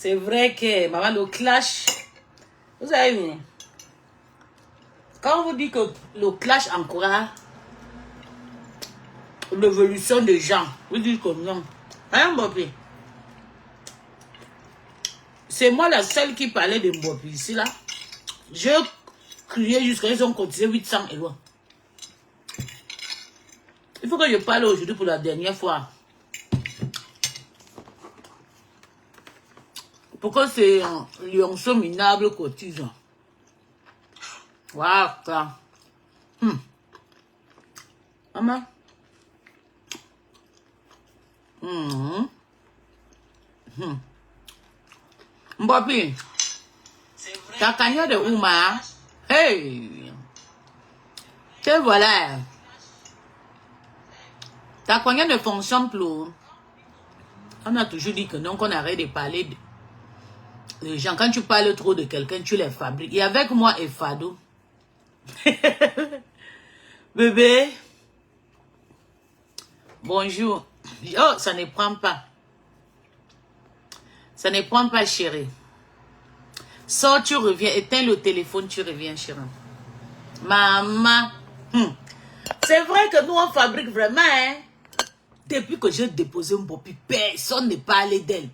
C'est vrai que, maman, le clash, vous avez vu, quand on vous dit que le clash encourage l'évolution des gens, vous dites que non. Hein, Mbopi? C'est moi la seule qui parlait de Mbopi ici, là. Je criais jusqu'à ce qu'ils ont cotisé 800 euros. Il faut que je parle aujourd'hui pour la dernière fois. Pourquoi c'est un lionceau minable cotise? Voilà. Maman. Mbopi, ta cagnotte de Ouma. Hey! Te voilà. Ta cagnotte ne fonctionne plus. On a toujours dit que non, qu'on arrête de parler de gens. Quand tu parles trop de quelqu'un, tu les fabriques. Et avec moi et Fado. Bébé. Bonjour. Oh, ça ne prend pas. Ça ne prend pas, chérie. Sors, tu reviens. Éteins le téléphone, tu reviens, chérie. Maman. C'est vrai que nous, on fabrique vraiment, hein. Depuis que j'ai déposé Mbopi, personne ne parlait d'elle.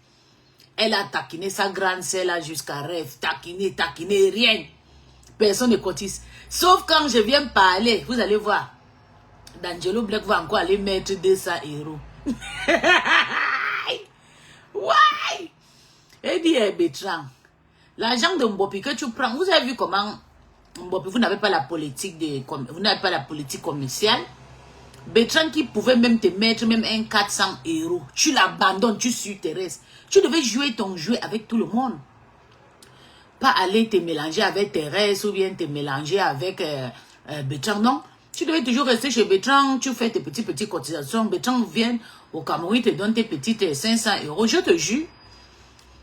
Elle a taquiné sa grande sœur là jusqu'à rêve. Taquiné, rien. Personne ne cotise. Sauf quand je viens parler, vous allez voir. D'Angelo Black va encore aller mettre 200 euros. Ouais. Et dit, Bertrand, l'argent de Mbopi que tu prends, vous avez vu comment Mbopi, vous n'avez pas la politique commerciale. Bertrand qui pouvait même te mettre même un 400 euros. Tu l'abandonnes, tu suis Thérèse. Tu devais jouer ton jeu avec tout le monde. Pas aller te mélanger avec Thérèse ou bien te mélanger avec Bertrand, non. Tu devais toujours rester chez Bertrand, tu fais tes petites cotisations. Bertrand vient au Cameroun, il te donne tes petites 500 euros. Je te jure.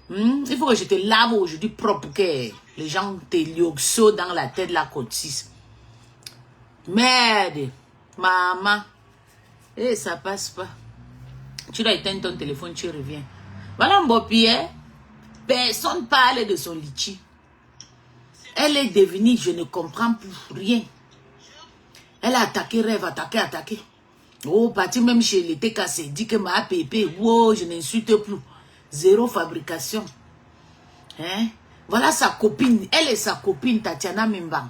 Il faut que je te lave aujourd'hui propre que les gens te lioxo dans la tête de la cotise. Merde. Maman. Eh, ça passe pas. Tu dois éteindre ton téléphone, tu reviens. Voilà Mbopi, hein? Personne parle de son litchi. Elle est devenue, je ne comprends plus rien. Elle a attaqué, rêve, attaqué. Oh, parti même chez les TKC, dit que ma pépé, wow, je n'insulte plus. Zéro fabrication. Hein? Voilà sa copine. Elle est sa copine, Tatiana Mimbang.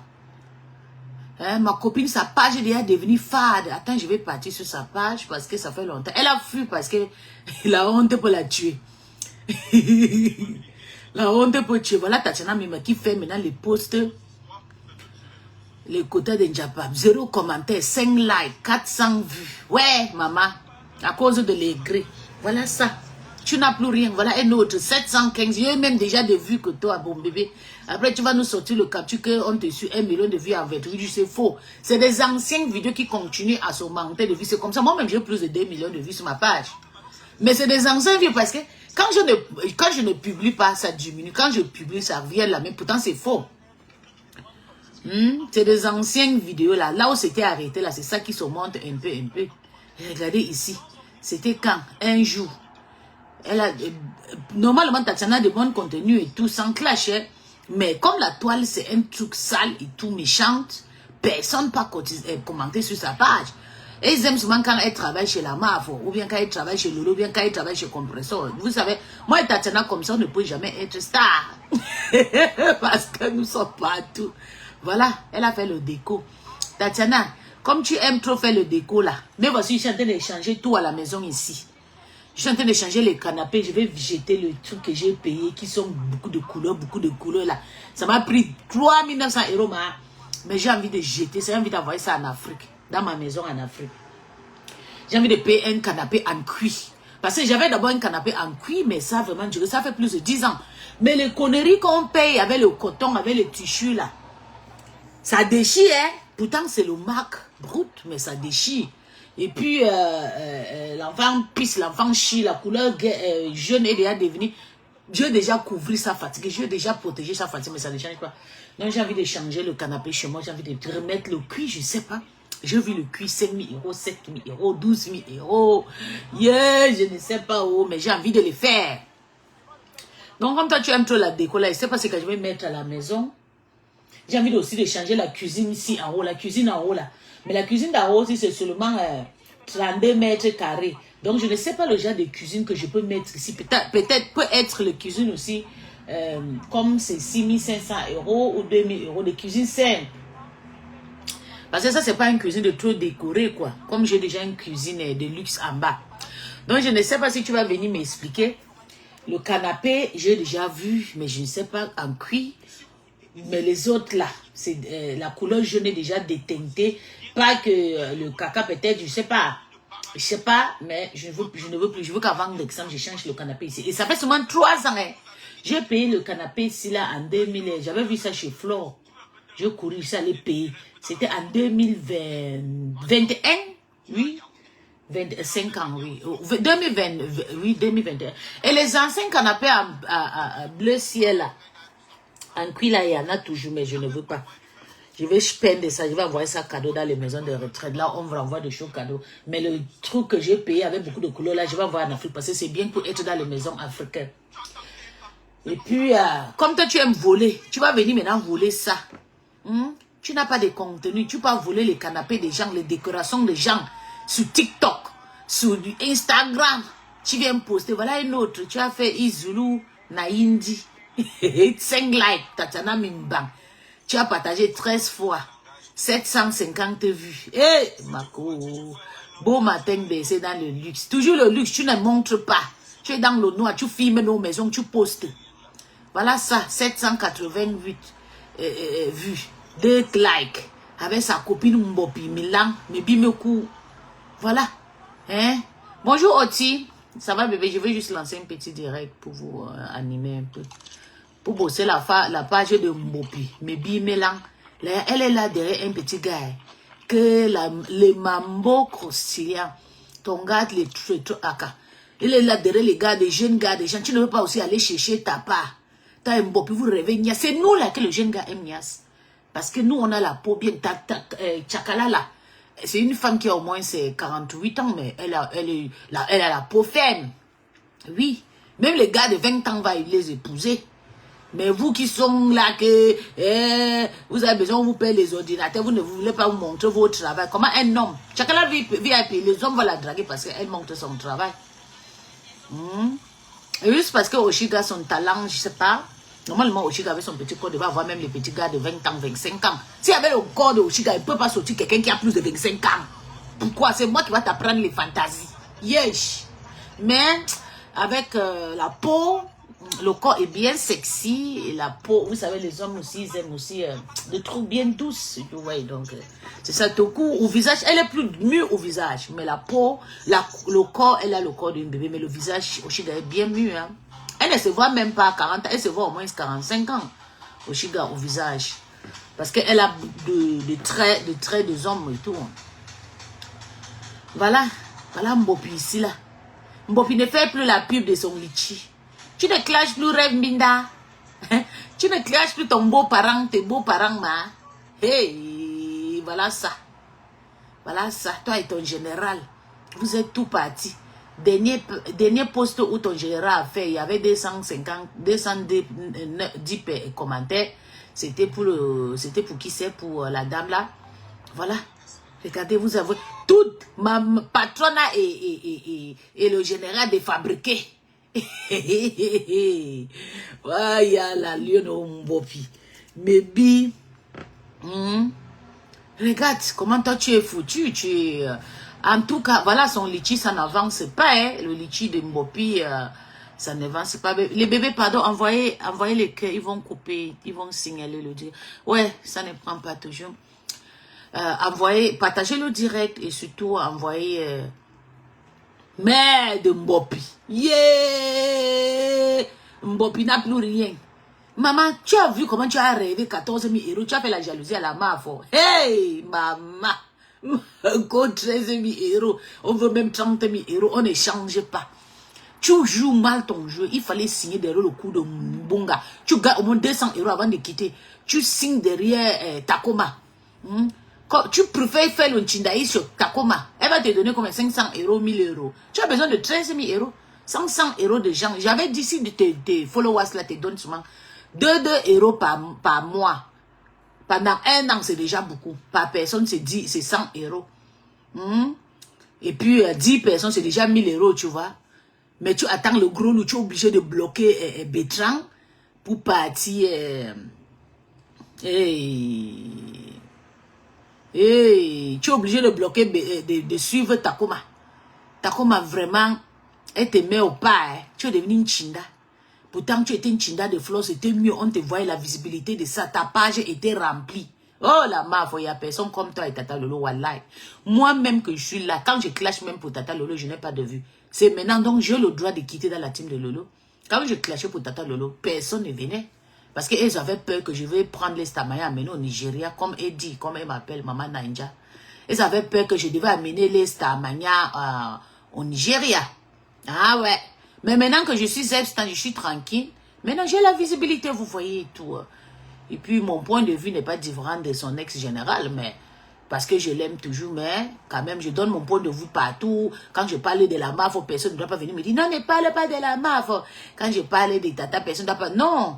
Hein? Ma copine, sa page est déjà devenue fade. Attends, je vais partir sur sa page parce que ça fait longtemps. Elle a fui parce que la honte pour la tuer. La honte pour tuer. Voilà Tatiana Mimbang qui fait maintenant les posts. Les quotas de Njapab. 0 commentaire, 5 likes, 400 vues. Ouais, maman. À cause de l'aigri. Voilà ça. Tu n'as plus rien. Voilà un autre. 715. J'ai même déjà de vues que toi, bon bébé. Après, tu vas nous sortir le capture qu'on te suit 1 million de vues en 28 jours. C'est faux. C'est des anciennes vidéos qui continuent à s'augmenter de vues. C'est comme ça. Moi-même, j'ai plus de 2 millions de vues sur ma page. Mais c'est des anciennes vidéos parce que quand je ne publie pas, ça diminue. Quand je publie, ça revient là. Mais pourtant, c'est faux. C'est des anciennes vidéos là. Là où c'était arrêté là, c'est ça qui se monte un peu. Regardez ici. C'était quand? Un jour. Elle a, normalement, Tatiana a de bons contenus et tout, sans clash. Hein? Mais comme la toile, c'est un truc sale et tout méchante, personne n'a commenté sur sa page. Et ils aiment souvent quand elle travaille chez la MAF, ou bien quand elle travaille chez Lolo, ou bien quand elle travaille chez Compressor. Vous savez, moi et Tatiana, comme ça, on ne peut jamais être star. Parce que nous sommes partout. Voilà, elle a fait le déco. Tatiana, comme tu aimes trop faire le déco là, mais voici, je suis en train de changer tout à la maison ici. Je suis en train de changer les canapés, je vais jeter le truc que j'ai payé, qui sont beaucoup de couleurs là. Ça m'a pris 3 900 euros, mais j'ai envie de jeter, j'ai envie d'envoyer ça en Afrique, dans ma maison en Afrique. J'ai envie de payer un canapé en cuir. Parce que j'avais d'abord un canapé en cuir, mais ça a vraiment duré, ça fait plus de 10 ans. Mais les conneries qu'on paye avec le coton, avec les tissus là, ça déchire, hein. Pourtant, c'est le marque brut, mais ça déchire. Et puis, l'enfant pisse, l'enfant chie, la couleur jaune est déjà devenue... J'ai déjà couvert sa fatigue, j'ai déjà protégé sa fatigue, mais ça ne change pas. Donc, j'ai envie de changer le canapé chez moi, j'ai envie de remettre le cuir, je ne sais pas. J'ai vu le cuir 5 000 euros, 7 000 euros, 12 000 euros. Yeah, je ne sais pas où, mais j'ai envie de le faire. Donc, comme toi, tu aimes trop la déco, là, je ne sais pas ce que je vais mettre à la maison. J'ai envie aussi de changer la cuisine ici en haut, la cuisine en haut, là. Mais la cuisine d'en haut, c'est seulement 32 mètres carrés. Donc, je ne sais pas le genre de cuisine que je peux mettre ici. Peut-être peut être la cuisine aussi, comme c'est 6500 € ou 2000 € de cuisine simple. Parce que ça, c'est pas une cuisine de trop décorée, quoi. Comme j'ai déjà une cuisine de luxe en bas. Donc, je ne sais pas si tu vas venir m'expliquer. Le canapé, j'ai déjà vu, mais je ne sais pas en cuir. Mais les autres là, c'est la couleur jaune est déjà déteintée. Pas que le caca peut-être, je sais pas. Je sais pas, mais je ne veux plus. Je veux qu'avant l'examen, je change le canapé ici. Et ça fait seulement 3 ans. Hein. J'ai payé le canapé ici là en 2000. J'avais vu ça chez Flore. J'ai couru, ça allait payer. C'était en 2021, oui. 25 ans, oui. 2020, oui, 2021. Et les anciens canapés à bleu ciel là, en cuir là, il y en a toujours, mais je ne veux pas. Je vais peindre ça, je vais envoyer ça cadeau dans les maisons de retraite. Là, on va envoyer des choses cadeaux. Mais le truc que j'ai payé avec beaucoup de couleurs, là, je vais envoyer en Afrique parce que c'est bien pour être dans les maisons africaines. Et puis, comme toi, tu aimes voler, tu vas venir maintenant voler ça. Tu n'as pas de contenu, tu peux voler les canapés des gens, les décorations des gens sur TikTok, sur Instagram. Tu viens poster, voilà une autre, tu as fait Izulu, Naindi, 5 likes, Tatiana Mimbang. Tu as partagé 13 fois, 750 vues. Eh, Mako, beau matin baissé dans le luxe. Toujours le luxe, tu ne montres pas. Tu es dans le noir, tu filmes nos maisons, tu postes. Voilà ça, 788 vues. 2 likes avec sa copine Mbopi Milan, Mebimekou. Voilà. Hein? Bonjour Oti. Ça va bébé, je vais juste lancer un petit direct pour vous animer un peu. Pour bosser la page de Mbopi, Mebi Milan. Elle est là derrière un petit gars. Que les mambo croustillants. Ton gars, les trucs. Il est là derrière les gars, des jeunes gars, des gens. Tu ne veux pas aussi aller chercher ta part. T'as un Mbopi, vous rêvez. C'est nous là que le jeune gars aime Nias. Parce que nous, on a la peau bien. Tchakala, là, c'est une femme qui a au moins 48 ans, mais elle a la peau ferme. Oui. Même les gars de 20 ans vont les épouser. Mais vous qui sont là, que vous avez besoin, vous payez les ordinateurs, vous ne voulez pas vous montrer votre travail. Comment un homme, Tchakala VIP, les hommes vont la draguer parce qu'elle montre son travail. Et juste parce que Oshiga, son talent, je ne sais pas. Normalement, Oshiga avec son petit corps devait avoir même les petits gars de 20 ans, 25 ans. Si avec le corps de Oshiga, il ne peut pas sortir quelqu'un qui a plus de 25 ans. Pourquoi? C'est moi qui va t'apprendre les fantasies. Yes. Mais avec la peau, le corps est bien sexy. Et la peau, vous savez, les hommes aussi, ils aiment aussi des trucs bien douces. Ouais, donc, c'est ça. Tout coup, au visage, elle est plus mûre au visage. Mais la peau, le corps, elle a le corps d'un bébé. Mais le visage, Oshiga est bien mûr. Hein. Elle ne se voit même pas à 40 ans, elle se voit au moins 45 ans, Oshiga, au visage. Parce qu'elle a des traits des hommes et tout. Voilà, voilà Mbopi ici, là. Mbopi ne fait plus la pub de son litchi. Tu ne clashes plus Rêve Minda. Tu ne clashes plus ton beau-parent, tes beaux-parents, ma. Hey, voilà ça. Voilà ça, toi et ton général. Vous êtes tout partis. Dernier post où ton général a fait, il y avait 210 commentaires. C'était pour qui c'est? Pour la dame là. Voilà. Regardez, vous avez toute ma patronne et le général défabriqué. Il y a la lionne Mbopi. Maybe. Regarde comment toi tu es foutu. Tu es. En tout cas, voilà, son litchi, ça n'avance pas. Hein. Le litchi de Mbopi, ça n'avance pas. Les bébés, pardon, envoyez les cœurs, ils vont couper, ils vont signaler le dire. Ouais, ça ne prend pas toujours. Partagez le direct et surtout envoyez mère de Mbopi. Yeah! Mbopi n'a plus rien. Maman, tu as vu comment tu as rêvé 14 000 €, tu as fait la jalousie à la mafo. Hey, maman! Encore 13 000 €, on veut même 30 000 €, on ne change pas. Tu joues mal ton jeu, il fallait signer derrière le coup de Mbonga. Tu gagnes au moins 200 € avant de quitter. Tu signes derrière Takoma. Tu préfères faire le Tchindaï sur Takoma. Elle va te donner comme 500 €, 1000 €. Tu as besoin de 13 000 €. 100 euros de gens. J'avais dit si tes followers là te donnent seulement 2 euros par mois. Pendant 1 an, c'est déjà beaucoup. Par personne, c'est 100 euros. Et puis, 10 personnes, c'est déjà 1000 euros, tu vois. Mais tu attends le gros lot, tu es obligé de bloquer Bertrand pour partir. Tu es obligé de bloquer, de suivre Takoma. Takoma, vraiment, elle te met au pas. Hein. Tu es devenu une chinda. Pourtant, tu étais une chinda de fleurs, c'était mieux. On te voyait la visibilité de ça. Ta page était remplie. Oh la maf, il n'y a personne comme toi et Tata Lolo, wallahi. Moi-même que je suis là, quand je clash même pour Tata Lolo, je n'ai pas de vue. C'est maintenant, donc j'ai le droit de quitter dans la team de Lolo. Quand je clashais pour Tata Lolo, personne ne venait. Parce qu'ils avaient peur que je vais prendre les Stamaya amener au Nigeria, comme elle dit, comme elle m'appelle Maman Nainja. Ils avaient peur que je devais amener les Stamaya au Nigeria. Ah ouais. Mais maintenant que je suis abstent, je suis tranquille. Maintenant, j'ai la visibilité, vous voyez et tout. Et puis, mon point de vue n'est pas différent de son ex-général, mais parce que je l'aime toujours, mais quand même, je donne mon point de vue partout. Quand je parle de la MAF, personne ne doit pas venir me dire, non, ne parle pas de la MAF. Quand je parle de Tata, personne ne doit pas... Non.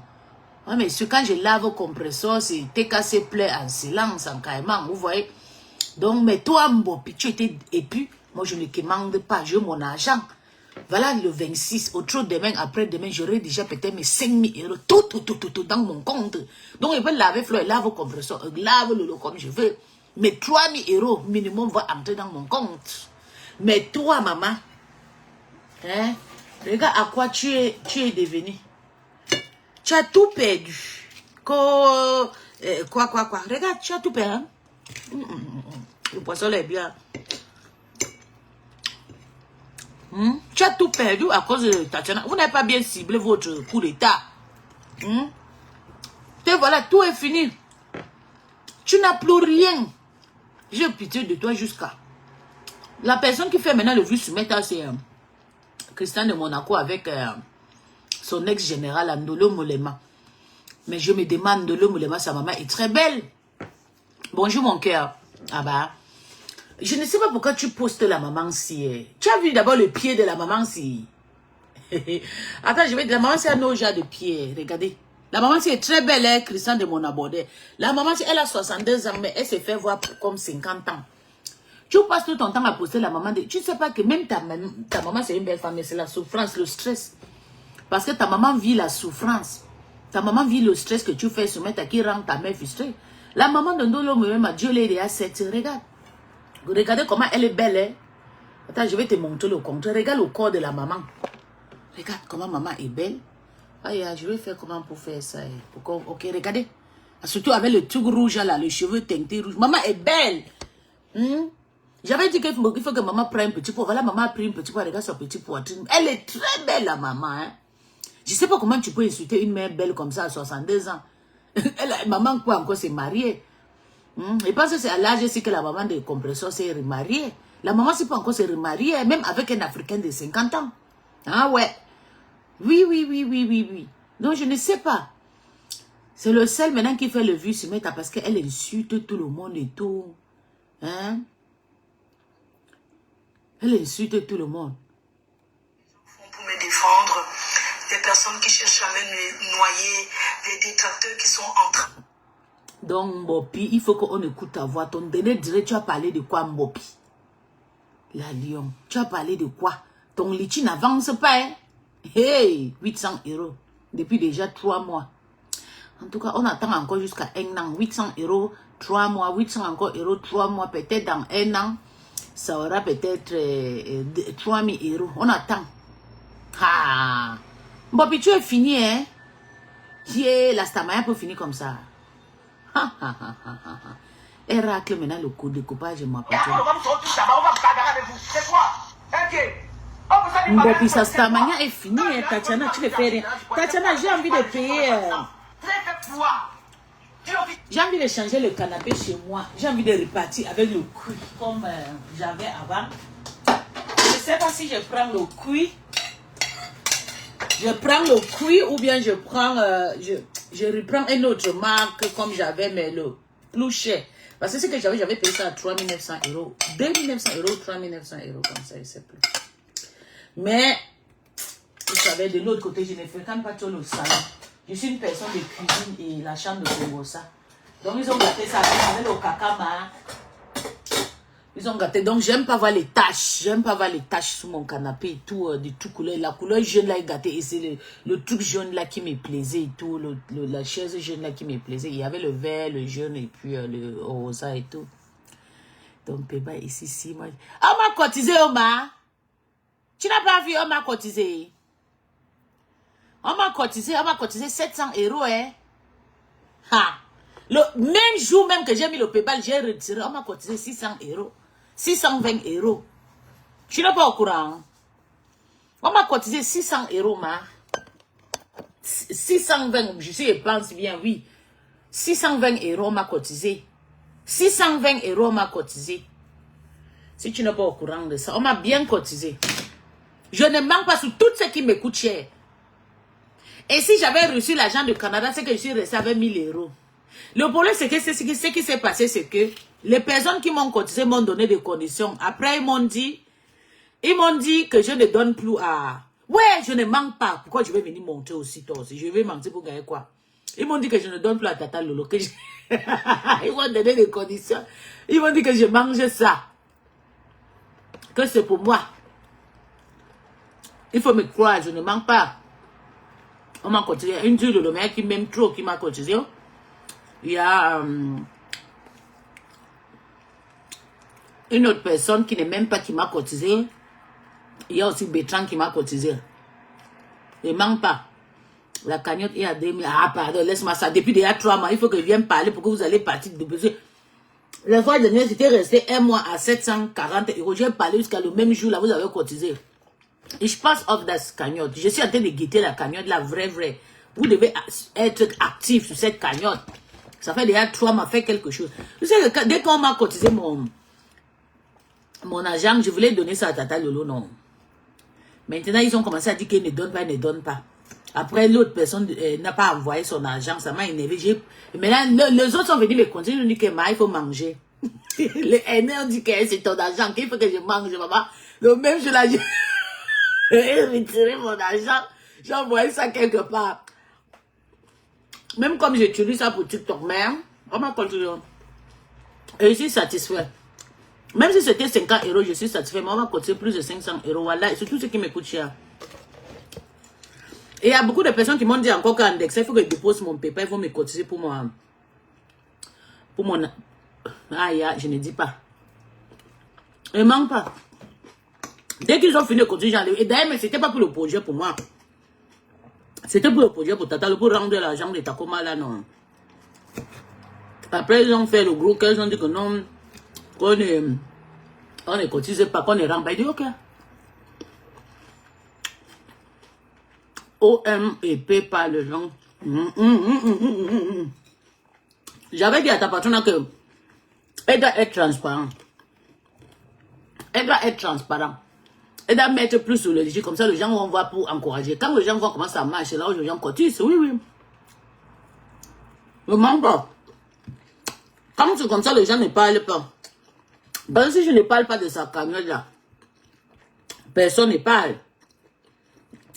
Ouais, mais quand je lave au compresseur, c'est TKC plaît en silence, en caïman, vous voyez. Donc, mais toi, Mbopi, tu étais... Et puis, moi, je ne commande pas, j'ai mon argent. Voilà le 26, autre demain, après-demain, j'aurai déjà peut-être mes 5 000 euros, tout dans mon compte. Donc, il peut laver fleur, lave au compresseur, lave le lot comme je veux. Mais 3 000 euros minimum va entrer dans mon compte. Mais toi, maman, hein, regarde à quoi tu es devenu. Tu as tout perdu. Quoi. Regarde, tu as tout perdu. Hein? Le poisson est bien. Tu as tout perdu à cause de Tatiana. Vous n'avez pas bien ciblé votre coup d'état. Et voilà, tout est fini. Tu n'as plus rien. J'ai pitié de toi jusqu'à... La personne qui fait maintenant le vue sur Meta, c'est Christian de Monaco avec son ex-général Ndolo Moulema. Mais je me demande, Ndolo Moulema, sa maman est très belle. Bonjour mon cœur. Ah bah... Je ne sais pas pourquoi tu postes la maman si... Tu as vu d'abord le pied de la maman si... Attends, je vais dire, la maman si a un autre genre de pied. Regardez. La maman si est très belle, hein, Christian de mon abordé. La maman si elle a 62 ans, mais elle se fait voir comme 50 ans. Tu passes tout ton temps à poster la maman. Tu ne sais pas que même ta maman c'est une belle femme, mais c'est la souffrance, le stress. Parce que ta maman vit la souffrance. Ta maman vit le stress que tu fais soumettre à qui rend ta mère frustrée. La maman de Ndolo Moulema, Dieu l'ait à 7. Regarde. Regardez comment elle est belle. Hein? Attends, je vais te montrer le contraire. Regarde le corps de la maman. Regarde comment maman est belle. Aïe, je vais faire comment pour faire ça. Ok, regardez. Surtout avec le truc rouge là, les cheveux teintés rouges. Maman est belle. J'avais dit qu'il faut que maman prenne un petit pot. Voilà, maman a pris un petit pot. Regarde son petit poitrine. Elle est très belle, la maman. Hein? Je ne sais pas comment tu peux insulter une mère belle comme ça à 62 ans. Maman, quoi, encore, s'est mariée. Et parce que c'est à l'âge aussi que la maman de compresseur s'est remariée. La maman, c'est pas encore se remarier, même avec un Africain de 50 ans. Ah ouais. Oui. Donc, je ne sais pas. C'est le seul maintenant qui fait le vu se mettre parce qu'elle insulte tout le monde et tout. Hein? Elle insulte tout le monde. Pour me défendre, des personnes qui cherchent à me noyer, des détracteurs qui sont en train. Donc, Mbopi, il faut qu'on écoute ta voix. Ton dernier direct, tu as parlé de quoi, Mbopi? La lion. Tu as parlé de quoi? Ton litchi n'avance pas, hein? Hey, 800 euros. Depuis déjà 3 mois. En tout cas, on attend encore jusqu'à 1 an. 800 euros, 3 mois. 800 encore euros, 3 mois. Peut-être dans 1 an, ça aura peut-être 3000 euros. On attend. Ah! Mbopi, tu es fini, hein? La Stamaya peut finir comme ça. Elle racle maintenant le coup de coupage, moi. Mbopi, sa Stamaya est fini, hein, Tatiana, tu ne fais rien. Tatiana, j'ai envie de payer. J'ai envie de changer le canapé chez moi. J'ai envie de repartir avec le cuit comme j'avais avant. Je ne sais pas si je prends le cuit. Je prends le cuit ou bien je prends, je reprends une autre marque comme j'avais, mais le plus cher. Parce que ce que j'avais payé ça à 3 900 euros. 2 900 euros, 3 900 euros, comme ça, je ne sais plus. Mais, Vous savez, de l'autre côté, je ne fréquente pas trop le salon. Je suis une personne de cuisine et la chambre de Congossa. Donc, ils ont gâté ça avec le kakama. Ils ont gâté. Donc, j'aime pas voir les taches. J'aime pas voir les taches sur mon canapé et tout, de tout couleur. La couleur jaune là est gâtée. Et c'est le truc jaune là qui me plaisait et tout. La chaise jaune là qui me plaisait. Il y avait le vert, le jaune et puis le rosa et tout. Donc, Péba ici, moi. On m'a cotisé, Omar. Tu n'as pas vu, on m'a cotisé. On m'a cotisé 700 €, hein. Ha. Le même jour même que j'ai mis le PayPal, j'ai retiré, on m'a cotisé 600 €. 620 €. Tu n'es pas au courant. On m'a cotisé 600 €, ma. 620, je sais, je pense bien, oui. 620 € on m'a cotisé. 620 € on m'a cotisé. Si tu n'es pas au courant de ça, on m'a bien cotisé. Je ne manque pas sur tout ce qui me coûte cher. Et si j'avais reçu l'argent du Canada, c'est que je suis resté avec 1000 €. Le problème, c'est que ce qui s'est passé, c'est que les personnes qui m'ont cotisé m'ont donné des conditions. Après, ils m'ont dit que je ne donne plus à... Ouais, je ne manque pas. Pourquoi je vais venir monter aussi toi aussi? Je vais mentir pour gagner quoi? Ils m'ont dit que je ne donne plus à Tata Lolo. Que je... Ils m'ont donné des conditions. Ils m'ont dit que je mange ça. Que c'est pour moi. Il faut me croire, je ne manque pas. On m'a cotisé. Une dure de mec qui m'aime trop, qui m'a cotisé. Il y a une autre personne qui n'est même pas qui m'a cotisé. Il y a aussi Bertrand qui m'a cotisé. Il ne manque pas. La cagnotte est à 2000. Ah, pardon, laisse-moi ça. Depuis déjà 3 mois, il faut que je vienne parler pour que vous allez partir de besoin. La fois dernière, j'étais resté 1 mois à 740 €. J'ai parlé jusqu'à le même jour, là, vous avez cotisé. Et je passe off that cagnotte. Je suis en train de guetter la cagnotte, la vraie. Vous devez être actif sur cette cagnotte. Ça fait déjà 3 mois, fait quelque chose. Vous savez que dès qu'on m'a cotisé mon argent, je voulais donner ça à Tata Lolo, non. Maintenant, ils ont commencé à dire qu'ils ne donnent pas. Après, l'autre personne n'a pas envoyé son argent, ça m'a énervé. Maintenant, les autres sont venus me conter, ils ont dit que il faut manger. Les aînés ont dit que c'est ton argent, qu'il faut que je mange, maman. Le même jour là, j'ai retiré mon argent, j'ai envoyé ça quelque part. Même comme j'utilise ça pour TikTok, mais on m'a continué. Et je suis satisfait. Même si c'était 50 €, je suis satisfait. Mais on m'a cotisé plus de 500 €. Voilà, c'est tout ce qui me coûte cher. Et il y a beaucoup de personnes qui m'ont dit encore qu'en indexé, il faut que je dépose mon PayPal, ils vont me cotiser pour moi. Pour mon... Ah, je ne dis pas. Il ne manque pas. Dès qu'ils ont fini de cotiser, j'enlève. Et d'ailleurs, mais c'était pas pour le projet pour moi. C'était pour le projet pour Tata, pour rendre l'argent de Takoma là, non. Après, ils ont fait le gros cas, ils ont dit que non, qu'on ne cotise pas, qu'on ne rend pas. Il dit, ok. OM et PayPal, le gens. J'avais dit à ta patronne que elle doit être transparente. Elle doit être transparente. Elle doit mettre plus sur le légit, comme ça les gens vont voir pour encourager. Quand les gens voient comment ça marche, là où les gens cotisent, oui. Ne manque pas. Quand c'est comme ça, les gens ne parlent pas. Parce que si je ne parle pas de sa cagnotte là, personne ne parle.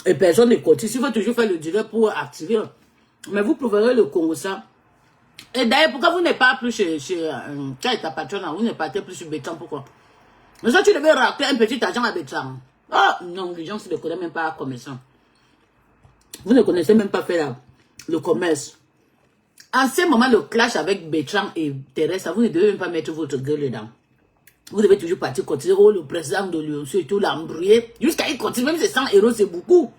Et personne ne cotise. Il faut toujours faire le direct pour activer. Mais vous trouverez le Congo ça. Et d'ailleurs, pourquoi vous n'êtes pas plus chez ta patronne, vous n'êtes pas plus sur Bertrand, pourquoi? Mais ça, tu devais racler un petit argent à Bertrand. Oh non, les gens ne connaissent même pas commerçant. Vous ne connaissez même pas faire le commerce. En ce moment, le clash avec Bertrand et Thérèse, vous ne devez même pas mettre votre gueule dedans. Vous devez toujours partir cotiser. Oh, le président de l'UNC et tout, l'embrouiller. Jusqu'à y cotiser, même si c'est 100 €, c'est beaucoup.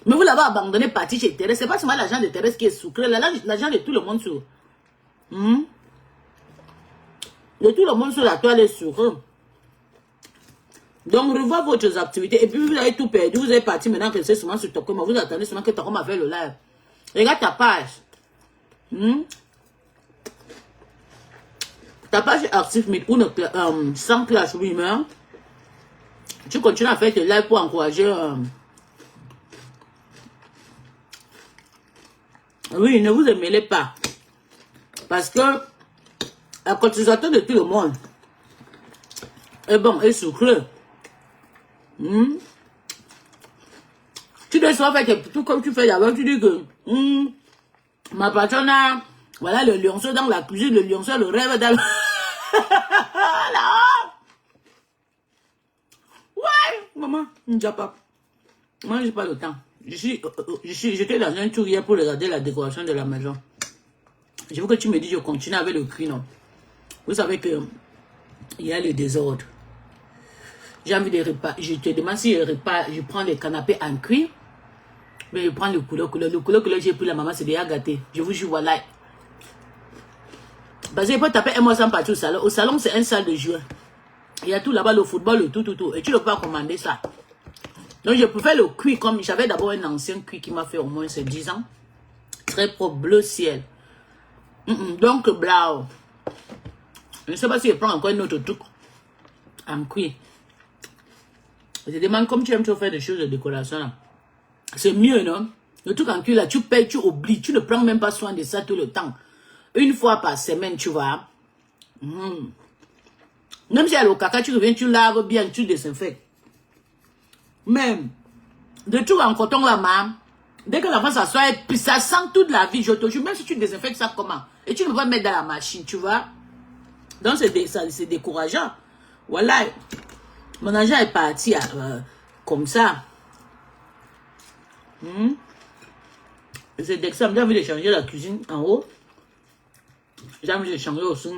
Mais vous l'avez abandonné, parti chez Thérèse. C'est pas seulement l'argent de Thérèse qui est sucré, l'argent de tout le monde sur. De tout le monde sur la toile est sucré. Donc, revoir votre activité. Et puis, vous avez tout perdu. Vous êtes parti maintenant que c'est seulement sur Tokoma. Vous attendez seulement que Tokoma fait le live. Regarde ta page. Ta page est active, mais sans clash rumeur. Tu continues à faire tes lives pour encourager. Oui, ne vous mêlez pas. Parce que la cotisation de tout le monde est bon et sucré. Tu dois souvent faire tout comme tu fais d'abord, tu dis que ma patronne a, voilà le lionceau dans la cuisine, le lionceau le rêve dans ouais, maman, déjà pas. Moi, j'ai pas le temps. J'étais dans un tour hier pour regarder la décoration de la maison. Je veux que tu me dis, je continue avec le cuit, non? Vous savez que il y a le désordre. J'ai envie de repas. Je te demande si je prends des canapés en cuir. Mais je prends le couleur. Le couleur que j'ai pris, la maman, c'est déjà gâté. Je vous jure, voilà. Parce qu'il faut taper un mois sans partir au salon. Au salon, c'est une salle de jeu. Il y a tout là-bas, le football, le tout. Et tu ne peux pas commander ça. Donc, je préfère le cuir comme j'avais d'abord un ancien cuir qui m'a fait au moins 10 ans. Très propre, bleu ciel. Donc, blau. Je ne sais pas si je prends encore un autre truc en cuir. Je te demande, comme tu aimes faire des choses de décoration là. C'est mieux, non? Le truc en cuir là, tu payes, tu oublies, tu ne prends même pas soin de ça tout le temps. Une fois par semaine, tu vois. Même si il y a le caca, tu reviens, tu laves bien, tu désinfectes. Même, de tout en coton là, maman, dès que l'enfant s'assoit, puis ça sent toute la vie, je te jure, même si tu désinfectes ça comment? Et tu ne peux pas mettre dans la machine, tu vois? Donc c'est décourageant. Voilà, mon agent est parti comme ça. C'est d'exemple, j'ai envie de changer la cuisine en haut. J'ai envie de changer aussi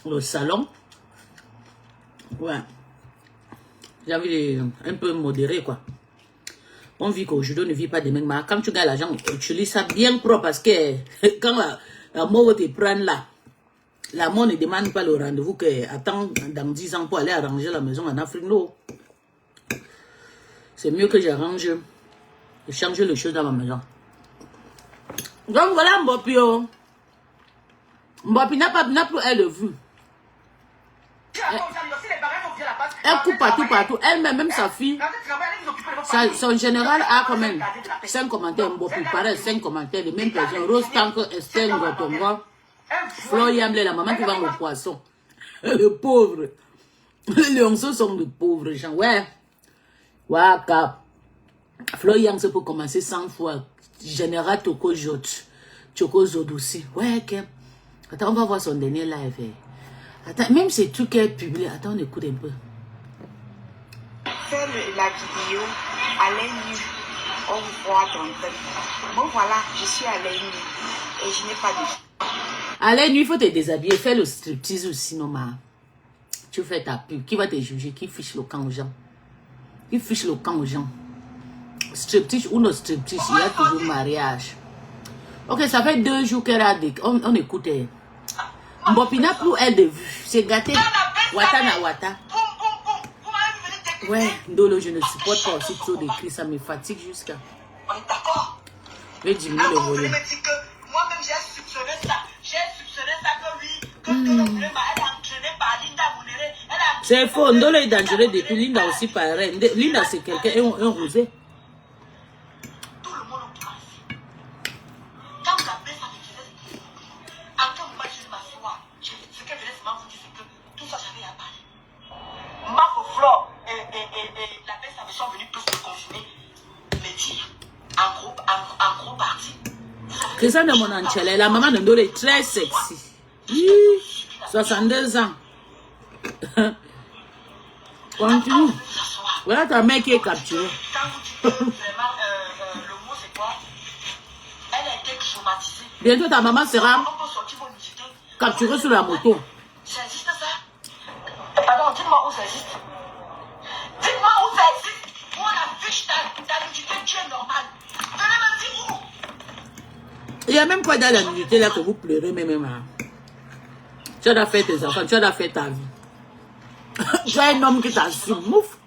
le salon. Ouais. J'ai envie de un peu modérer, quoi. On vit qu'aujourd'hui, on ne vit pas demain. Mais quand tu gagnes l'argent, utilise ça bien propre parce que quand la mort va te prendre là, la mort ne demande pas le rendez-vous que attends dans 10 ans pour aller arranger la maison en Afrique. Non. C'est mieux que j'arrange, je change les choses dans ma maison. Donc voilà Mbopio. Mbopi n'a plus elle de vue. Elle coupe partout. Elle-même, sa fille, son général a quand même 5 commentaires. Mbopi pareil, 5 commentaires, les mêmes personnes. Rose Tank, Estelle Ngotongo, Flo Yamble, la maman qui vend le poisson. Le pauvre. Les lionceaux sont de pauvres gens. Ouais. Waka. Flo Yam, c'est pour commencer 100 fois. Général Toko Jot. Toko Zod aussi. Ouais, ok. Attends, on va voir son dernier live. Attends, même ces trucs qu'elle publie. Attends, on écoute un peu. Faire la vidéo à l'œil nu, on voit ton temps. Bon, voilà, je suis à l'œil nu et je n'ai pas de... À l'œil nu, il faut te déshabiller. Fais le striptease aussi, non, ma. Tu fais ta pub. Qui va te juger? Qui fiche le camp aux gens? Qui fiche le camp aux gens? Striptease ou non striptease, il y a toujours mariage. Ok, ça fait 2 jours qu'elle a dit. On écoute. Mbopina pour elle de vue. C'est gâté. Wata na wata. Ouais, Ndolo, je ne supporte pas aussi trop d'écrit. Ça me fatigue jusqu'à. On est d'accord. Je vais diminuer le volume. Moi-même, j'ai soupçonné ça. J'ai soupçonné ça que lui, que Ndolo voulait elle a entraîné par Linda Mounéré. C'est faux. Ndolo est dangereux depuis. Linda aussi pareil. Linda, c'est quelqu'un, un rosé. Tout le monde au principe. Quand la baisse a fait en tant que moi, je m'assois. Ce qu'elle venait seulement vous dire, c'est que tout ça, j'avais à parler. Marco Flore et la baisse sont venus tous se confiner, me dire en gros partie. C'est ça de mon Anchele. La maman de Ndolo est très sexy. 62 ans. Continue. Voilà ta mère qui est capturée. Quand vous dites vraiment le mot, c'est quoi? Elle a été traumatisée. Bientôt ta maman sera On peut sortir vos nudité. capturée sur la moto. Ça existe ça? Pardon, dites-moi où ça existe. Dites-moi où ça existe. Moi, la fiche, ta nudité, tu es normal. Venez me dire où. Il y a même quoi dans la nudité là que vous pleurez même. Tu as fait tes enfants, tu as fait ta vie. Tu as un homme qui t'assume. Mouf.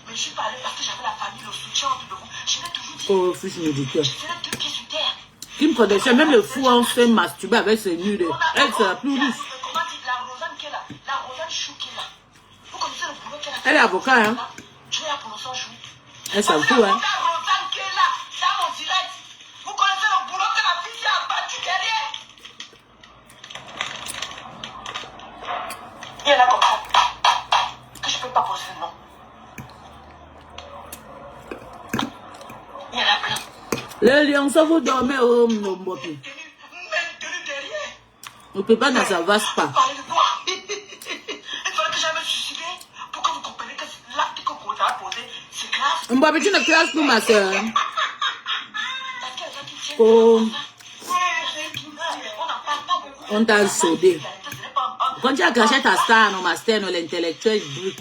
Mais je suis pas allée parce que j'avais la famille, le soutien autour de vous. Je l'ai toujours dit. Oh, fiche médicale. Je faisais deux pieds sur terre. Qui me connaissait, même le fou, on se masturber avec ses nudes. Elle sera plus riche. Comment dire, la Rosanne qui est là, la Rosanne Chou qui est là. Vous connaissez le boulot qu'elle a fait? Elle est avocat, hein. Tu es là pour son chou. Elle s'en fout, hein. La Rosanne qui est là, dans mon direct. Vous connaissez le boulot que la fille a battu derrière. Il est là comme ça. Que je ne peux pas poser le nom. Il est là plein. Le lionceau, vous dormez au Mbopi. Maintenu derrière. On ne peut pas dans sa vaste pas. Parlez de moi. Il fallait que j'aille me suicider pour que vous compreniez que l'acte que vous avez posé, c'est grave. Mbopi, tu ne classes plus ma soeur. Parce qu'il y a des gens qui tiennent. Oh, On n'en parle pas beaucoup. on t'a saudé. Ce n'est pas un- Quand tu as caché ta star, non, master, non, l'intellectuel brut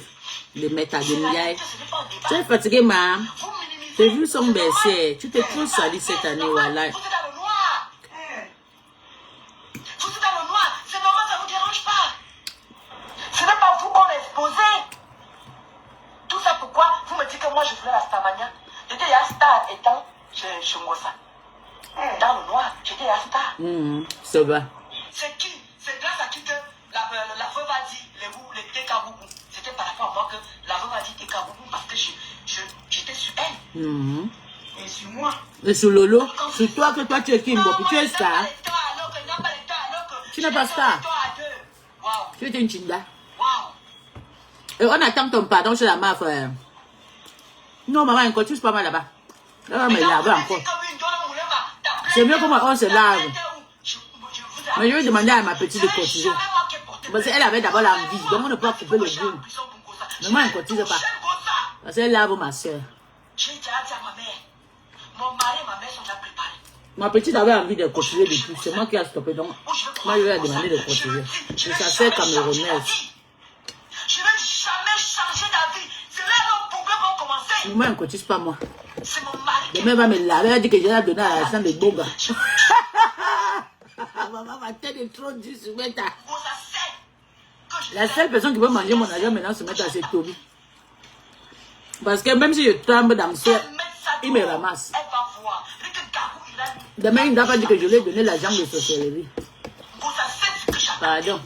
de mettre à demi-aille. ce n'est pas un débat. Tu es fatigué, ma. Vous minimisez. Tes vues sont baissées. Tu t'es trop sali cette année, voilà. Vous êtes dans le noir. Vous êtes dans le noir. C'est normal, ça ne vous dérange pas. Ce n'est pas vous qu'on a exposé. Tout ça pourquoi vous me dites que moi je voulais la Starmania. J'étais la star étant chez Ngosa. Dans le noir, j'étais la star. Ça va. C'est qui? C'est grâce à qui que la veuve a dit les Tekaboubou. C'était par rapport à moi que la veuve a dit Tekaboubou parce que j'étais sur elle. Et sur moi. Et sur Lolo, sur toi que toi tu es qui, Mbopi? Tu es star. Tu n'es pas star. Waouh. Tu es une chinda. Waouh. Et on attend ton pardon chez la maf. Non, maman, encore, tu es pas mal là-bas. Là, mais là-bas encore. C'est mieux comment on se lave. Mais je vais demander à ma petite de cotiser. Parce qu'elle avait d'abord l'envie, donc on ne peut pas couper le bout. Mais moi, elle ne cotise pas. Parce qu'elle lave ma soeur. J'ai déjà dit à ma mère, mon mari et ma mère sont déjà préparés. Ma petite avait envie de cotiser depuis. C'est moi qui ai stoppé. Donc, moi, je lui ai demandé de cotiser. C'est sa soeur camerounaise. Je ne vais jamais changer d'avis. C'est là que nos problèmes vont commencer. Moi, elle ne cotise pas, moi. C'est mon mari. Demain, elle va me laver. Elle a dit que je l'ai donné à la salle de Boga. Maman, ma tête est trop dure sur moi. La seule personne qui peut manger mon argent maintenant se mettre à c'est Toby. Parce que même si je tombe dans le ciel, il me ramasse. Elle va voir. Demain, il ne doit pas dire que je lui ai donné l'argent de sorcellerie. Pardon.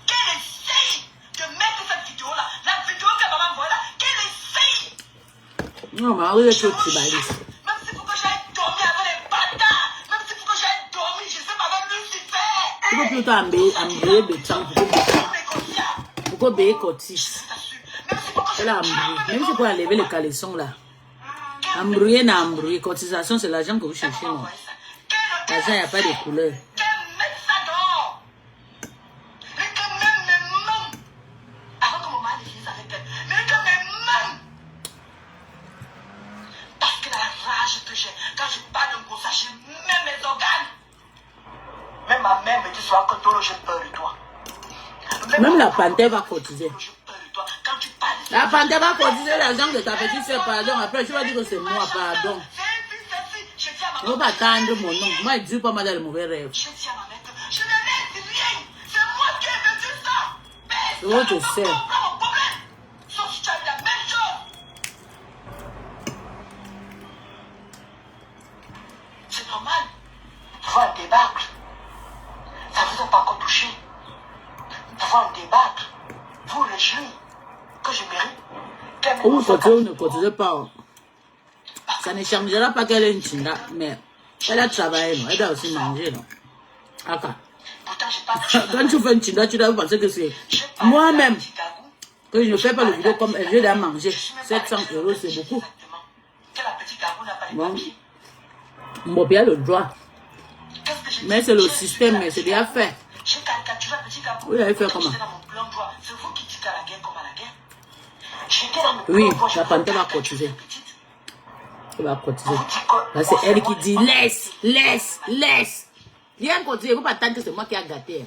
Qu'elle essaye de mettre cette vidéo-là, la vidéo que maman voit là, qu'elle essaye. Non, maman, vous êtes trop tribaliste. Même s'il faut que j'aille dormir avec les bâtards, même s'il faut que j'aille dormir, je sais pas, avec Lucifer. Il faut plutôt embrouiller des temps pour que Béé cotise. Elle a embrouillé. Même si pour enlever le caleçon là. Embrouiller, n'a embrouillé. Cotisation, c'est l'argent que vous cherchez. L'argent, il n'y a pas de couleur. Qu'elle mette ça dehors. Et que même mes mains, avant que mon mari finisse avec elle, mais que mes mains, parce que la rage que j'ai, quand je parle d'un gros ça, j'ai même mes organes. Même ma mère me dit souvent que toi, j'ai peur de toi. Même la panthère va cotiser. J'ai peur de toi. Quand tu parles, La panthère va cotiser l'argent de ta petite soeur, pardon. Après, tu vas dire que c'est moi, pardon. je dis à ma Il ne faut pas attendre mon nom. Moi, je ne dis pas mal dans le mauvais rêve. Je dis à ma mère que je ne laisse rien. C'est moi qui ai fait ça. Mais C'est moi qui sais. mon problème. Sauf si tu as eu la même chose. C'est normal. Pouvoir débattre. Ça ne vous a pas encore touché. Pouvoir débattre. Vous réjouir que je mérite. Vous cotisez ou ne cotisez pas. Ça ne changera pas qu'elle est une chinda, mais elle a travaillé, non? Elle doit aussi manger, non? Aka. Pourtant, j'ai pas Quand tu fais une chinda, tu dois penser que c'est moi-même que je ne fais pas le vidéo comme elle, je dois manger. 700 €, c'est beaucoup. Que la petite Gabou n'a pas les Bon, papiers. Mbopi a le droit. Qu'est-ce que j'ai Mais dit? c'est le système, mais c'est déjà fait. J'ai caricaturé la petite Gabou. Oui, elle fait comment? J'étais dans mon plan de joie. C'est vous qui dites à la guerre comme à la guerre. J'étais dans mon Oui, plan de joie. la panthère va cotiser. Elle va cotiser. Là, c'est elle qui dit laisse, laisse, laisse. Viens cotiser, il ne faut pas attendre que c'est moi qui a gâté.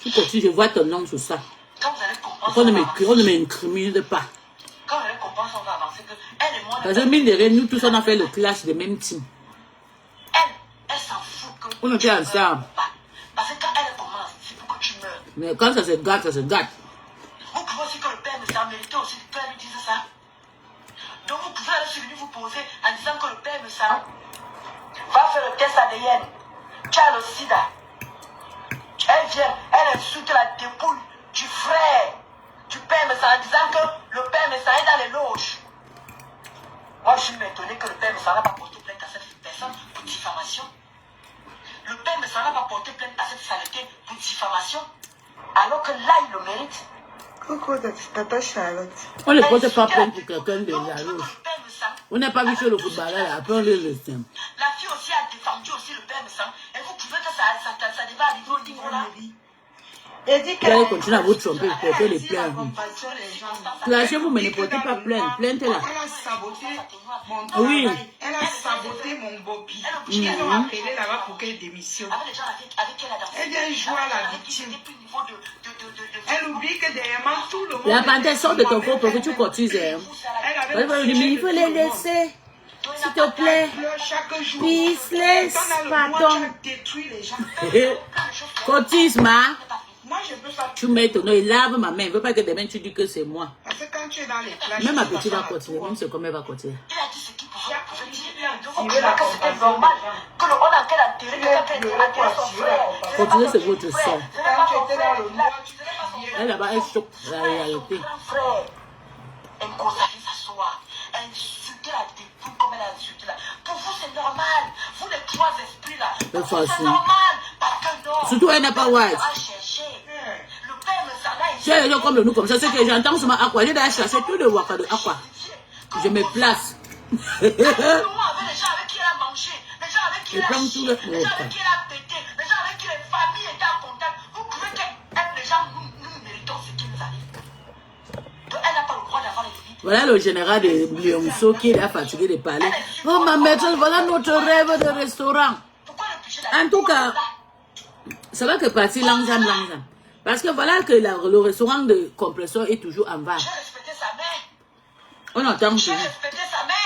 Si tu cotises, je vois ton nom sur ça. Quand vous allez comprendre, On ne m'incrimine pas. quand vous allez comprendre, on va avancer que elle et moi, Parce que mine de rien, nous tous, on a fait le clash de même team. elle s'en fout que On était ensemble. parce que quand elle commence, c'est pour que tu meurs. Mais quand ça se gâte, ça se gâte. Vous pouvez aussi que le père me s'en mérité aussi que le père lui dise ça. Donc vous pouvez aller sur lui vous poser en disant que le père me s'en va faire le test ADN. Tu as le sida. Elle vient, elle insulte la dépouille du frère du père me s'en en disant que le père me s'en est dans les loges. Moi je suis étonné que le père me s'en n'a pas porté plainte à cette personne pour diffamation. Le père me s'en n'a pas porté plainte à cette saleté pour diffamation. Alors que là il le mérite. Coucou, Tata Charlotte. On ne porte pas plainte pour quelqu'un de la Donc, tu veux que rouge. le père me s'en On n'a pas vu sur le football, là, après on le laisse. La fille aussi a défendu aussi le père, mais ça. Et vous pouvez que ça débat arriver au niveau là. Vous allez continuer à vous tromper, porter les plaintes. Clashez-vous, mais ne portez pas plainte. Plainte là. Elle a saboté mon travail. Oui. Elle a saboté mon bobby. Ils l'ont appelé là-bas pour qu'elle démissionne. Avec les gens avec qui elle a dansé. Elle vient jouer à la victime. Elle oublie que derrière moi, tout le monde... La panthère sort de ton corps pour que tu cotises. Elle avait... Mais il faut les laisser. S'il te plaît. Chaque jour. Peace, laisse. Pardon. Détruit les gens. Cotise, ma. Moi, je peux pas... Tu mets ton nom, il lave ma main. Il ne veut pas que demain tu dis que c'est moi. Parce que quand tu es dans les classes... Même ma petite va continuer, même c'est comme elle va continuer. Il a dit ce qu'il pouvait dire. Il veut que c'était normal. Que le on a qu'elle a enterré, qu'elle a enterré son frère. Continuez, c'est votre soeur. Quand tu étais dans le noir, tu priais. Elle là-bas, elle choque la réalité. Frère, elle conseillait s'asseoir. Elle insultait la dépouille comme elle a insulté là. Pour vous, c'est normal. Vous, les trois esprits là. Pour vous, c'est normal. Parce que non. Surtout, elle n'est pas white. Le père me s'en a Si les gens comme nous, comme ça, c'est que j'entends sur ma aqua. J'ai d'aller chercher tout le waka de aqua. Je me place. avec les gens avec qui elle a mangé, les gens avec qui elle a chié, les gens avec qui elle a pété, les gens avec qui les familles étaient en contact. Vous pouvez qu'être les gens, nous méritons ce qui nous arrive. Elle n'a pas le droit d'avoir les limites. Voilà le général de Lyonceau qui est fatigué de parler. Oh ma maîtresse, voilà notre rêve de restaurant. En tout cas, ça va que partir langsam. Parce que voilà que le restaurant de compresseur est toujours en bas. J'ai respecté sa mère. On entend J'ai toujours. respecté sa mère.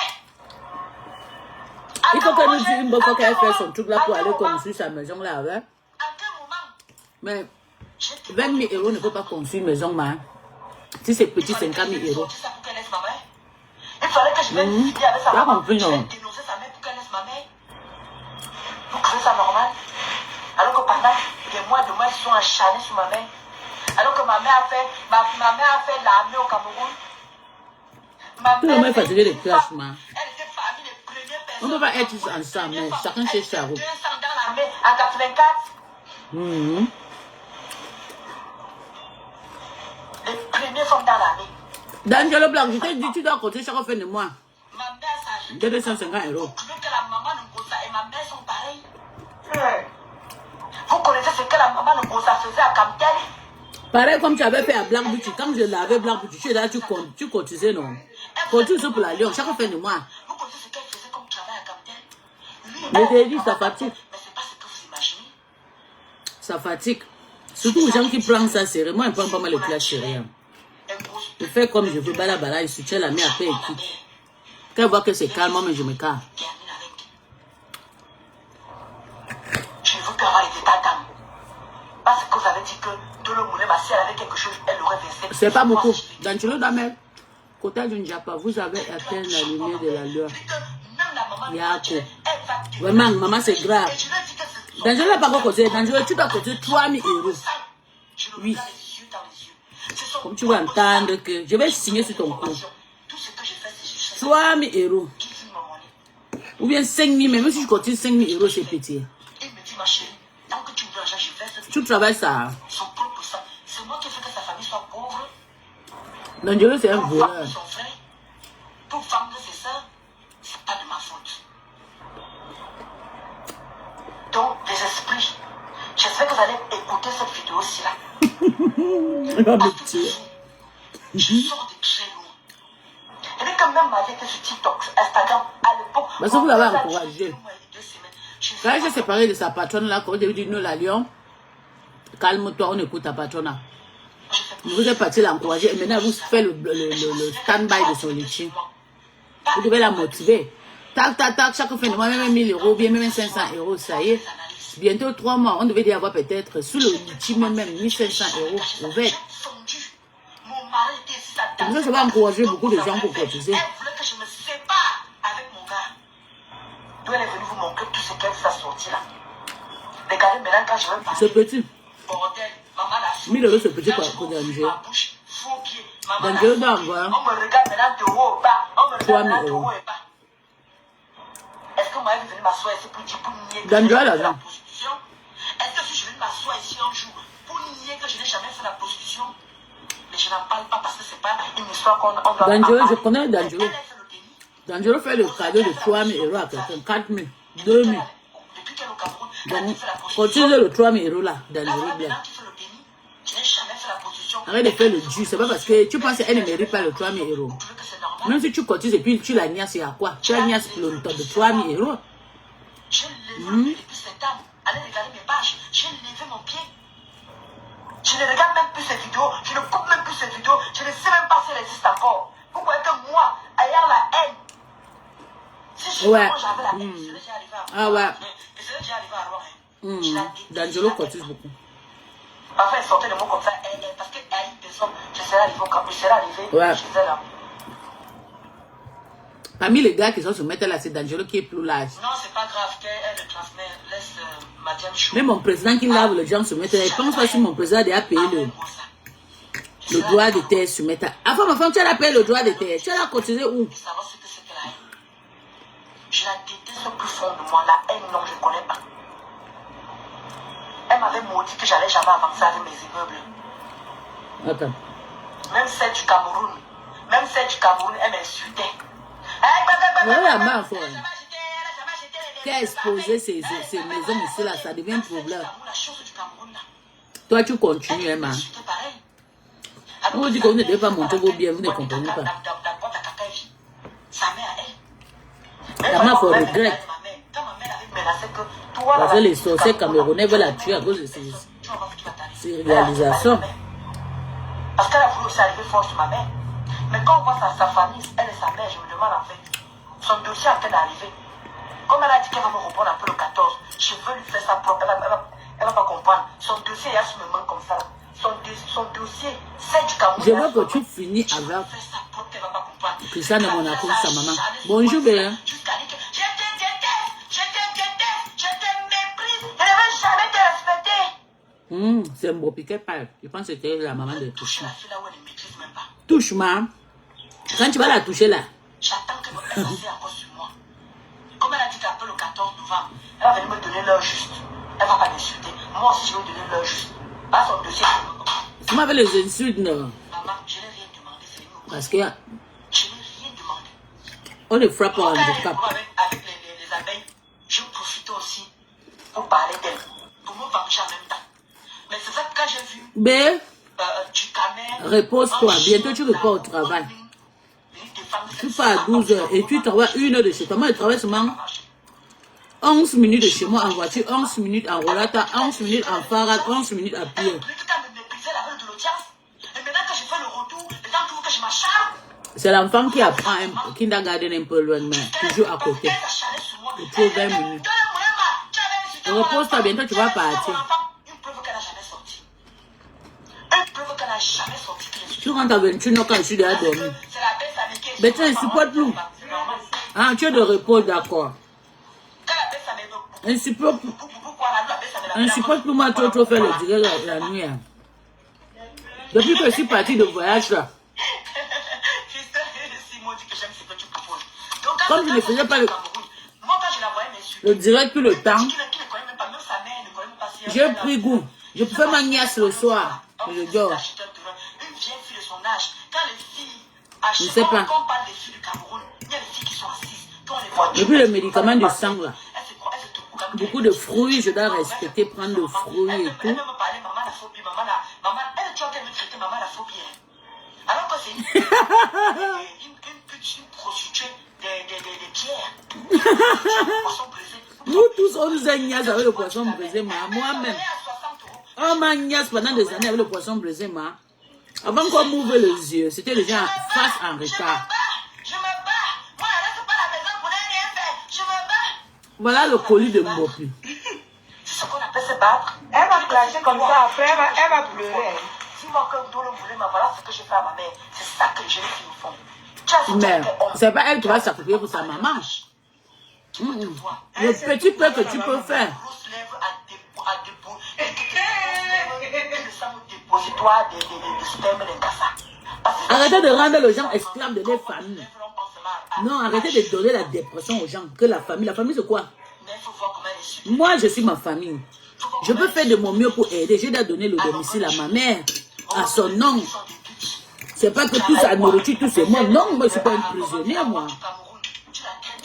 Il faut que nous disions une bonne fois qu'elle fait son truc là pour aller construire sa maison là. Hein? À quel moment? Mais 20 000 euros ne peut pas construire une maison. Hein? Si c'est petit, 50 000 euros. Il fallait que je vienne discuter avec sa maman. Je vais non. dénoncer sa mère pour qu'elle laisse ma mère. Vous trouvez ça normal? Alors que pendant des mois et des mois, ils sont acharnés sur ma mère. Alors que ma mère a fait l'armée au Cameroun. Tout le monde est fatigué des classes. Elle était parmi les premières personnes. On ne peut pas être ensemble, mais chacun chez sa route. 200 dans l'armée en 84. Les premières femmes dans l'armée. D'Angelo Blanc, je t'ai dit, tu dois compter chaque fin de mois. Ma mère s'agit. 250 euros. Vous trouvez que la maman Ngoza et ma mère sont pareilles? Vous connaissez ce que la maman Ngoza faisait à Camtel? Pareil comme tu avais fait à Blanc Bouti. Quand je l'avais Blanc Bouti, tu es là, tu cotisais, non? Continue pour la Lyon, chaque fin de mois. Vous connaissez ce qu'elle faisait comme travail à Camtel? Mais j'ai dit, ça fatigue. Mais c'est pas ce que vous imaginez. Ça fatigue. Surtout aux gens qui prennent ça sérieux. Moi, je prends pas mal les classes sérieux. Je fais comme je veux, bala, je soutiens la mère après équipe. Quand elle voit que c'est calme, moi, je me calme. Je ne veux plus avoir les états d'âme. Parce que vous avez dit que tout le monde, si elle avait quelque chose, elle aurait versé. C'est pas beaucoup. Dans le Damel, côté du Japa, vous avez atteint la lumière de la lueur. Yako. Vraiment, maman, c'est grave. Dans le n'a pas encore côté. Dans le tu dois cotiser 3 000 euros. Oui. Comme tu vas entendre que je vais signer sur ton compte. 3 000 euros. Ou bien 5 000, mais même si je cotise 5 000 euros, c'est petit. Il me dit, ma chérie, tant que tu veux l'argent, je fais ce que tu travailles ça. Son propre sang. C'est moi qui ai fait que sa famille soit pauvre. Dangereux, c'est un voleur. Son frère, pour vendre ses soeurs, c'est pas de ma faute. Donc, les esprits, j'espère que vous allez écouter cette vidéo-ci là. Il va me tuer. Je sors de très loin. Et puis quand même avec sur TikTok, Instagram, à l'époque, parce que vous l'avez encouragé. Quand j'ai séparé de sa patronne là, quand on dit nous la Lyon, calme-toi, on écoute ta patronne là. Vous êtes parti l'encourager et maintenant vous faites le stand-by de son litchi. Vous devez la motiver. Tac, tac, tac, chaque fin de mois, même 1 000 euros, bien même 500 euros, ça y est. Bientôt 3 mois, on devait y avoir peut-être sous le litchi même 1 500 euros ouvert. Donc ça va encourager beaucoup de gens pour cotiser. Elle voulait que je me sépare avec mon gars. D'où elle est venue vous montrer tout ce qu'elle vous a sorti là. Regardez maintenant quand je vais parler. C'est petit. Bordel, maman l'a 1 000 euros, c'est petit pour D'Angelo. D'Angelo doit avoir. On me regarde maintenant de haut au bas. On me 3 regarde 000 maintenant de euros. haut et bas. Est-ce que moi je vais venir m'asseoir ici pour dire pour nier que D'Angelo j'ai là, fait la là. prostitution? Est-ce que si je vais m'asseoir ici un jour pour nier que je n'ai jamais fait la prostitution? Mais je n'en parle pas parce que c'est pas une histoire qu'on doit D'Angelo, parler. je connais D'Angelo. Elle a fait le déni. Dangereux fait le cadeau de 3 000 € à quelqu'un, 4 000, 2 000. Depuis qu'elle est au Cameroun, Donc, elle a fait la prostitution. quand tu fais le 3 000 € là, Dangereux Là, bien. maintenant, tu fais le déni. Tu n'as jamais fait la prostitution. Arrête de faire le dur, c'est pas parce que tu penses qu'elle ne mérite pas le 3 000 €. Vous trouvez que c'est normal? Même si tu cotises et puis tu la niasses, il y a quoi? Tu la niasses pour le temps de 3 000 €. J'ai levé depuis cette dame. Allez regarder mes pages. J'ai levé mon pied. Je ne regarde même plus ces vidéos. Je ne coupe même plus ces vidéos. Je ne sais même pas si elles existent encore. Vous voyez que moi, ayant la haine, si Ouais. j'avais la haine, c'est déjà arrivé à Ah ouais. c'est déjà arrivé à Rouen. Je la déteste. D'Angelo cotise beaucoup. Parfois, elle sortait des mots comme ça. Parce qu'elle a une personne. Je serais arrivé au camp. Je serais arrivé Ouais. chez elle là. Parmi les gars qui sont se mettre là, c'est D'Angelo qui est plus large. Non, c'est pas grave qu'elle le transmet. Laisse Madiam Chou. Même mon président qui lave les gens se mettre là, je pense pas si mon président a déjà payé le droit de terre se mettre là. Avant ma femme, tu as payé le droit de terre. Tu as cotisé où? Savoir ce que c'est que la haine. Je la déteste au plus fond de moi. La haine, non, je ne connais pas. Elle m'avait maudit que j'allais jamais avancer avec mes immeubles. Attends. Même celle du Cameroun, elle m'insultait. Voilà, ma foi. Qui a exposé ces maisons ici là, ça devient un problème. Toi, tu continues, hein, man. On vous dit que vous ne devez pas monter vos biens, vous ne comprenez pas. La mère, faut regretter. Parce que les sorciers camerounais veulent la tuer à cause de ces réalisations. Parce qu'elle a voulu aussi arriver fort sur ma mère. Mais quand on voit sa famille, elle et sa mère, je me demande en fait, son dossier est en train d'arriver. Comme elle a dit qu'elle va me reprendre un peu le 14, je veux lui faire ça propre, elle va pas comprendre. Son dossier est à ce moment comme ça. Son dossier, c'est du Cameroun. Je veux que tu finis avec Christiane de Monaco, sa maman. Bonjour, bien. Je te méprise, je ne vais jamais te respecter. C'est un beau piquet, je pense que c'était la maman de Touchma. La fille là où elle ne maîtrise même pas. Touchma, quand tu vas la toucher là. J'attends qu'elle fasse encore sur moi. Comme elle a dit qu'après le 14 novembre, elle va venir me donner l'heure juste. Elle ne va pas m'insulter. Moi aussi, je vais donner l'heure juste. Pas son dossier. Tu m'avais les insultes, non? Maman, je n'ai rien demandé. C'est une Parce que je n'ai rien demandé. on est frappé au Quand elle est handicap. avec les abeilles, je profite aussi pour parler d'elle. Pour me venger en même temps. Mais c'est ça que quand j'ai vu B, du Cameroun. repose-toi. Bientôt tu repars au travail. Tu pars à 12 h et tu travailles 1 heure de chez toi. Moi, je travaille seulement 11 minutes de chez moi en voiture, 11 minutes en roulata, 11 minutes en farade, 11 minutes à pied. C'est l'enfant qui apprend un kindergarten un peu loin, mais toujours à côté. Il faut 20 minutes. Repose-toi, bientôt tu vas partir. Tu rentres à 21 h quand je suis déjà dormi. Mais tu ne supportes plus. Ah, tu es de repos, d'accord. Un support plus moi trop faire le direct la nuit. Depuis que je suis parti de voyage là. Comme je ne faisais pas le direct tout le temps, j'ai pris goût. Je fais ma nièce le soir. Je dors. Je ne sais pas. Et puis le médicament du sang là. Beaucoup de fruits, je dois respecter, prendre des fruits et tout. Elle alors que c'est une prostituée des pierres. Nous tous, on nous a niaise avec le poisson brisé, moi-même. On m'a niaise pendant des années avec le poisson brisé, moi. Avant qu'on m'ouvre les yeux, c'était les gens face en retard. Je me bats. Moi, je reste pas à la maison pour rien faire. Je me bats. Voilà le colis de Mbopi. C'est ce qu'on appelle se battre. Elle va clasher comme ça, après elle va pleurer. Si moi, comme Dolo voulait, mais voilà ce que je fais à ma mère. C'est ça que les jeunes filles font. Mais c'est pas elle qui va sacrifier pour sa maman. Le petit peu que tu peux faire. Arrêtez de rendre les gens esclaves de leur famille. Non, arrêtez de donner la dépression aux gens. Que la famille c'est quoi? Moi, je suis ma famille. Je peux faire de mon mieux pour aider. Je dois donner le domicile à ma mère, à son nom. C'est pas que tout ça nourriture, tout c'est moi. Non, moi, je suis pas un prisonnier, moi.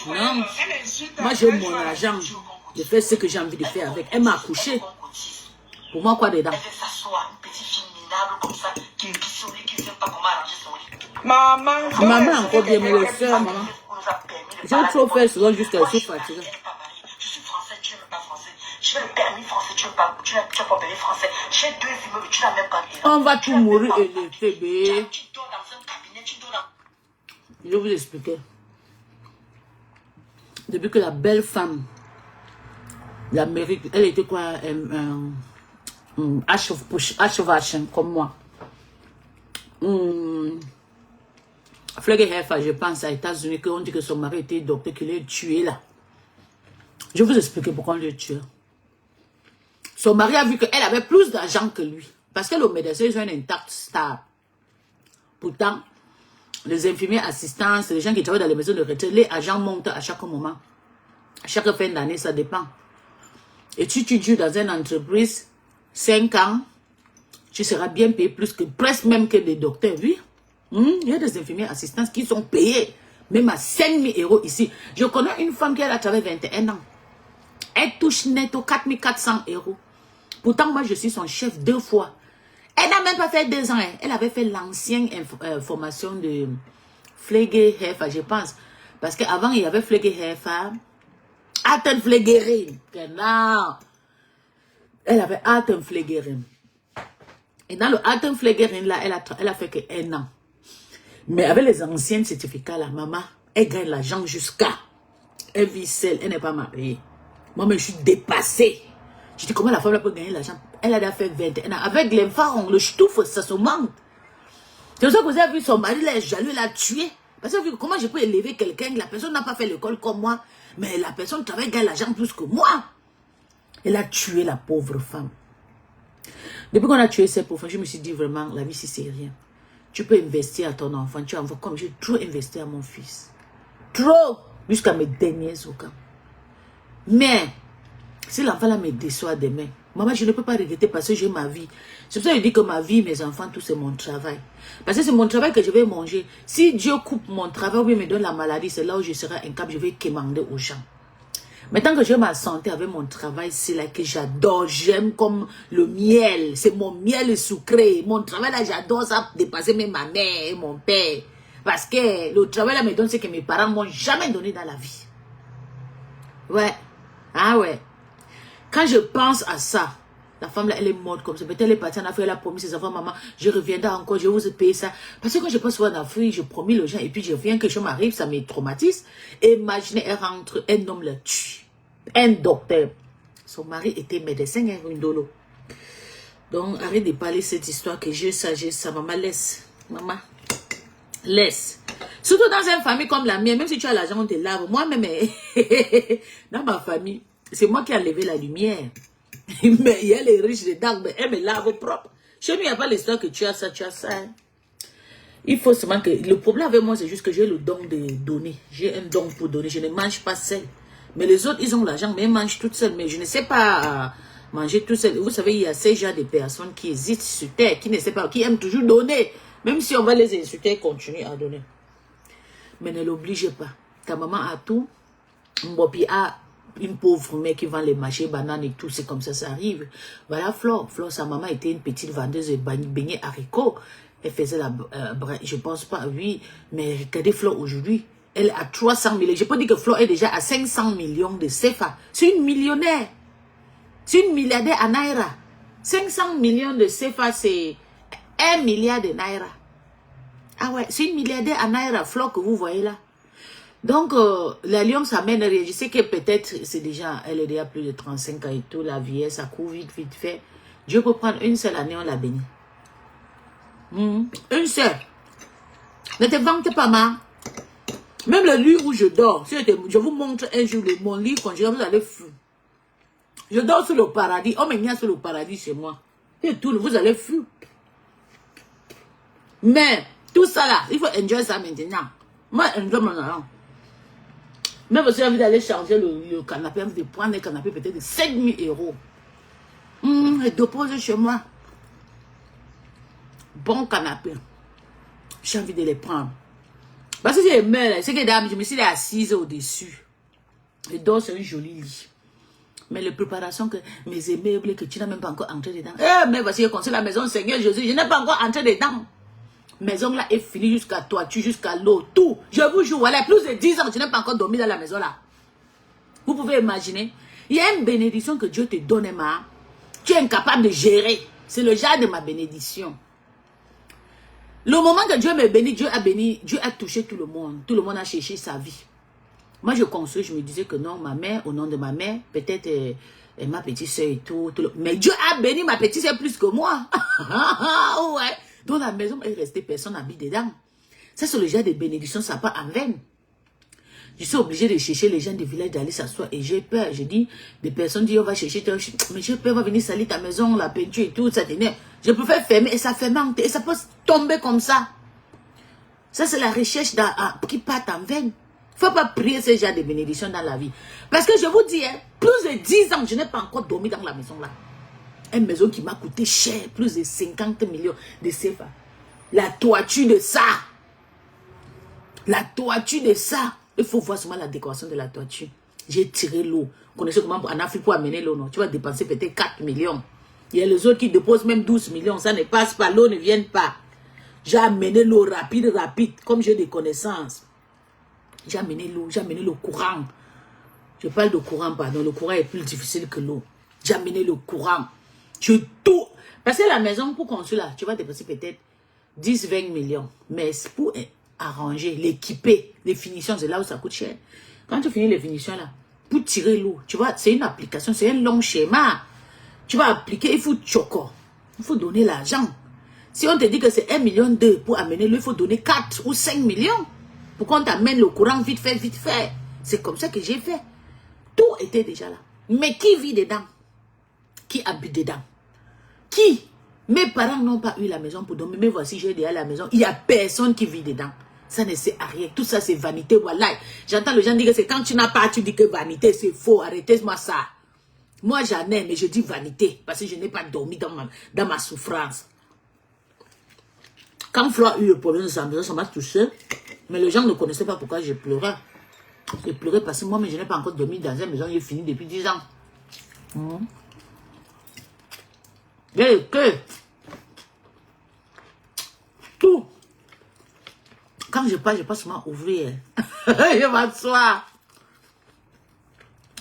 Non. Moi, j'ai mon argent. Je fais ce que j'ai envie de faire avec. Elle m'a accouché. Pour moi, quoi dedans? Elle fait s'asseoir, une petite fille minable comme ça, qui son lit, qui ne sait pas comment arranger son lit. Maman, encore bien, mais le soeur, maman. J'ai trop fait souvent jusqu'à ce fatigué. Je suis français, tu n'es même pas français. Je fais le permis français, tu n'as pas permis français. J'ai 2 immeubles, tu n'as même pas de. On va tout mourir et le bébé. Tu dors dans un cabinet, tu dors dans. Je vais vous expliquer. Depuis que la belle femme, l'Amérique, elle était quoi, Ashevachin, comme moi. Flegge Heffa, je pense, aux États-Unis, qu'on dit que son mari était docteur, qu'il est tué là. Je vais vous expliquer pourquoi on l'a tué. Son mari a vu qu'elle avait plus d'argent que lui. Parce que le médecin, ils ont un intact stable. Pourtant, les infirmiers assistants, les gens qui travaillent dans les maisons de retraite, les agents montent à chaque moment. À chaque fin d'année, ça dépend. Et tu joues dans une entreprise, 5 ans, tu seras bien payé plus que, presque même que des docteurs, oui. Il y a des infirmiers assistants qui sont payés, même à 5 000 € ici. Je connais une femme qui a travaillé 21 ans. Elle touche netto 4 400 €. Pourtant, moi, je suis son chef 2 fois. Elle n'a même pas fait 2 ans. Elle avait fait l'ancienne formation de Flegge Heffa, je pense. Parce qu'avant, il y avait Flegge Heffa, Altenpflegerin. Non. Elle avait Altenpflegerin. Et dans le Altenpflegerin, là, elle a fait que 1 an. Mais avec les anciens certificats, la maman, elle gagne l'argent jusqu'à. Elle vit seule, elle n'est pas mariée. Moi, je suis dépassée. Je dis, comment la femme peut gagner l'argent? Elle a fait 21 ans. Avec les pharaons, le ch'touf, ça se manque. C'est pour ça que vous avez vu son mari, là, jaloux, l'a tué. Parce que comment je peux élever quelqu'un? La personne n'a pas fait l'école comme moi. Mais la personne travaille, gagne l'argent plus que moi. Elle a tué la pauvre femme. Depuis qu'on a tué cette pauvre femme, je me suis dit vraiment, la vie, si c'est rien. Tu peux investir à ton enfant. Tu envoies comme j'ai trop investi à mon fils. Trop. Jusqu'à mes derniers secondes. Mais, si l'enfant là me déçoit demain, maman, je ne peux pas regretter parce que j'ai ma vie. C'est pour ça que je dis que ma vie, mes enfants, tout c'est mon travail. Parce que c'est mon travail que je vais manger. Si Dieu coupe mon travail ou me donne la maladie, c'est là où je serai incapable, je vais quémander aux gens. Mais tant que j'ai ma santé avec mon travail, c'est là que j'adore. J'aime comme le miel. C'est mon miel sucré. Mon travail là, j'adore ça dépasser même ma mère et mon père. Parce que le travail là me donne ce que mes parents m'ont jamais donné dans la vie. Ouais. Ah ouais. Quand je pense à ça, la femme là, elle est morte comme ça. Peut-être elle est partie en Afrique, elle a promis ses enfants, maman, je reviendrai encore, je vais vous payer ça. Parce que quand je passe en Afrique, je promis les gens, et puis je viens, quelque chose m'arrive, ça me traumatise. Imaginez, elle rentre, un homme la tue. Un docteur. Son mari était médecin, un Rindolo. Donc, arrête de parler cette histoire que j'ai ça, maman, laisse. Maman, laisse. Surtout dans une famille comme la mienne, même si tu as l'argent, on te lave. Moi-même, dans ma famille, c'est moi qui ai enlevé la lumière. Mais il y a les riches dedans, mais elle me lave propre. Chez nous, il n'y a pas l'histoire que tu as ça, tu as ça. Hein. Il faut seulement que... Le problème avec moi, c'est juste que j'ai le don de donner. J'ai un don pour donner. Je ne mange pas seul. Mais les autres, ils ont l'argent, mais ils mangent toutes seules. Mais je ne sais pas manger tout seul. Vous savez, il y a ces gens de personnes qui hésitent sur terre, qui ne savent pas, qui aiment toujours donner. Même si on va les insulter, ils continuent à donner. Mais ne l'obligez pas. Ta maman a tout. Mbopi a une pauvre mère qui vend les marchés, bananes et tout. C'est comme ça arrive. Voilà Flore. Flore, sa maman était une petite vendeuse de beignets haricots. Elle faisait la... je pense pas, oui. Mais regardez Flore aujourd'hui. Elle a 300 millions. Je peux dire que Flore est déjà à 500 millions de CFA. C'est une millionnaire. C'est une milliardaire à Naira. 500 millions de CFA, c'est 1 milliard de Naira. Ah ouais, c'est une milliardaire à Naira, Flore, que vous voyez là. Donc, l'alliance amène rien. Je sais que peut-être, c'est déjà, elle est déjà plus de 35 ans et tout, la vieillesse, ça court vite, vite fait. Dieu peut prendre une seule année, on la bénit. Une seule. Ne te vante pas, ma. Même le lit où je dors, si je vous montre un jour mon lit congélateur, vous allez fuir. Je dors sur le paradis. On me met sur le paradis chez moi. Et tout, vous allez fuir. Mais, tout ça là, il faut enjoy ça maintenant. Moi, enjoy maintenant. Même si j'ai envie d'aller changer le canapé, de prendre un canapé peut-être de 5 000 €. Et déposer chez moi. Bon canapé. J'ai envie de les prendre. Parce que j'ai meurs, c'est que dame, je me suis assise au-dessus. Et donc, c'est un joli lit. Mais les préparations que mes meubles que tu n'as même pas encore entré dedans. Eh, mais voici, j'ai construit la maison, Seigneur Jésus, je n'ai pas encore entré dedans. Maison là est finie jusqu'à toiture, jusqu'à l'eau, tout. Je vous jure, voilà, plus de 10 ans, je n'ai pas encore dormi dans la maison là. Vous pouvez imaginer. Il y a une bénédiction que Dieu te donne, Emma. Tu es incapable de gérer. C'est le genre de ma bénédiction. Le moment que Dieu me bénit, Dieu a touché tout le monde. Tout le monde a cherché sa vie. Moi, je construis, je me disais que non, ma mère, au nom de ma mère, peut-être ma petite soeur et tout. Mais Dieu a béni ma petite soeur plus que moi. Ouais. Donc la maison est restée, personne n'habite dedans. Ça, c'est le genre de bénédiction, ça part en veine. Je suis obligée de chercher les gens du village d'aller s'asseoir et j'ai peur. Je dis, des personnes disent, on va chercher, mais j'ai peur, on va venir salir ta maison, la peinture et tout, ça t'énerve. Je préfère fermer et ça fermente et ça peut tomber comme ça. Ça, c'est la recherche qui part en veine. Il ne faut pas prier ce genre de bénédiction dans la vie. Parce que je vous dis, hein, plus de 10 ans, je n'ai pas encore dormi dans la maison là. Une maison qui m'a coûté cher, plus de 50 millions de CFA. La toiture de ça. La toiture de ça. Il faut voir seulement la décoration de la toiture. J'ai tiré l'eau. Vous connaissez comment en Afrique pour amener l'eau, non? Tu vas dépenser peut-être 4 millions. Il y a les autres qui déposent même 12 millions. Ça ne passe pas, l'eau ne vient pas. J'ai amené l'eau rapide, comme j'ai des connaissances. J'ai amené l'eau, j'ai amené le courant. Je parle de courant, pardon. Le courant est plus difficile que l'eau. J'ai amené le courant. Tout. Parce que la maison, pour construire là, tu vas dépenser peut-être 10-20 millions. Mais pour arranger, l'équiper, les finitions, c'est là où ça coûte cher. Quand tu finis les finitions là, pour tirer l'eau, tu vois, c'est une application, c'est un long schéma. Tu vas appliquer, il faut choco. Il faut donner l'argent. Si on te dit que c'est 1,2 million pour amener l'eau, il faut donner 4 ou 5 millions. Pour qu'on t'amène le courant vite fait, vite fait. C'est comme ça que j'ai fait. Tout était déjà là. Mais qui vit dedans? Qui habite dedans? Qui? Mes parents n'ont pas eu la maison pour dormir. Mais voici, j'ai déjà la maison. Il n'y a personne qui vit dedans. Ça ne sert à rien. Tout ça, c'est vanité. Voilà. J'entends les gens dire que c'est quand tu n'as pas, tu dis que vanité, c'est faux. Arrêtez-moi ça. Moi, j'en ai, mais je dis vanité. Parce que je n'ai pas dormi dans ma souffrance. Quand Flo a eu le problème de sa maison, ça m'a touché. Mais les gens ne connaissaient pas pourquoi je pleurais. Je pleurais parce que moi, mais je n'ai pas encore dormi dans une maison. J'ai fini depuis 10 ans. Et que tout. Quand je passe seulement ouvrir. Je m'assois.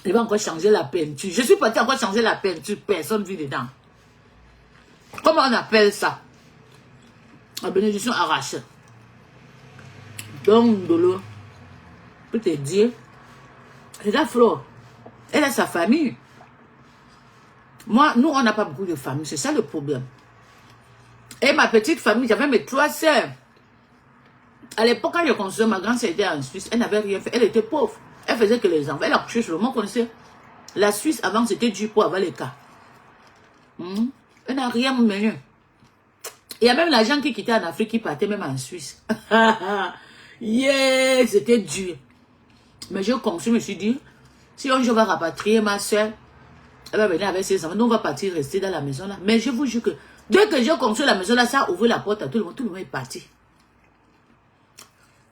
Il va encore changer la peinture. Je suis parti encore changer la peinture. Personne ne vit dedans. Comment on appelle ça? La bénédiction arrachée. Donc, de l'eau. Je peux te dire. Regarde Flo. Elle a sa famille. Moi, nous, on n'a pas beaucoup de famille. C'est ça le problème. Et ma petite famille, j'avais mes 3 sœurs. À l'époque, quand je construisais, ma grande sœur était en Suisse. Elle n'avait rien fait. Elle était pauvre. Elle faisait que les enfants. Elle a couché sur le monde. Connaissait. La Suisse, avant, c'était dur pour avoir les cas. Elle n'a rien mené. Il y a même l'argent qui quittait en Afrique, qui partait même en Suisse. Yeah, c'était dur. Mais je construis, je me suis dit, si un jour je vais rapatrier ma soeur, elle va venir avec ses enfants, nous on va partir rester dans la maison là. Mais je vous jure que dès que j'ai construit la maison là, ça a ouvert la porte à tout le monde est parti.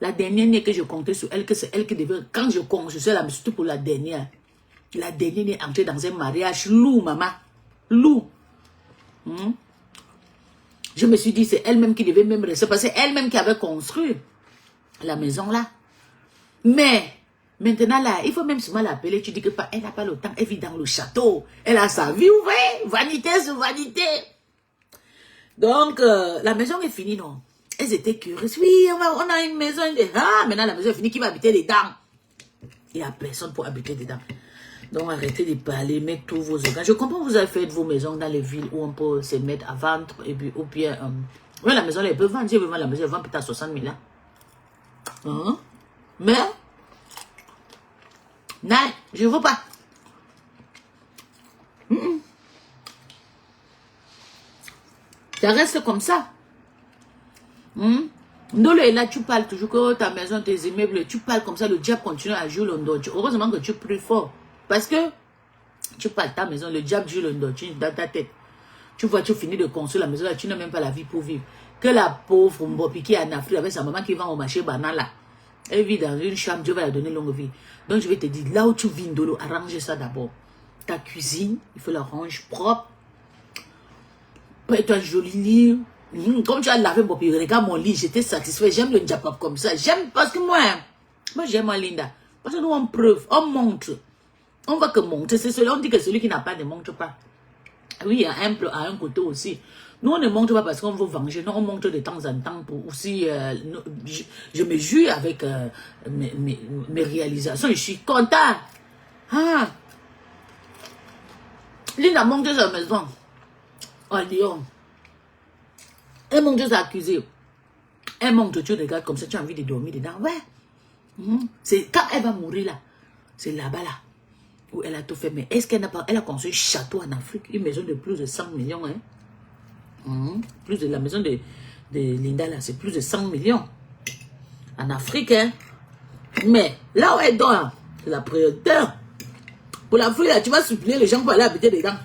La dernière que je comptais sur elle, que c'est elle qui devait, quand je construisais la maison, surtout pour la dernière est entrée dans un mariage loup, maman. Loup. Je me suis dit, c'est elle-même qui devait même rester, parce que c'est elle-même qui avait construit la maison là. Mais maintenant là, il faut même souvent l'appeler. Tu dis que elle n'a pas le temps, elle vit dans le château. Elle a sa vie ouverte, vanité sur vanité. Donc, la maison est finie, non? Elles étaient curieuses. Oui, on a une maison. Maintenant la maison est finie, qui va habiter dedans? Il n'y a personne pour habiter dedans. Donc, arrêtez de parler, mettez tous vos organes. Je comprends que vous avez fait vos maisons dans les villes où on peut se mettre à vendre. Et puis, ou bien, oui, la maison, elle peut vendre. Si elle veut vendre la maison, elle vend peut-être à 60 000 là. Mais, non, je ne veux pas. Ça reste comme ça. Ndolo est là, tu parles toujours que ta maison, tes immeubles, tu parles comme ça, le diable continue à jouer l'ondoche. Heureusement que tu pries fort. Parce que tu parles ta maison, le diable joue l'ondoche dans ta tête. Tu vois, tu finis de construire la maison, là, tu n'as même pas la vie pour vivre. Que la pauvre Mbopi qui est en Afrique avec sa maman qui vend au marché banal là. Elle vit dans une chambre, Dieu va la donner longue vie. Donc je vais te dire, là où tu vis, Ndolo, arrange ça d'abord. Ta cuisine, il faut la ranger propre. Prête-toi un joli lit. Comme tu as lavé mon pays, regarde mon lit, j'étais satisfait. J'aime le Njapap comme ça. J'aime parce que moi j'aime Linda. Parce que nous on preuve, on montre. On va que montrer. C'est celui, on dit que celui qui n'a pas ne montre pas. Oui, il y a un côté aussi. Nous, on ne montre pas parce qu'on veut venger. Non, on montre de temps en temps pour aussi... je me jure avec mes réalisations. Je suis content. Ah. Linda monte sa maison. Oh, Lyon. Elle monte sa cuisine. Elle monte, tu regardes comme ça, tu as envie de dormir dedans. Ouais. C'est quand elle va mourir là. C'est là-bas là. Où elle a tout fait. Mais est-ce qu'elle n'a pas... Elle a construit un château en Afrique. Une maison de plus de 100 millions. Hein? Plus de la maison de Linda là. C'est plus de 100 millions. En Afrique. Hein? Mais là où elle dort, c'est la priorité. Pour l'Afrique là, tu vas supplier les gens pour aller habiter dedans.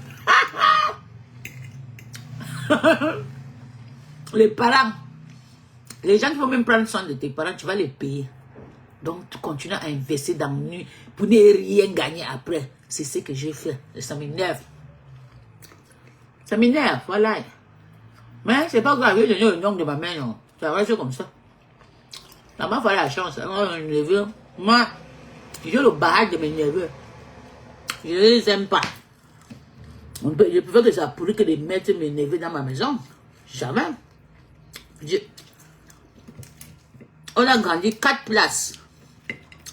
Les parents. Les gens qui vont même prendre soin de tes parents, tu vas les payer. Donc, tu continues à investir dans nu pour ne rien gagner après. C'est ce que j'ai fait. Et ça m'énerve. Ça m'énerve, voilà. Mais c'est pas grave, j'ai donné le nom de ma mère, non. Ça reste comme ça. La maman a la chance. Un neveu. Moi, j'ai le barrage de mes neveux. Je ne les aime pas. Je préfère que ça pourrit que de mettre mes neveux dans ma maison. Jamais. On a grandi 4 places.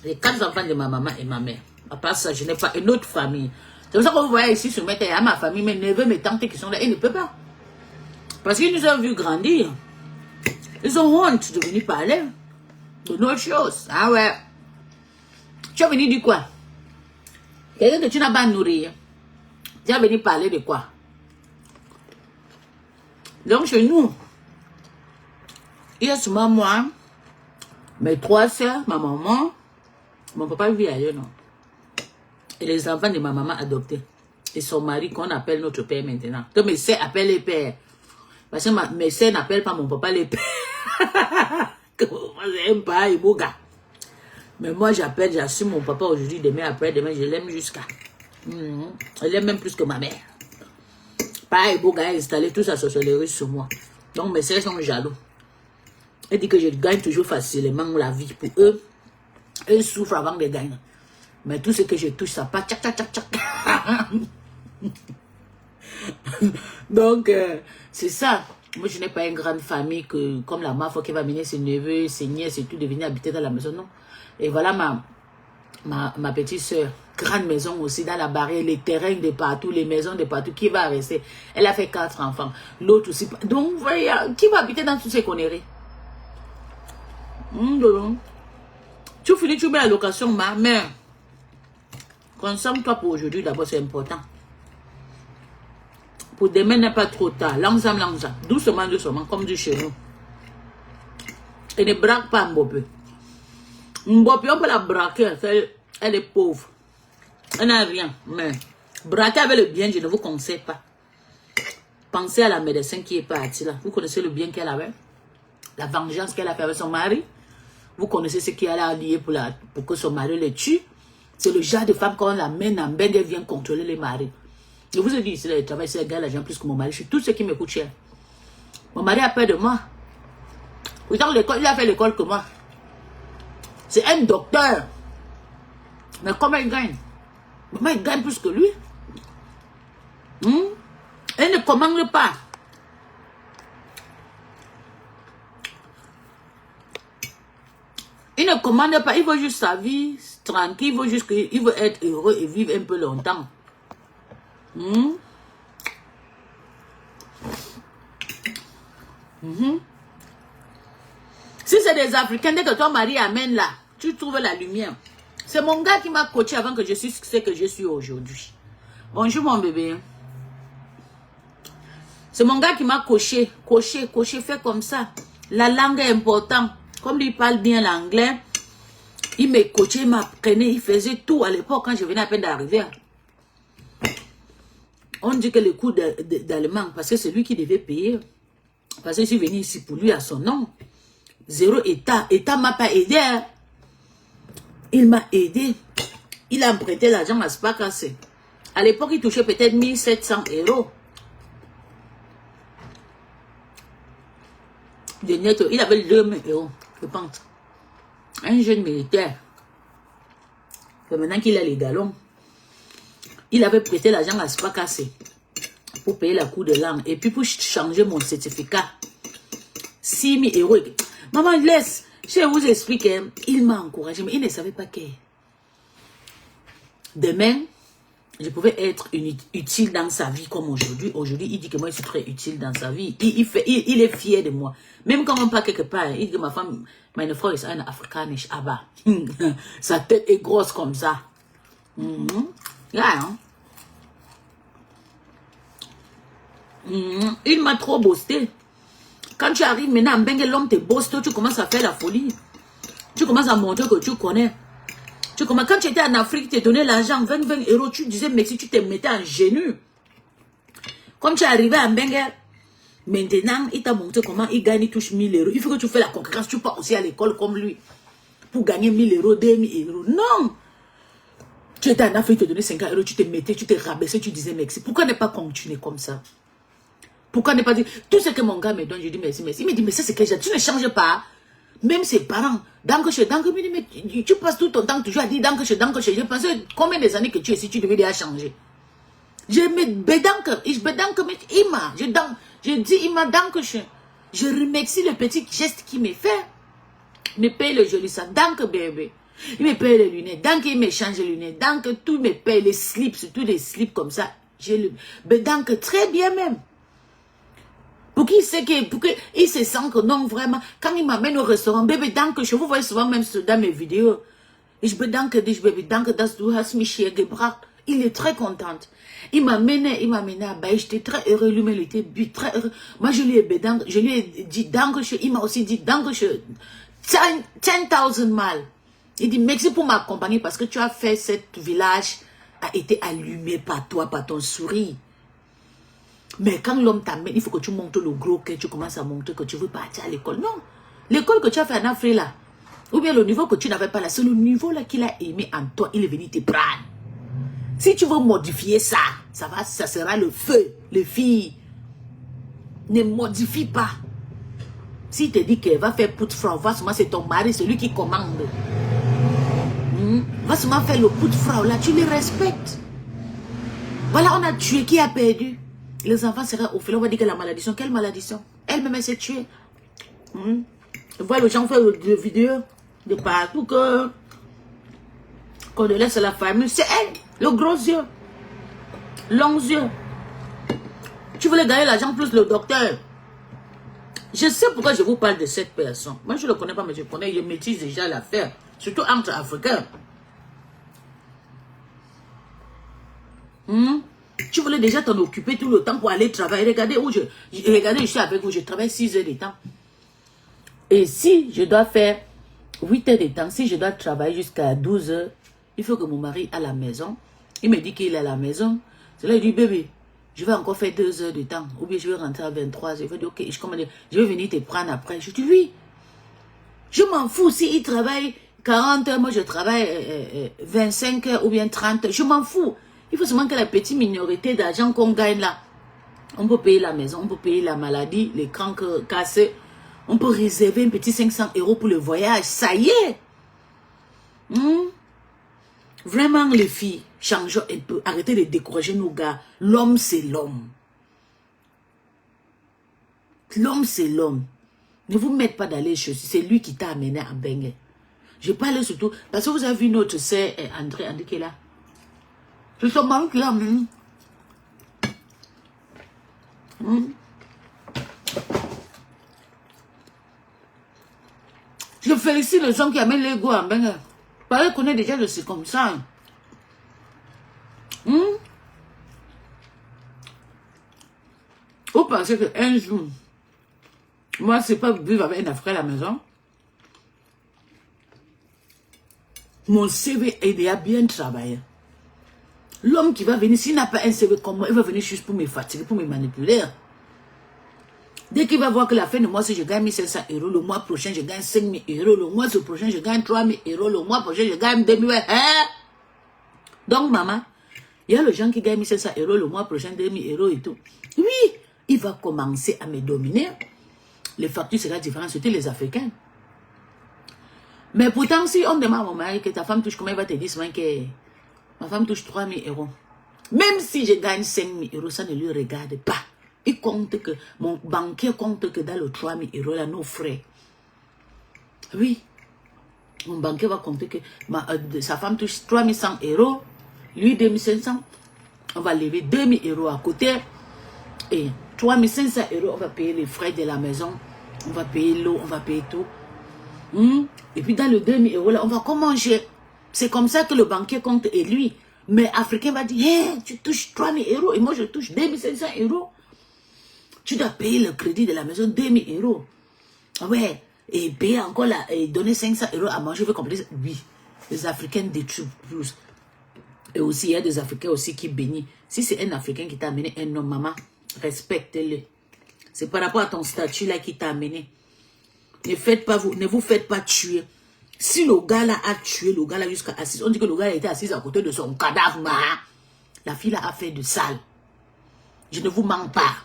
Les 4 enfants de ma maman et ma mère. À part ça, je n'ai pas une autre famille. C'est pour ça que vous voyez ici se mettre à ma famille, mes neveux, mes tantes qui sont là. Ils ne peuvent pas. Parce qu'ils nous ont vu grandir. Ils ont honte de venir parler de nos choses. Ah ouais. Tu as venu dire quoi? Quelqu'un que tu n'as pas nourri. Tu as venu parler de quoi? Donc chez nous, il y a souvent moi, mes 3 soeurs, ma maman, mon papa vit ailleurs, non? Et les enfants de ma maman adoptés. Et son mari qu'on appelle notre père maintenant. Que mes soeurs appellent les pères. Parce que mes soeurs n'appellent pas mon papa les pères. Moi j'aime pas, il gars. Mais moi j'appelle, j'assume mon papa aujourd'hui, demain après, demain je l'aime jusqu'à. Je l'aime même plus que ma mère. Pareil, beau gars, installé tout sa sorcellerie sur moi. Donc mes soeurs sont jaloux. Elle dit que je gagne toujours facilement la vie pour eux. Eux souffrent avant de gagner. Mais tout ce que je touche, ça part. Tchac, tchac, tchac, tchac. Donc, c'est ça. Moi, je n'ai pas une grande famille que, comme la mafia qui va mener ses neveux, ses nièces et tout, de venir habiter dans la maison. Non. Et voilà ma petite soeur. Grande maison aussi, dans la barrière, les terrains de partout, les maisons de partout. Qui va rester? Elle a fait 4 enfants. L'autre aussi. Donc, vous voyez, qui va habiter dans toutes ces conneries? Tu finis, tu mets la location, ma mère. Consomme-toi pour aujourd'hui, d'abord, c'est important. Pour demain, n'est pas trop tard. L'ensemble. Doucement, doucement, comme du chez nous. Et ne braque pas Mbopé. Mbopé, on peut la braquer. Elle est pauvre. Elle n'a rien. Mais braquer avec le bien, je ne vous conseille pas. Pensez à la médecin qui est partie là. Vous connaissez le bien qu'elle avait? La vengeance qu'elle a fait avec son mari. Vous connaissez ce qui a allié pour que son mari le tue. C'est le genre de femme quand on la mène en bain, elle vient contrôler les maris. Je vous ai dit ici, là, je travaille sur les gars, l'argent plus que mon mari. Je suis tout ce qui me coûte cher. Mon mari a peur de moi. Pourtant, il a fait l'école que moi. C'est un docteur. Mais comment il gagne? Maman, il gagne plus que lui. Elle ne commande pas. Il ne commande pas, il veut juste sa vie tranquille, il veut être heureux et vivre un peu longtemps. Si c'est des Africains, dès que ton mari amène là, tu trouves la lumière. C'est mon gars qui m'a coaché avant que je suis ce que je suis aujourd'hui. Bonjour mon bébé. C'est mon gars qui m'a coaché, fait comme ça. La langue est importante. Comme lui parle bien l'anglais, il me coachait, il m'apprenait, il faisait tout à l'époque quand je venais à peine d'arriver. On dit que le coût d'allemand, parce que c'est lui qui devait payer. Parce que je suis venu ici pour lui à son nom. 0 État. État m'a pas aidé. Il m'a aidé. Il a prêté l'argent à Spacas. À l'époque, il touchait peut-être 1700 €. De net, il avait 2000 €, je pense. Un jeune militaire. Et maintenant qu'il a les galons, il avait prêté l'argent à Spacas pour payer la cour de langue. Et puis pour changer mon certificat, 6 000 €. Maman, laisse. Je vous explique, il m'a encouragé, mais il ne savait pas que demain, je pouvais être utile dans sa vie comme aujourd'hui. Aujourd'hui, il dit que moi, je suis très utile dans sa vie. Il est fier de moi. Même quand on part quelque part, il dit que ma femme, meine Frau ist eine Afrikanische, aber sa tête est grosse comme ça. Là, hein? Il m'a trop boosté. Quand tu arrives maintenant en Bengue, l'homme te bosse, tu commences à faire la folie. Tu commences à montrer que tu connais. Quand tu étais en Afrique, tu te donnais l'argent, 20 €, tu disais merci, tu te mettais en genoux. Comme tu es arrivé en Bengue, maintenant, il t'a montré comment il gagne, il touche 1000 €. Il faut que tu fasses la concurrence, tu pars aussi à l'école comme lui. Pour gagner 1000 €, 2000 €. Non! Tu étais en Afrique, tu te donnais 50 €, tu te mettais, tu te rabaissais, tu disais merci. Pourquoi ne pas continuer comme ça? Pourquoi ne pas dire, tout ce que mon gars me donne, je dis merci, merci. Il me dit, mais ça c'est que tu ne changes pas. Même ses parents, Dankeschön, mais tu passes tout ton temps toujours à dire Dankeschön, Dankeschön. Je pensais combien des années que tu es ici, tu devais déjà changer. Je me bedanke, je dis Ima Dankeschön. Je remercie le petit geste qu'il me fait. Il me paye le joli sang, Danke bébé. Il me paye les lunettes, Danke il me change les lunettes, Danke tout me paye les slips, surtout les slips comme ça. Je le bedanke très bien même. Pour qu'il sait que, pour qu'il se sent que non, vraiment, quand il m'amène au restaurant, bébé, danke, je vous vois souvent même dans mes vidéos. Je bedanke dich, bébé, danke, dass du hast mich hier gebracht. Il est très content. Il m'a mené à Baï, j'étais très heureux, lui-même, il était très heureux. Moi, je lui ai dit danke, il m'a aussi dit danke, 10,000 mal. Il dit merci pour m'accompagner parce que tu as fait cet village, a été allumé par toi, par ton sourire. Mais quand l'homme t'amène, il faut que tu montes le gros, que tu commences à montrer que tu veux partir à l'école. Non. L'école que tu as fait en Afrique là, ou bien le niveau que tu n'avais pas là, c'est le niveau là qu'il a aimé en toi, il est venu te prendre. Si tu veux modifier ça, ça sera le feu, les filles. Ne modifie pas. S'il te dit qu'elle va faire put frau, va seulement c'est ton mari, c'est lui qui commande. Va seulement faire le put frau là, tu les respectes. Voilà, on a tué, qui a perdu? Les enfants seraient au fil, on va dire que la malédiction, quelle malédiction? Elle-même, elle s'est tuée. Voilà, les gens font des vidéos de partout qu'on laisse la famille. C'est elle, le gros yeux, longs yeux. Tu voulais gagner l'argent plus le docteur. Je sais pourquoi je vous parle de cette personne. Moi, je ne le connais pas, mais je connais, je maîtrise déjà l'affaire. Surtout entre Africains. Tu voulais déjà t'en occuper tout le temps pour aller travailler. Regardez, je suis avec vous, je travaille 6 heures de temps. Et si je dois faire 8 heures de temps, si je dois travailler jusqu'à 12 heures, il faut que mon mari à la maison. Il me dit qu'il est à la maison. C'est là, il dit, bébé, je vais encore faire 2 heures de temps. Ou bien je vais rentrer à 23 heures. Je vais dire, ok, je vais venir te prendre après. Je dis, oui. Je m'en fous s'il travaille 40 heures, moi je travaille 25 heures ou bien 30 heures. Je m'en fous. Il faut seulement que la petite minorité d'argent qu'on gagne là, on peut payer la maison, on peut payer la maladie, les crans cassés, on peut réserver un petit 500 € pour le voyage, ça y est. Vraiment les filles, changeons un peu, arrêtez de décourager nos gars. L'homme c'est l'homme. L'homme c'est l'homme. Ne vous mettez pas dans les choses, c'est lui qui t'a amené à Bengue. Je parle surtout, parce que vous avez vu notre sœur André qui est là. C'est son mari qui l'a amené. Je félicite les gens qui amènent les goûts en Bengue. Parce qu'on est déjà de c'est comme ça. Vous pensez qu'un jour, moi, c'est pas vivre avec un Africain à la maison. Mon CV, il a bien travaillé. L'homme qui va venir, s'il n'a pas un CV comme moi, il va venir juste pour me fatiguer, pour me manipuler. Dès qu'il va voir que la fin de mois, si je gagne 1500 €, le mois prochain, je gagne 5000 €, le mois prochain, je gagne 3000 €, le mois prochain, je gagne 2000 €. Hein? Donc, maman, il y a le gens qui gagnent 1500 € le mois prochain, 2000 € et tout. Oui, il va commencer à me dominer. Les factures seront différentes, c'était les Africains. Mais pourtant, si on demande à mon mari que ta femme touche combien, il va te dire que ma femme touche 3000 €. Même si je gagne 5000 €, ça ne lui regarde pas. Il compte que, mon banquier compte que dans le 3000 €, là, nos frais. Oui. Mon banquier va compter que sa femme touche 3100 €, lui 2500. On va lever 2000 € à côté. Et 3500 €, on va payer les frais de la maison. On va payer l'eau, on va payer tout. Et puis dans le 2000 € là, on va comment manger. C'est comme ça que le banquier compte et lui. Mais Africain va dire, hey, tu touches 3000 € et moi je touche 2500 €. Tu dois payer le crédit de la maison 2000 €. Ouais. Et payer encore là, et donner 500 € à manger, je veux comprendre. Oui. Les Africains détruisent plus. Et aussi, il y a des Africains aussi qui bénissent. Si c'est un Africain qui t'a amené un homme, maman, respecte-le. C'est par rapport à ton statut là qui t'a amené. Ne vous faites pas tuer. Si le gars là a tué le gars là jusqu'à assis, on dit que le gars a été assis à côté de son cadavre, la fille là a fait de sale. Je ne vous mens pas.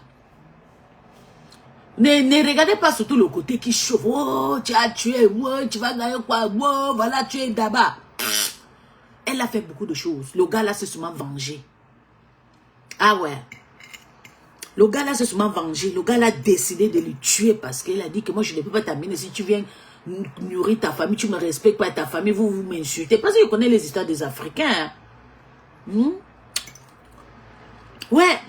Ne regardez pas surtout le côté qui chauffe. Oh, tu as tué, oh, tu vas gagner quoi, oh, voilà, tu es d'abord. Elle a fait beaucoup de choses. Le gars là s'est sûrement vengé. Ah ouais. Le gars là s'est sûrement vengé. Le gars là a décidé de le tuer parce qu'il a dit que moi je ne peux pas t'amener. Si tu viens nourrir ta famille, tu ne me respectes pas ta famille, vous m'insultez. Parce que je connais les histoires des Africains. Hein? Ouais.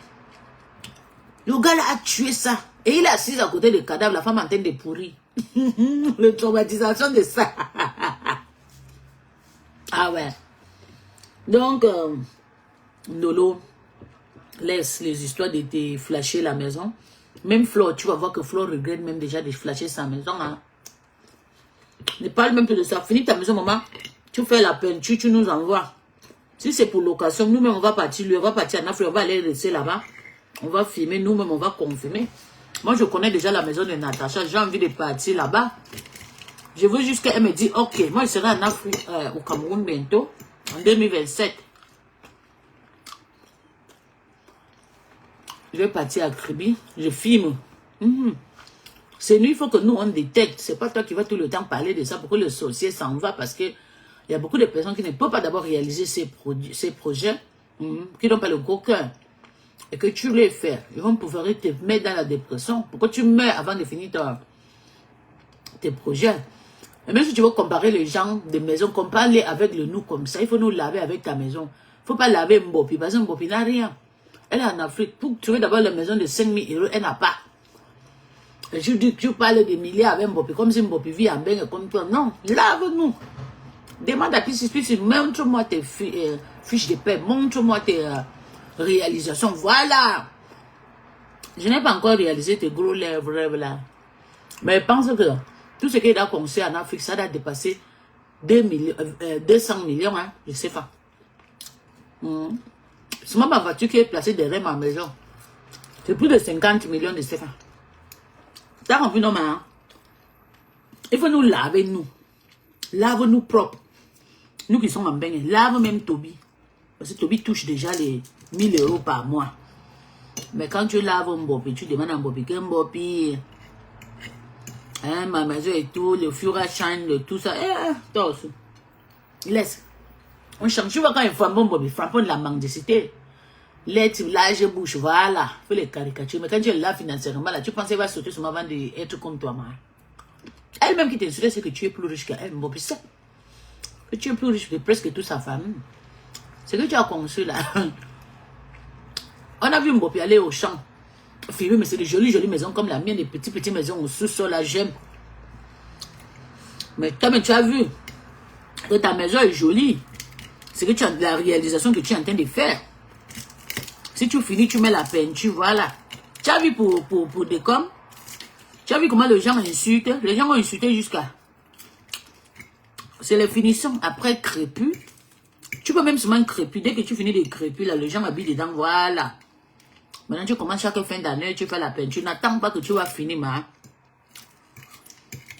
Le gars là a tué ça. Et il est assis à côté du cadavre, la femme en train de pourrir. Le traumatisation de ça. Ah ouais. Donc, Nolo laisse les histoires de te flasher la maison. Même Flo, tu vas voir que Flo regrette même déjà de flasher sa maison. Hein. Ne parle même plus de ça. Finis ta maison, maman. Tu fais la peinture, tu nous envoies. Si c'est pour location, nous-mêmes, on va partir. Lui, on va partir en Afrique, on va aller rester là-bas. On va filmer, nous-mêmes, on va confirmer. Moi, je connais déjà la maison de Natacha. J'ai envie de partir là-bas. Je veux juste qu'elle me dise, ok, moi, je serai en Afrique, au Cameroun bientôt, en 2027. Je vais partir à Kribi, je filme. C'est nous, il faut que nous, on détecte. C'est pas toi qui vas tout le temps parler de ça pour que le sorcier s'en va parce que il y a beaucoup de personnes qui ne peuvent pas d'abord réaliser ces projets, qui n'ont pas le gros cœur. Et que tu les fais, ils vont pouvoir te mettre dans la dépression. Pourquoi tu meurs avant de finir tes projets? Et même si tu veux comparer les gens des maisons, compare-les avec le nous comme ça. Il faut nous laver avec ta maison. Il ne faut pas laver Mbopi parce que Mbopi n'a rien. Elle est en Afrique. Pour trouver d'abord la maison de 5000 €, elle n'a pas. Et tu parles de milliards avec Mbopi comme si Mbopi vit en Bengue comme toi. Non, lave-nous. Demande à Piscis, montre-moi tes fiches de paie, montre-moi tes réalisations. Voilà. Je n'ai pas encore réalisé tes gros lèvres là. Mais je pense que tout ce qu'il a construit en Afrique, ça doit dépasser 200 millions, hein, je sais pas. C'est moi ma voiture qui est placée derrière ma maison. C'est plus de 50 millions de CFA. T'as compris, non, hein? Il faut nous laver, nous. Lave-nous propre. Nous qui sommes en baigne, lave même Toby. Parce que Toby touche déjà les 1000 € par mois. Mais quand tu laves un Mbopi, tu demandes à Mbopi qu'un Mbopi, hein, ma maison et tout, le fur et à mesure, tout ça, toi aussi. Laisse. On change. Tu vois quand il frappe un Mbopi, frappe de la mendicité. Lettre, large bouche, voilà. Fais les caricatures. Mais quand tu es là financièrement, là, tu penses qu'elle va sauter sur ma avant d'être comme toi, man. Elle-même qui t'insulte, c'est que tu es plus riche qu'elle. Mbopi, c'est que tu es plus riche que presque toute sa famille. C'est que tu as conçu là. On a vu Mbopi aller au champ. Filmer, mais c'est de jolies maisons comme la mienne, des petites maisons au sous-sol, là, j'aime. Mais toi, tu as vu que ta maison est jolie. C'est que tu as la réalisation que tu es en train de faire. Si tu finis, tu mets la peinture, voilà. Tu as vu pour des coms? Tu as vu comment les gens insultent? Les gens ont insulté jusqu'à... C'est les finitions. Après crépus. Tu peux même seulement crépus. Dès que tu finis de crépus, là, les gens habitent dedans, voilà. Maintenant, tu commences chaque fin d'année, tu fais la peinture. N'attends pas que tu vas finir, ma.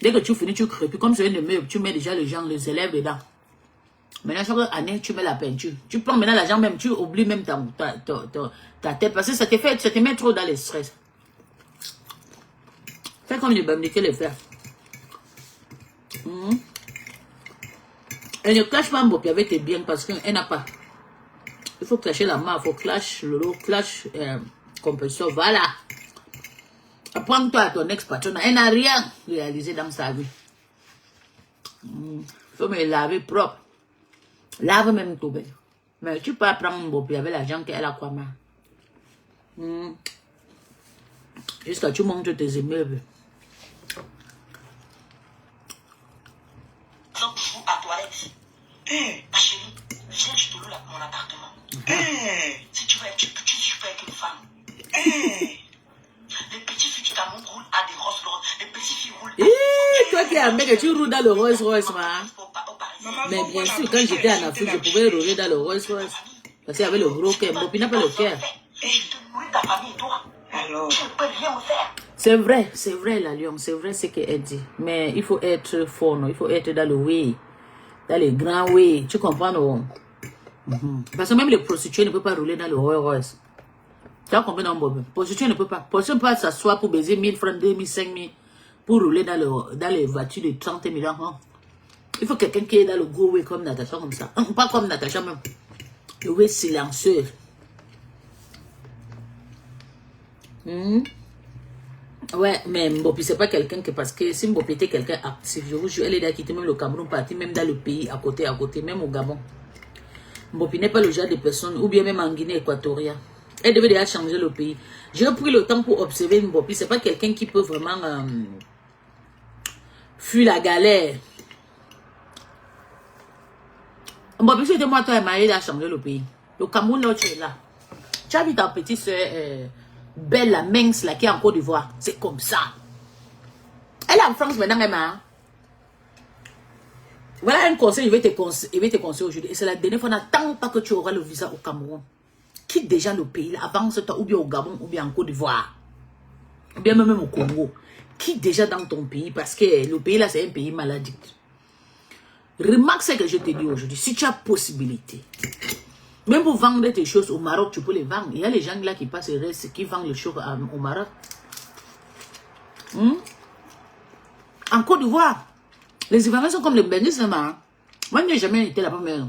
Dès que tu finis, tu crépis. Comme c'est une meuble, tu mets déjà les gens, les élèves dedans. Maintenant, chaque année, tu mets la peinture. Tu prends maintenant l'argent même, tu oublies même ta tête. Parce que ça te met trop dans le stress. Fais comme les bamniqués le faire. Elle ne clash pas Mbopi avec tes biens parce qu'elle n'a pas. Il faut clasher la main, il faut clash le lot, clash compresseur. Voilà. Apprends-toi à ton ex-patron. Elle n'a rien réalisé dans sa vie. Il faut me laver propre. Lave même tout belle. Mais tu peux prendre Mbopi avec l'argent qu'elle a quoi, main. Jusqu'à tu montes tes immeubles. À toilette. Ma chérie, viens, je te loue mon appartement. Si tu veux être une femme. Les petits filles du Cameroun roulent à des Rolls Royce. Les petits filles roulent. Toi qui es un mec, tu roules dans le Rolls Royce, mais bien sûr, quand j'étais en Afrique, je pouvais rouler dans le Rolls Royce. Parce qu'il y avait le gros cœur. Mbopi n'a pas le cœur. Et je te nourris ta famille et toi. Alors, tu ne peux rien me faire. C'est vrai, la lion, c'est vrai ce qu'elle dit. Mais il faut être fort, non? Il faut être dans le way, dans les grands way. Tu comprends, non? Parce que même les prostituées ne peuvent pas rouler dans le Rolls Royce. Tu as compris, non, Bob? Prostituée ne peut pas. Prostituée ne peut pas s'asseoir pour baiser 1000 francs, 2000, 5000 pour rouler dans les voitures de 30 000 ans. Il faut quelqu'un qui est dans le go way comme Natacha, comme ça. Pas comme Natacha même. Le way silencieux. Ouais, mais Mbopi, c'est pas quelqu'un que... Parce que si Mbopi était quelqu'un actif, je vous jure, elle est quitté même le Cameroun, parti même dans le pays, à côté, même au Gabon. Mbopi n'est pas le genre de personne, ou bien même en Guinée équatoriale. Elle devait déjà changer le pays. J'ai pris le temps pour observer Mbopi. C'est pas quelqu'un qui peut vraiment fuir la galère. Mbopi, c'était moi, toi et Maïd a changé le pays. Le Cameroun, là, tu es là. Tu as vu ta petite soeur... Belle, la mince, là, qui est en Côte d'Ivoire. C'est comme ça. Elle est en France maintenant, même. Hein? Voilà un conseil, je vais te conseiller aujourd'hui. Et c'est la dernière fois, n'attends pas que tu auras le visa au Cameroun. Quitte déjà le pays, là, avance-toi, ou bien au Gabon, ou bien en Côte d'Ivoire. Ou bien même au Congo. Quitte déjà dans ton pays, parce que le pays, là, c'est un pays maladie. Remarque ce que je te dis aujourd'hui. Si tu as possibilité... Même pour vendre tes choses au Maroc, tu peux les vendre. Il y a les gens là qui passent et restent, qui vendent les choses au Maroc. En Côte d'Ivoire, les Ivoiriens sont comme les Bénis. Moi, je n'ai jamais été là-bas, mais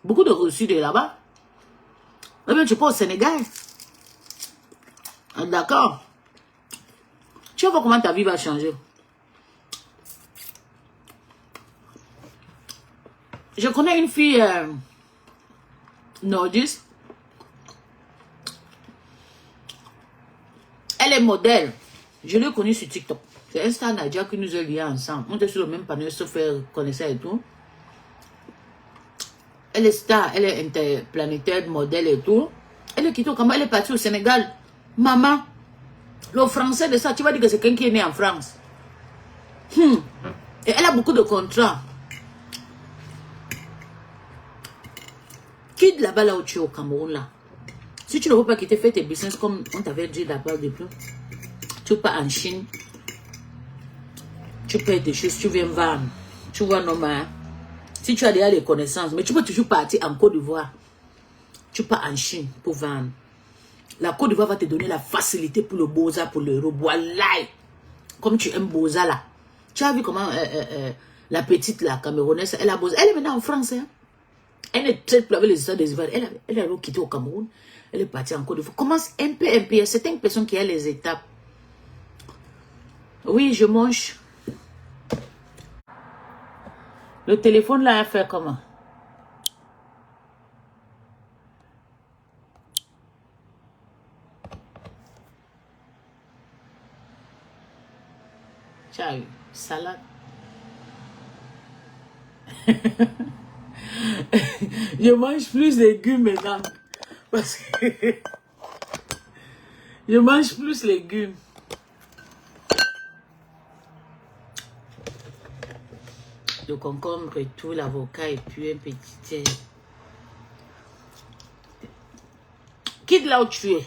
beaucoup de reçus de là-bas. Eh bien, tu peux au Sénégal. D'accord. Tu vas voir comment ta vie va changer. Je connais une fille... nordiste. Elle est modèle. Je l'ai connue sur TikTok. C'est un star Nadia qui nous a liés ensemble. On était sur le même panneau, se faire connaître et tout. Elle est star, elle est interplanétaire, modèle et tout. Elle est quittée au Cameroun, elle est partie au Sénégal. Maman, le français de ça, tu vas dire que c'est quelqu'un qui est né en France. Et elle a beaucoup de contrats. Quitte là-bas, là où tu es au Cameroun, là. Si tu ne veux pas quitter, fais tes business comme on t'avait dit là-bas depuis. Tu pars en Chine. Tu payes tes choses, tu viens vendre. Tu vois, normal. Si tu as déjà les connaissances, mais tu peux toujours partir en Côte d'Ivoire. Tu pars en Chine pour vendre. La Côte d'Ivoire va te donner la facilité pour le Boza, pour le Voilà. Comme tu aimes Boza, là. Tu as vu comment la petite, la Camerounaise, elle a Boza. Elle est maintenant en France, hein. Elle ne traite plus avec les histoires des Ivoiriens. Elle a quitté au Cameroun. Elle est partie en Côte d'Ivoire. Commence un peu. C'est une personne qui a les étapes. Oui, je mange. Le téléphone là a fait comment? Ciao, salade. Je mange plus de légumes maintenant. Parce que je mange plus de légumes. Le concombre et tout, l'avocat et puis un petit quitte là où tu es.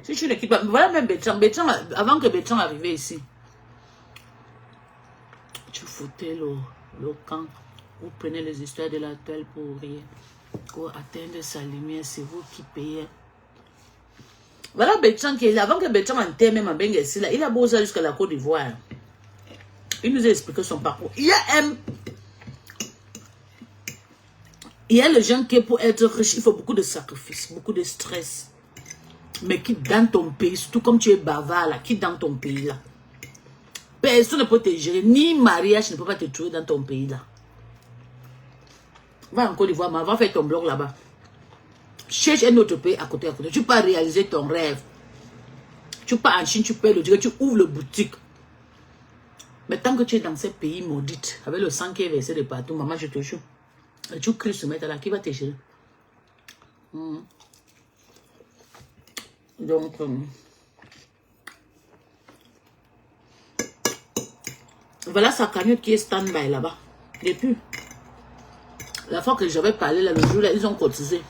Si tu ne quittes pas, voilà même Bertrand. Bertrand, avant que Bertrand arrive ici, tu foutais le camp. Vous prenez les histoires de la toile pour rien. Pour atteindre sa lumière, c'est vous qui payez. Voilà Bertrand qui est là. Avant que Bertrand enterre même à Benguessi, il a beau ça jusqu'à la Côte d'Ivoire. Il nous a expliqué son parcours. Il y a les gens qui, pour être riche, il faut beaucoup de sacrifices, beaucoup de stress. Mais quitte dans ton pays, surtout comme tu es bavard là, quitte dans ton pays là. Personne ne peut te gérer, ni mariage ne peut pas te trouver dans ton pays là. Va en Côte d'Ivoire, va faire ton blog là-bas. Cherche un autre pays à côté. Tu peux réaliser ton rêve. Tu pars en Chine, tu payes le direct, tu ouvres le boutique. Mais tant que tu es dans ces pays maudits, avec le sang qui est versé de partout, maman, je te jure. Et tu cries ce matin là, qui va te gérer? Donc, voilà sa cagnotte qui est stand-by là-bas. Depuis la fois que j'avais parlé là, le jour là, ils ont cotisé.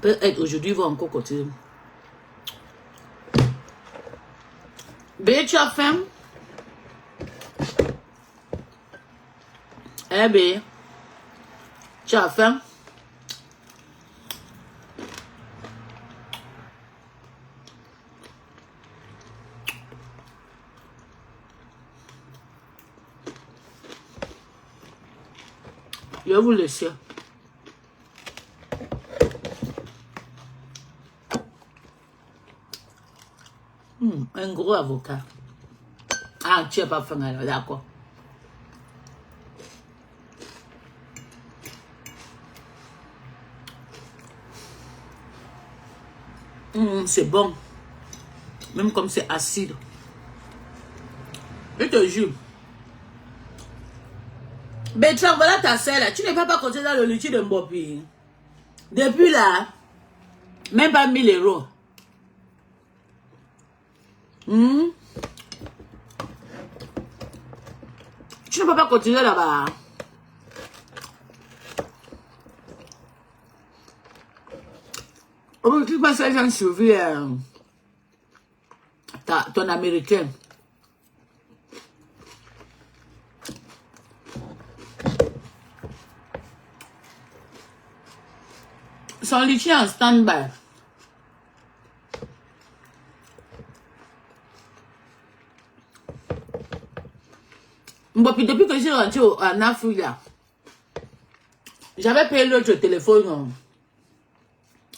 Peut-être aujourd'hui, ils vont encore cotiser. Bé, tu as faim? Eh bé, tu as faim? Je vais vous laisser. Un gros avocat. Ah, tu n'as pas faim alors, d'accord. C'est bon. Même comme c'est acide. Je te jure. Bertrand, voilà ta sœur là. Tu ne vas pas continuer dans le litige de Mbopi. Depuis là, même pas 1000 euros. Tu ne peux pas continuer là-bas. Oh, tu passes à gens suivi ton américain. Son litige en stand-by. Bon, puis depuis que je suis rentrée en Afrique, j'avais payé l'autre téléphone.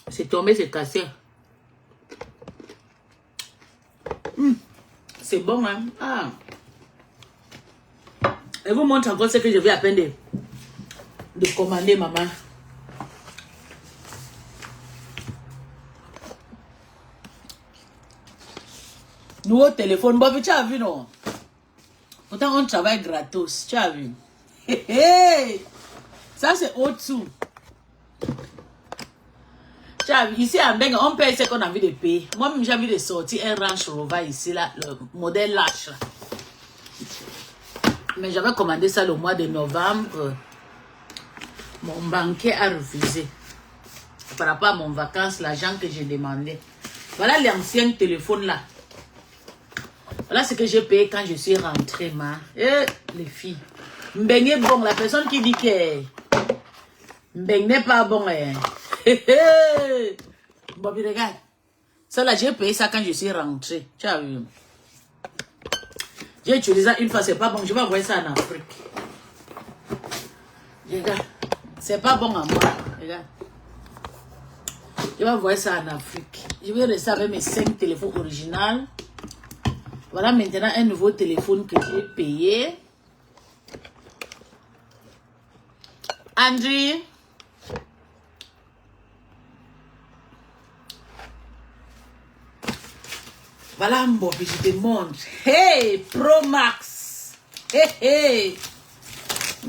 C'est tombé, c'est cassé. C'est bon, hein? Ah. Je vous montre encore ce que je vais à peine de commander, maman. Nouveau téléphone. Bon, tu as vu, non? Pourtant, on travaille gratos. Tu as vu? Hey! Ça, c'est au-dessous. Tu as vu? Ici, à Beng, on paye ce qu'on a envie de payer. Moi-même, j'ai envie de sortir un Range Rover ici, là, le modèle lâche. Mais j'avais commandé ça le mois de novembre. Mon banquier a refusé. Par rapport à mon vacances, l'argent que j'ai demandé. Voilà l'ancien téléphone là. Voilà ce que j'ai payé quand je suis rentrée, ma. Et les filles. Mbeng est bon. La personne qui dit que Mbeng n'est pas bon. Bon, puis regarde. Ça là, j'ai payé ça quand je suis rentrée. Tu as vu? J'ai utilisé ça une fois, c'est pas bon. Je vais envoyer ça en Afrique. Regarde. C'est pas bon à moi. Regarde. Je vais envoyer ça en Afrique. Je vais rester avec mes 5 téléphones originaux. Voilà maintenant un nouveau téléphone que j'ai payé. André. Voilà, bon, je te montre. Hey, Pro Max. Hey, hey.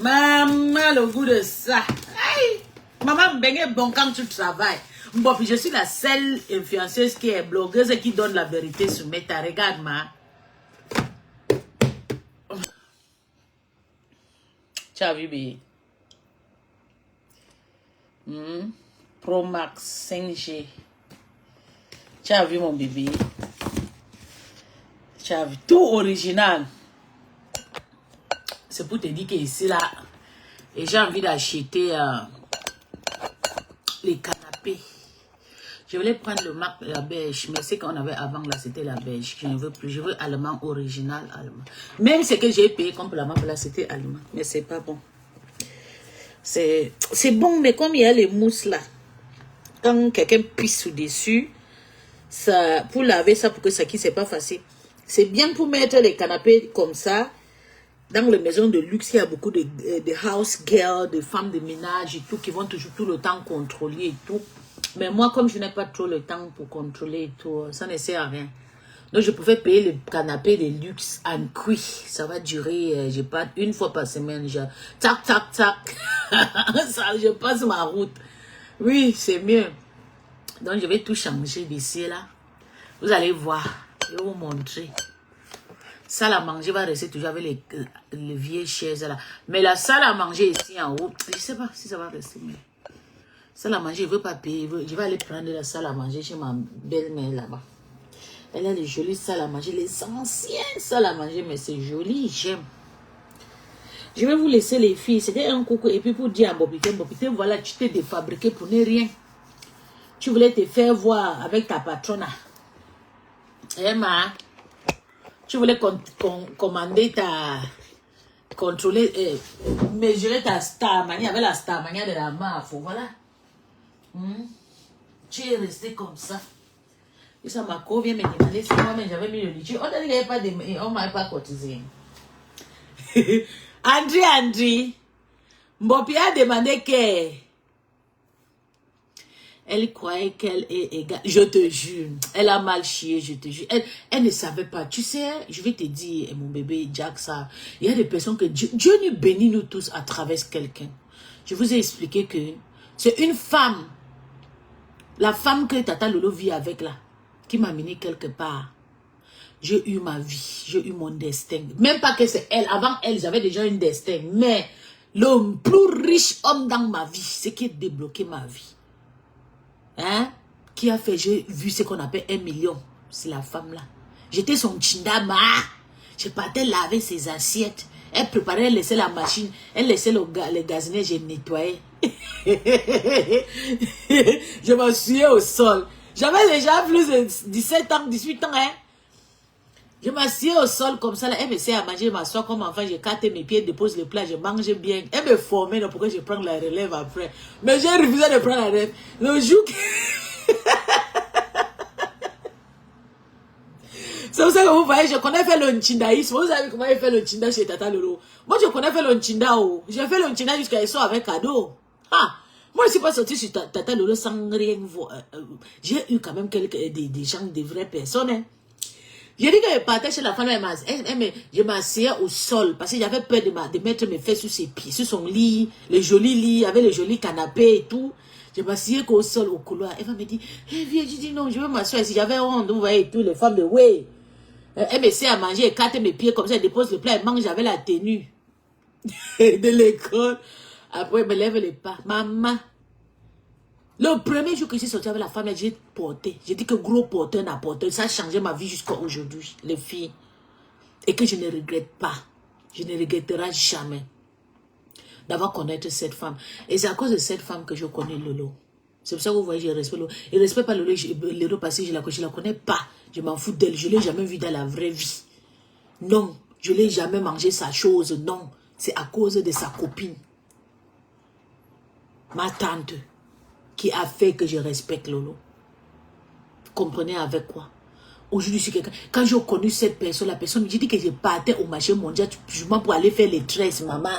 Maman, le goût de ça. Hey. Maman, ben bon quand tu travailles. Bon, puis je suis la seule influenceuse qui est blogueuse et qui donne la vérité sur Meta. Regarde-moi. Tu as vu, bé? Pro Max 5G. Tu as vu mon bébé? Tu as vu tout original. C'est pour te dire que ici là, et j'ai envie d'acheter les canapés. Je voulais prendre le marque la beige, mais ce qu'on avait avant là, c'était la beige. Je ne veux plus, je veux allemand original allemand. Même ce que j'ai payé comme pour la marque là, c'était allemand, mais c'est pas bon. C'est bon, mais comme il y a les mousses là, quand quelqu'un pisse au-dessus, ça, pour laver ça, pour que ça quitte, c'est pas facile. C'est bien pour mettre les canapés comme ça. Dans les maisons de luxe, il y a beaucoup de house girls, de femmes de ménage et tout, qui vont toujours tout le temps contrôler et tout. Mais moi, comme je n'ai pas trop le temps pour contrôler et tout, ça ne sert à rien. Donc, je pouvais payer le canapé de luxe en cuit. Ça va durer, je pas une fois par semaine. Tac, tac, tac. Ça, je passe ma route. Oui, c'est mieux. Donc, je vais tout changer d'ici là. Vous allez voir. Je vais vous montrer. Salle à manger va rester toujours avec les vieilles chaises là. Mais la salle à manger ici en haut, je ne sais pas si ça va rester. Mais... salle à manger, je ne veux pas payer. Je vais aller prendre la salle à manger chez ma belle-mère là-bas. Elle a les jolies salles à manger, les anciennes salles à manger, mais c'est joli, j'aime. Je vais vous laisser les filles. C'était un coucou. Et puis pour dire à Bobité, voilà, tu t'es défabriqué pour ne rien. Tu voulais te faire voir avec ta patrona. Emma, tu voulais commander ta... contrôler, mesurer ta Starmania avec la Starmania de la MAF. Voilà. Tu es resté comme ça. Et ça m'a vient me demander si moi-même j'avais mis le litige. On a dit qu'il n'y avait pas de... on ne m'avait pas cotisé. André, Mbopi a demandé que... elle croyait qu'elle est égale. Je te jure, elle a mal chié, je te jure. Elle ne savait pas. Tu sais, je vais te dire, mon bébé Jack, ça, il y a des personnes que Dieu nous bénit nous tous à travers quelqu'un. Je vous ai expliqué que c'est une femme, la femme que Tata Lolo vit avec là, qui m'a mené quelque part. J'ai eu ma vie, j'ai eu mon destin. Même pas que c'est elle. Avant elle, j'avais déjà un destin. Mais le plus riche homme dans ma vie, c'est qui a débloqué ma vie. Hein? Qui a fait, j'ai vu ce qu'on appelle 1 million. C'est la femme là. J'étais son chindama. Je partais laver ses assiettes. Elle préparait, elle laissait la machine. Elle laissait le gazinier, j'ai nettoyé. Je m'assuyais au sol. J'avais déjà plus de 17 ans, 18 ans. Hein? Je m'assieds au sol comme ça. Là. Elle me sert à manger, je m'assois comme enfant. Je carte mes pieds, dépose le plat, je mange bien. Elle me formait pour que je prenne la relève après. Mais j'ai refusé de prendre la relève. Le jour que... c'est pour ça que vous voyez, je connais faire le nchindaïsme. Vous savez comment il fait le nchinda chez Tata Lolo. Moi, je connais faire le nchinda. J'ai fait le nchinda jusqu'à ce avec cadeau. Ah! Moi, je ne suis pas sortie sur Tata Lolo sans rien voir. J'ai eu quand même des gens, des vraies personnes. Hein. J'ai dit que je partais chez la femme, je m'asseyais au sol parce que j'avais peur de mettre mes fesses sur ses pieds, sur son lit, le joli lit, avec le joli canapé et tout. Je m'asseyais qu'au sol, au couloir. Elle me dit, viens, je dis non, je veux m'asseoir. Si j'avais honte, vous voyez, tous les femmes de ouais. Elle me sert à manger, elle carte mes pieds comme ça, elle dépose le plat, elle mange, j'avais la tenue de l'école. Après, elle me lève les pas. Maman. Le premier jour que je suis sortie avec la femme, j'ai porté. J'ai dit que gros porteur n'a porté. Ça a changé ma vie jusqu'à aujourd'hui, les filles. Et que je ne regrette pas. Je ne regretterai jamais d'avoir connaître cette femme. Et c'est à cause de cette femme que je connais Lolo. C'est pour ça que vous voyez, je respecte Lolo. Je ne respecte pas Lolo parce que je la connais pas. Je m'en fous d'elle. Je ne l'ai jamais vue dans la vraie vie. Non. Je ne l'ai jamais mangé sa chose. Non. C'est à cause de sa copine. Ma tante. Qui a fait que je respecte Lolo. Vous comprenez avec quoi? Aujourd'hui, je suis quelqu'un. Quand j'ai connu cette personne, la personne me dit que je partais au marché mondial justement pour aller faire les tresses, maman.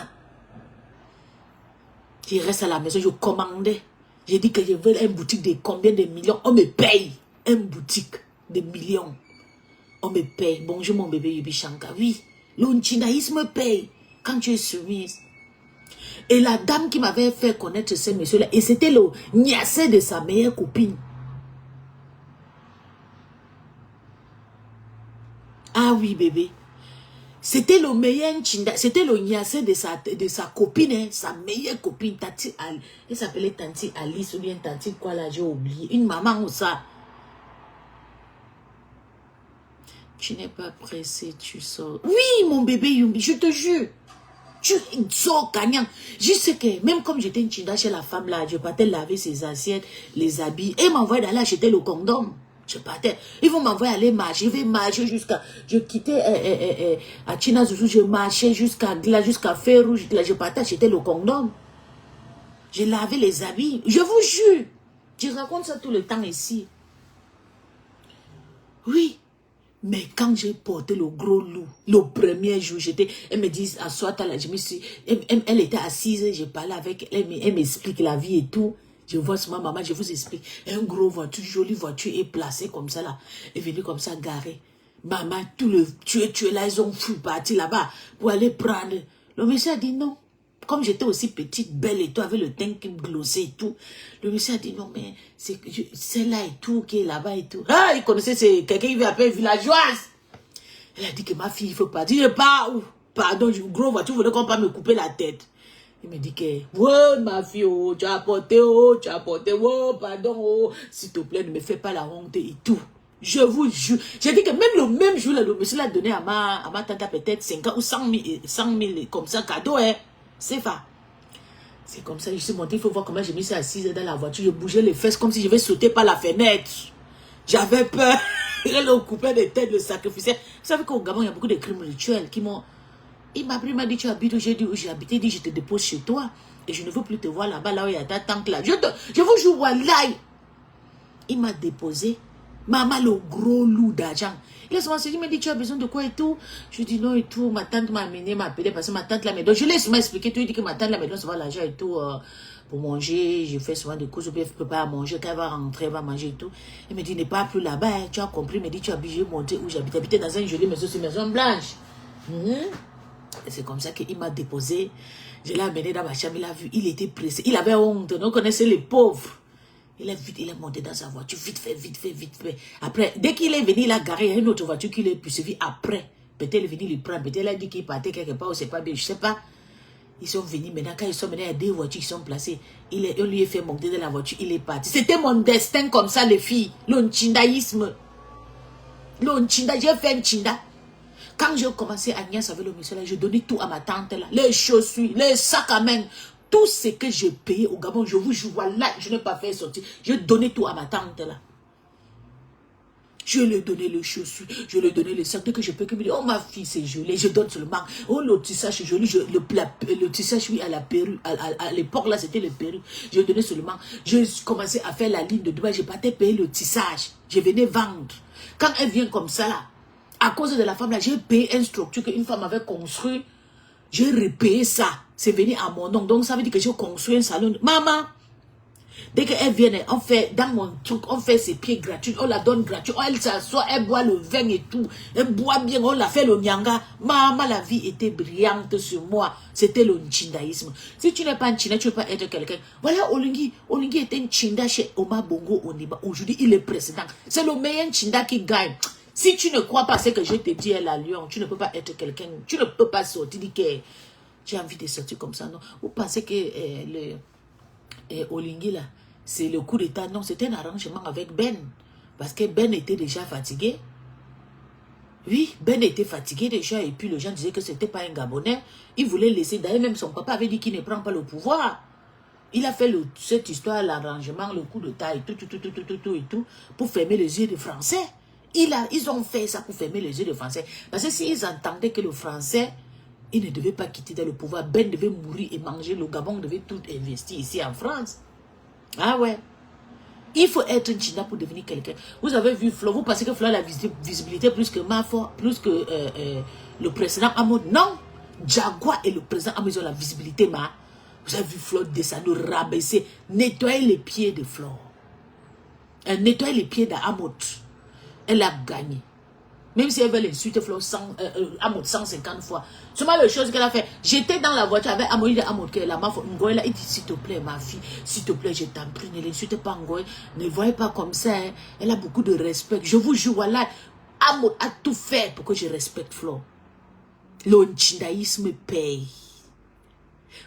Je reste à la maison, je commandais. J'ai dit que je veux une boutique de combien de millions. On me paye. Une boutique de millions. On me paye. Bonjour mon bébé Yubi Shanka. Oui, l'unchinaïsme me paye. Quand tu es soumise. Et la dame qui m'avait fait connaître ce monsieur-là, et c'était le niassé de sa meilleure copine. Ah oui, bébé. C'était le meilleur chinda, c'était le niassé de sa copine, hein, sa meilleure copine, Tati Ali. Elle s'appelait Tanti Alice ou bien Tanti quoi là, j'ai oublié. Une maman ou ça. Tu n'es pas pressé, tu sors. Oui, mon bébé Yumbi, je te jure. Tu sors gagnant. Je sais que même comme j'étais une chinda chez la femme là, je partais laver ses assiettes, les habits, et m'envoyer d'aller acheter le condom. Je partais. Ils vont m'envoyer aller marcher. Je vais marcher jusqu'à... Je quittais à China Zouzou, je marchais jusqu'à Fer Rouge. Là, je partais acheter le condom. Je lavais les habits. Je vous jure. Je raconte ça tout le temps ici. Oui. Mais quand j'ai porté le gros loup, le premier jour, elle me dit, assois-toi là, je me suis, elle était assise, j'ai parlé avec elle, elle m'explique la vie et tout. Je vois sur ma maman, je vous explique. Un gros voiture, jolie voiture est placée comme ça là, est venue comme ça garée. Maman, tout le tu es là, ils ont fui parti là-bas pour aller prendre. Le monsieur a dit non. Comme j'étais aussi petite, belle et tout, avec le teint qui me glossait et tout, le monsieur a dit non, mais c'est là et tout, qui est là-bas et tout. Ah, il connaissait quelqu'un qui veut appeler villageoise. Elle a dit que ma fille, il faut pas dire, pas où. Pardon, gros voiture, vous voulez qu'on pas me couper la tête. Il me dit que, oh, ma fille, oh, tu as apporté, oh, pardon, oh, s'il te plaît, ne me fais pas la honte et tout. Je vous jure. J'ai dit que même le même jour, le monsieur l'a donné à ma tante peut-être 50 ou 100 000 comme ça, cadeau, hein. C'est ça. C'est comme ça, je suis montée, il faut voir comment je me suis assise dans la voiture. Je bougeais les fesses comme si je vais sauter par la fenêtre. J'avais peur. Elle a coupé des têtes, le sacrifice. Vous savez qu'au Gabon, il y a beaucoup de crimes rituels qui m'ont... Il m'a pris, il m'a dit, tu habites où? J'ai dit où j'ai habité. Il dit, je te dépose chez toi. Et je ne veux plus te voir là-bas, là où il y a ta tante là. Je vous jure, wallahi. Il m'a déposé. Maman, le gros loup d'argent. Il a souvent dit, il m'a dit, tu as besoin de quoi et tout? Je dis non et tout. Ma tante m'a amené, m'a appelé parce que ma tante là me donne. Je laisse m'expliquer tout. Il dit que ma tante là me donne souvent l'argent et tout pour manger. Je fais souvent des courses, je peux pas manger. Quand elle va rentrer, elle va manger et tout. Il me dit, n'est pas plus là-bas. Hein. Tu as compris? Il me dit, tu as obligé de monter où j'habite. J'habitais dans une jolie maison, c'est une maison blanche. C'est comme ça qu'il m'a déposé. Je l'ai amené dans ma chambre, il a vu, il était pressé. Il avait honte. On connaissait les pauvres. Il est monté dans sa voiture, vite fait. Après, dès qu'il est venu, il a garé, il y a une autre voiture qui l'a poursuivi après. Peut-être il est venu le prendre, peut-être il a dit qu'il partait quelque part, ou c'est pas bien, je sais pas. Ils sont venus, maintenant quand ils sont venus, il y a deux voitures qui sont placées. On lui a fait monter dans la voiture, il est parti. C'était mon destin comme ça, les filles. L'onchindaïsme. L'onchinda, j'ai fait un chinda. Quand j'ai commencé à nier avec le monsieur là, je donnais tout à ma tante là. Les chaussures, les sacs à main. Tout ce que j'ai payé au Gabon, je vous jure, là, je n'ai pas fait sortir. Je donnais tout à ma tante là. Je lui ai donné les chaussures, je lui ai donné les sacs. Dès que je peux, que me dit, oh ma fille, c'est joli. Je donne seulement. Oh, le tissage, joli. Le tissage, oui, à la perruque. À l'époque, là, c'était le perruque. Je donnais seulement. Je commençais à faire la ligne de Dubaï. Je partais payer le tissage. Je venais vendre. Quand elle vient comme ça, là, à cause de la femme, là, j'ai payé une structure qu'une femme avait construite. J'ai repayé ça. C'est venu à mon nom. Donc, ça veut dire que j'ai construit un salon. Maman, dès qu'elle vient, on fait, dans mon truc, on fait ses pieds gratuits. On la donne gratuit. Elle s'assoit, elle boit le vin et tout. Elle boit bien. On la fait le nyanga. Maman, la vie était brillante sur moi. C'était le nchindaïsme. Si tu n'es pas un chinda, tu ne peux pas être quelqu'un. Voilà, Olingi. Olingi était un chinda chez Omar Bongo Oniba. Aujourd'hui, il est président. C'est le meilleur chinda qui gagne. Si tu ne crois pas ce que je te dis, elle à Lyon, tu ne peux pas être quelqu'un. Tu ne peux pas sortir. Dis que j'ai envie de sortir comme ça. Non. Vous pensez que Olingi, là, c'est le coup d'état? Non, c'était un arrangement avec Ben. Parce que Ben était déjà fatigué. Oui, Ben était fatigué déjà. Et puis, les gens disaient que ce n'était pas un Gabonais. Il voulait laisser. D'ailleurs, même son papa avait dit qu'il ne prend pas le pouvoir. Il a fait cette histoire, l'arrangement, le coup d'état et tout, pour fermer les yeux des Français. Ils ont fait ça pour fermer les yeux des Français. Parce que s'ils entendaient que le Français, il ne devait pas quitter dans le pouvoir, Ben devait mourir et manger, le Gabon devait tout investir ici en France. Ah ouais. Il faut être un China pour devenir quelqu'un. Vous avez vu Flo, vous pensez que Flo a la visibilité plus que Mafo, plus que le président Amoud? Non. Jaguar et le président Amoud ont la visibilité, ma. Vous avez vu Flo descendre, rabaisser, nettoyer les pieds de Flo. Elle nettoie les pieds d'Amoud. Elle a gagné. Même si elle veut l'insulter, Flo, 150 fois. Seulement, la chose qu'elle a fait, j'étais dans la voiture avec Amoïde Amoud, la mafia, Ngoï, là, il dit, s'il te plaît, ma fille, s'il te plaît, je t'en prie, ne l'insulte pas, Ngoï, ne voyez pas comme ça, hein. Elle a beaucoup de respect. Je vous jure, voilà, Amoud a tout fait pour que je respecte Flo. Le nchindaïsme paye.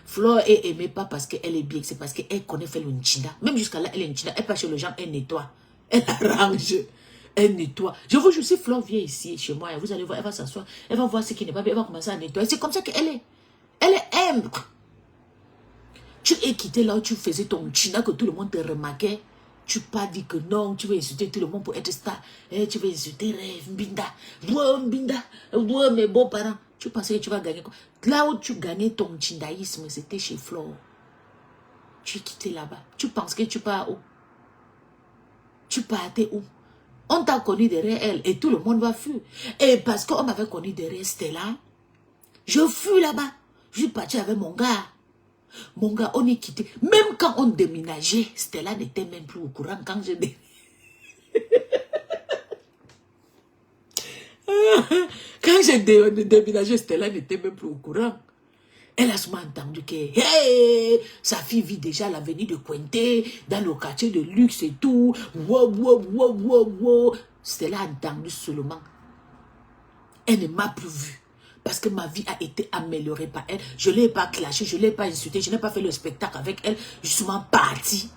Flo est aimée pas parce qu'elle est bien, c'est parce qu'elle connaît faire le nchinda. Même jusqu'à là, elle est nchinda, elle passe chez les gens, elle nettoie, elle arrange. Elle nettoie. Je vous jure, si Flore vient ici, chez moi, vous allez voir, elle va s'asseoir, elle va voir ce qui n'est pas bien, elle va commencer à nettoyer. C'est comme ça qu'elle est. Elle est humble. Tu es quitté là où tu faisais ton china, que tout le monde te remarquait. Tu pas dit que non, tu veux insulter tout le monde pour être star. Tu veux insulter Rêve, Mbinda, mes beaux-parents. Tu pensais que tu vas gagner quoi? Là où tu gagnais ton chindaïsme, c'était chez Flore. Tu es quitté là-bas. Tu penses que tu pars où? Tu partais où? On t'a connu derrière elle et tout le monde va fuir. Et parce qu'on m'avait connu derrière Stella, je fuis là-bas. Je suis parti avec mon gars. Mon gars, on est quitté. Même quand on déménageait, Stella n'était même plus au courant quand je Quand j'ai déménagé, Stella n'était même plus au courant. Elle a souvent entendu que hey, sa fille vit déjà à l'avenue de Cointé, dans le quartier de luxe et tout. Wow. Stella a entendu seulement. Elle ne m'a plus vue. Parce que ma vie a été améliorée par elle. Je ne l'ai pas clashé, je ne l'ai pas insulté, je n'ai pas fait le spectacle avec elle. Je suis souvent partie.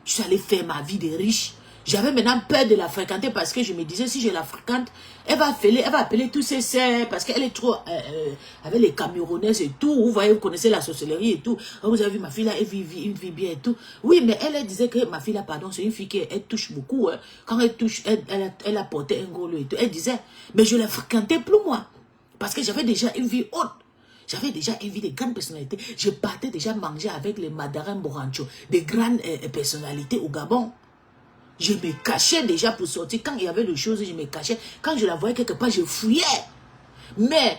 Je suis allée faire ma vie de riche. J'avais maintenant peur de la fréquenter parce que je me disais, si je la fréquente, elle va appeler tous ses sœurs parce qu'elle est trop avec les Camerounaises et tout. Vous voyez, vous connaissez la sorcellerie et tout. Vous avez vu ma fille là, elle vit bien et tout. Oui, mais elle disait que ma fille là, pardon, c'est une fille qui elle touche beaucoup. Hein. Quand elle touche, elle a porté un gros lot et tout. Elle disait, mais je ne la fréquentais plus moi. Parce que j'avais déjà une vie haute. J'avais déjà une vie de grandes personnalités. Je partais déjà manger avec les Madarin Borancho, des grandes personnalités au Gabon. Je me cachais déjà pour sortir. Quand il y avait des choses, je me cachais. Quand je la voyais quelque part, je fouillais. Mais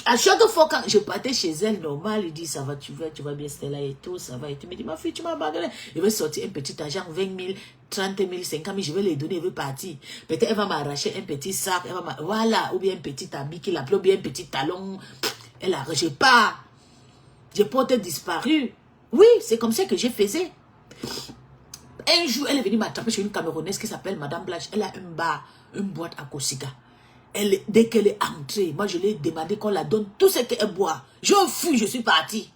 à chaque fois quand je partais chez elle, normal, il dit, ça va, tu vas bien, Stella et tout, ça va. Et tu me dis, ma fille, tu m'as abandonné. Je vais sortir un petit argent, 20 000, 30 000, 50 000, je vais les donner, elle veut partir. Peut-être elle va m'arracher un petit sac, voilà, ou bien un petit habit qu'il a pris, ou bien un petit talon. Elle a arraché pas. J'ai porté disparu. Oui, c'est comme ça que je faisais. Un jour, elle est venue m'attraper chez une Camerounaise qui s'appelle Madame Blanche. Elle a un bar, une boîte à Kosika. Dès qu'elle est entrée, moi je lui ai demandé qu'on la donne tout ce qu'elle boit. Je fuis, je suis partie.